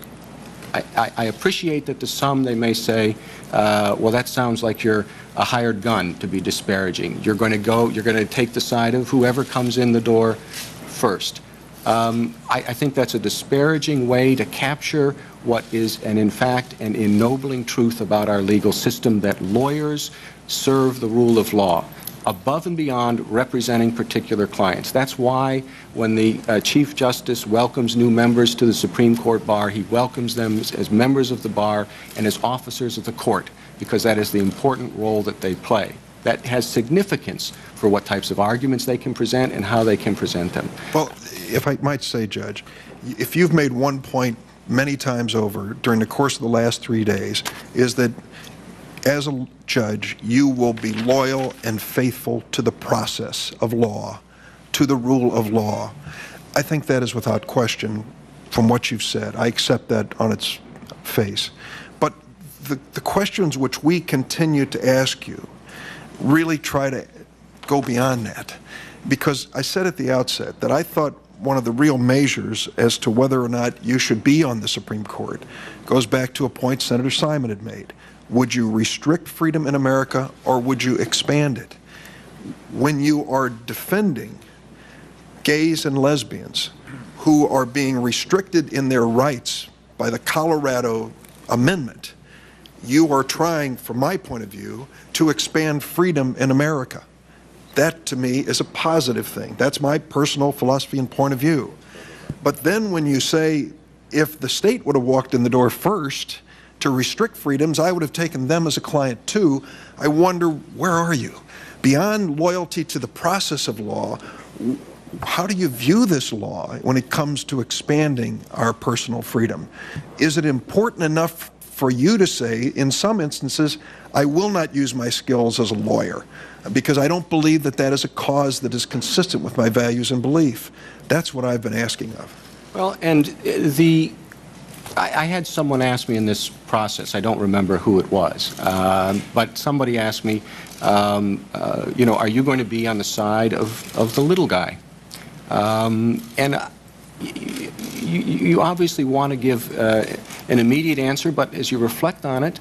I appreciate that to some they may say, well, that sounds like you're a hired gun, to be disparaging. You're going to take the side of whoever comes in the door first. I think that's a disparaging way to capture what is, and in fact, an ennobling truth about our legal system, that lawyers serve the rule of law above and beyond representing particular clients. That's why when the Chief Justice welcomes new members to the Supreme Court bar, he welcomes them as members of the bar and as officers of the court, because that is the important role that they play. That has significance for what types of arguments they can present and how they can present them. Well, if I might say, Judge, if you've made one point many times over during the course of the last 3 days, is that as a judge, you will be loyal and faithful to the process of law, to the rule of law. I think that is without question from what you've said. I accept that on its face. But the questions which we continue to ask you really try to go beyond that. Because I said at the outset that I thought one of the real measures as to whether or not you should be on the Supreme Court goes back to a point Senator Simon had made. Would you restrict freedom in America, or would you expand it? When you are defending gays and lesbians who are being restricted in their rights by the Colorado Amendment, you are trying, from my point of view, to expand freedom in America. That, to me, is a positive thing. That's my personal philosophy and point of view. But then when you say, if the state would have walked in the door first to restrict freedoms, I would have taken them as a client too. I wonder, where are you? Beyond loyalty to the process of law, how do you view this law when it comes to expanding our personal freedom? Is it important enough for you to say, in some instances, I will not use my skills as a lawyer because I don't believe that that is a cause that is consistent with my values and belief? That's what I've been asking of. Well, and I had someone ask me in this process, I don't remember who it was, but somebody asked me, you know, are you going to be on the side of the little guy? And you obviously want to give an immediate answer, but as you reflect on it,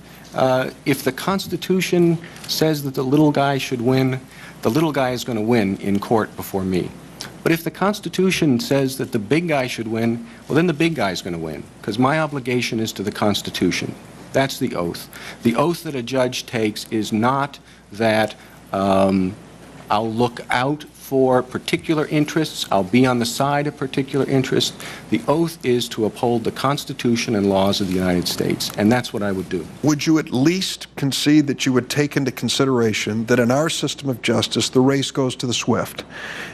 if the Constitution says that the little guy should win, the little guy is going to win in court before me. But if the Constitution says that the big guy should win, well, then the big guy is going to win, because my obligation is to the Constitution. That's the oath. The oath that a judge takes is not that I'll look out for particular interests. I'll be on the side of particular interests. The oath is to uphold the Constitution and laws of the United States, and that's what I would do. Would you at least concede that you would take into consideration that in our system of justice, the race goes to the swift,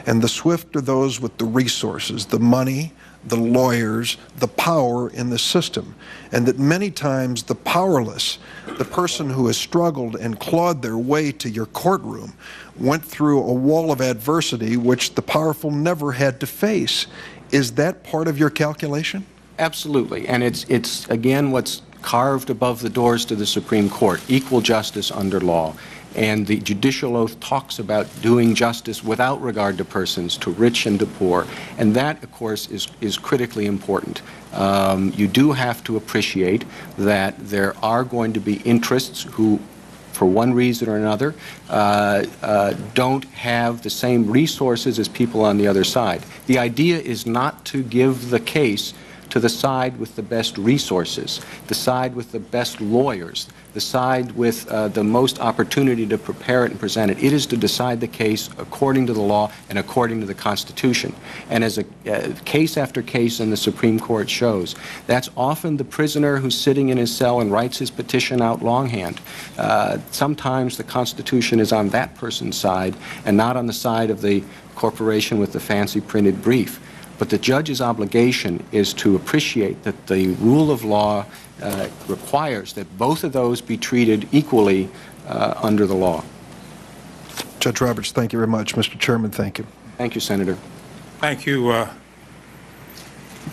and the swift are those with the resources, the money, the lawyers, the power in the system, and that many times the powerless, the person who has struggled and clawed their way to your courtroom, went through a wall of adversity which the powerful never had to face. Is that part of your calculation? Absolutely, and it's again what's carved above the doors to the Supreme Court, equal justice under law. And the judicial oath talks about doing justice without regard to persons, to rich and to poor. And that, of course, is critically important. You do have to appreciate that there are going to be interests who, for one reason or another, don't have the same resources as people on the other side. The idea is not to give the case to the side with the best resources, the side with the best lawyers, the side with the most opportunity to prepare it and present it. It is to decide the case according to the law and according to the Constitution. And as a case after case in the Supreme Court shows, that's often the prisoner who's sitting in his cell and writes his petition out longhand. Sometimes the Constitution is on that person's side and not on the side of the corporation with the fancy printed brief. But the judge's obligation is to appreciate that the rule of law requires that both of those be treated equally under the law. Judge Roberts, thank you very much. Mr. Chairman, thank you. Thank you, Senator. Thank you,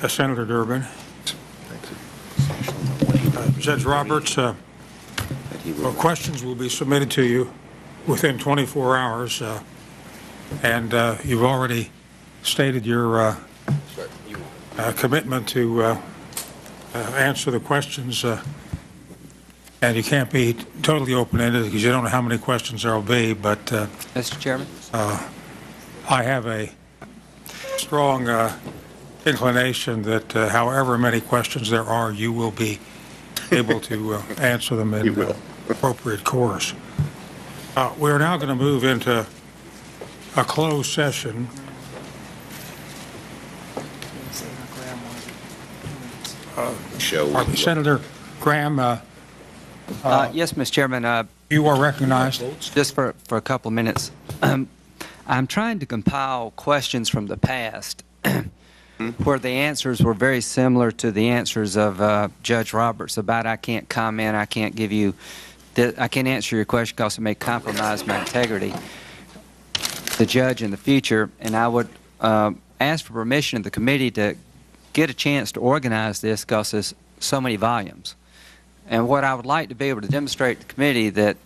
Senator Durbin. Judge Roberts, questions will be submitted to you within 24 hours, and you've already stated your commitment to answer the questions, and you can't be totally open-ended because you don't know how many questions there will be, but Mr. Chairman? I have a strong inclination that however many questions there are, you will be able to answer them in appropriate course. We're now going to move into a closed session. Senator Graham, yes, Mr. Chairman. You are recognized. Just for a couple of minutes. I'm trying to compile questions from the past where the answers were very similar to the answers of Judge Roberts about I can't comment, I can't give you, I can't answer your question because it may compromise my integrity. The judge in the future, and I would ask for permission of the committee to get a chance to organize this because there's so many volumes. And what I would like to be able to demonstrate to the committee that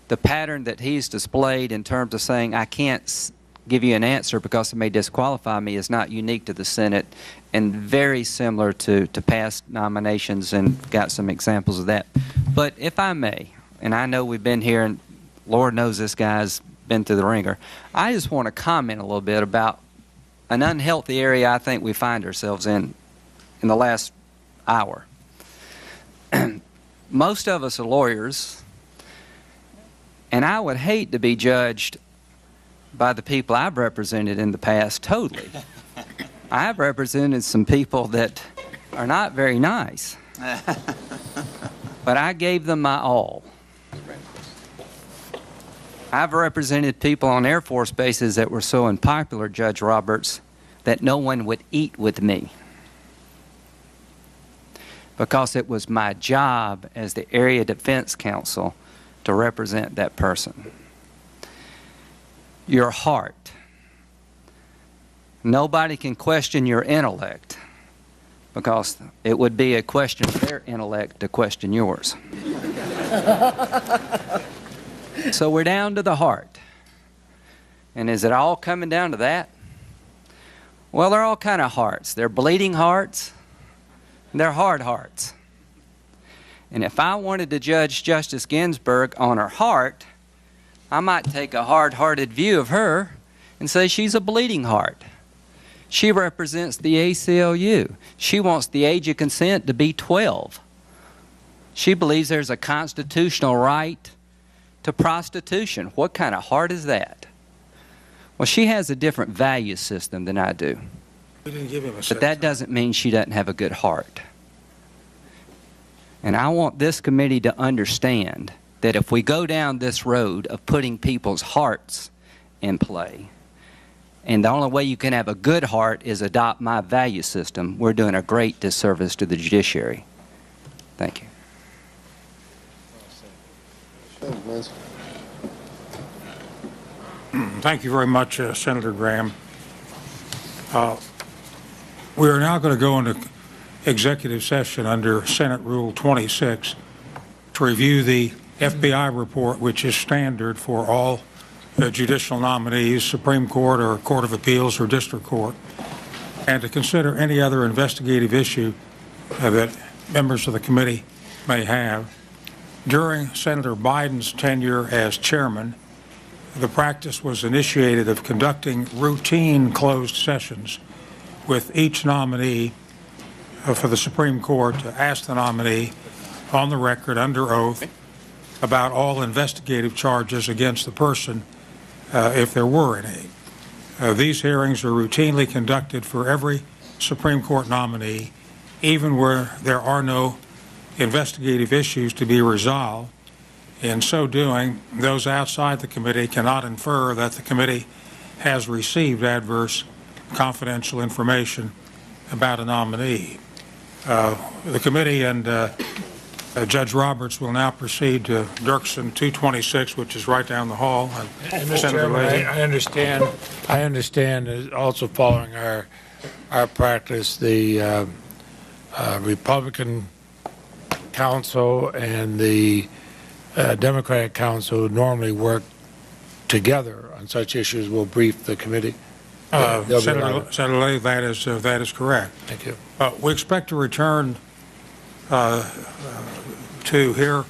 the pattern that he's displayed in terms of saying I can't give you an answer because it may disqualify me is not unique to the Senate and very similar to past nominations, and got some examples of that. But if I may, and I know we've been here and Lord knows this guy's been through the ringer, I just want to comment a little bit about an unhealthy area I think we find ourselves in the last hour. Most of us are lawyers, and I would hate to be judged by the people I've represented in the past totally. I've represented some people that are not very nice, but I gave them my all. I've represented people on Air Force bases that were so unpopular, Judge Roberts, that no one would eat with me because it was my job as the Area Defense Counsel to represent that person. Your heart. Nobody can question your intellect because it would be a question of their intellect to question yours. So we're down to the heart. And is it all coming down to that? Well, they're all kind of hearts. They're bleeding hearts, and they're hard hearts. And if I wanted to judge Justice Ginsburg on her heart, I might take a hard-hearted view of her and say she's a bleeding heart. She represents the ACLU. She wants the age of consent to be 12. She believes there's a constitutional right to prostitution. What kind of heart is that? Well, she has a different value system than I do. We didn't give him a But that doesn't mean she doesn't have a good heart. And I want this committee to understand that if we go down this road of putting people's hearts in play, and the only way you can have a good heart is adopt my value system, we're doing a great disservice to the judiciary. Thank you. Thank you very much, Senator Graham. We are now going to go into executive session under Senate Rule 26 to review the FBI report, which is standard for all judicial nominees, Supreme Court or Court of Appeals or District Court, and to consider any other investigative issue that members of the committee may have. During Senator Biden's tenure as chairman, the practice was initiated of conducting routine closed sessions with each nominee for the Supreme Court to ask the nominee on the record under oath about all investigative charges against the person, if there were any. These hearings are routinely conducted for every Supreme Court nominee, even where there are no investigative issues to be resolved. In so doing, those outside the committee cannot infer that the committee has received adverse confidential information about a nominee. The committee and Judge Roberts will now proceed to Dirksen 226, which is right down the hall. And Mr. Chairman, I understand also following our practice, the Republican counsel and the Democratic counsel normally work together on such issues. Will brief the committee. Senator Leahy, that is correct. Thank you. We expect to return to hear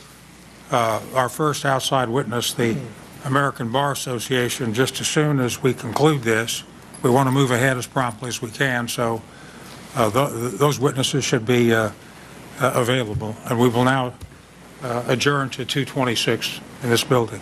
our first outside witness, the American Bar Association, just as soon as we conclude this. We want to move ahead as promptly as we can, so those witnesses should be available. And we will now adjourn to 226 in this building.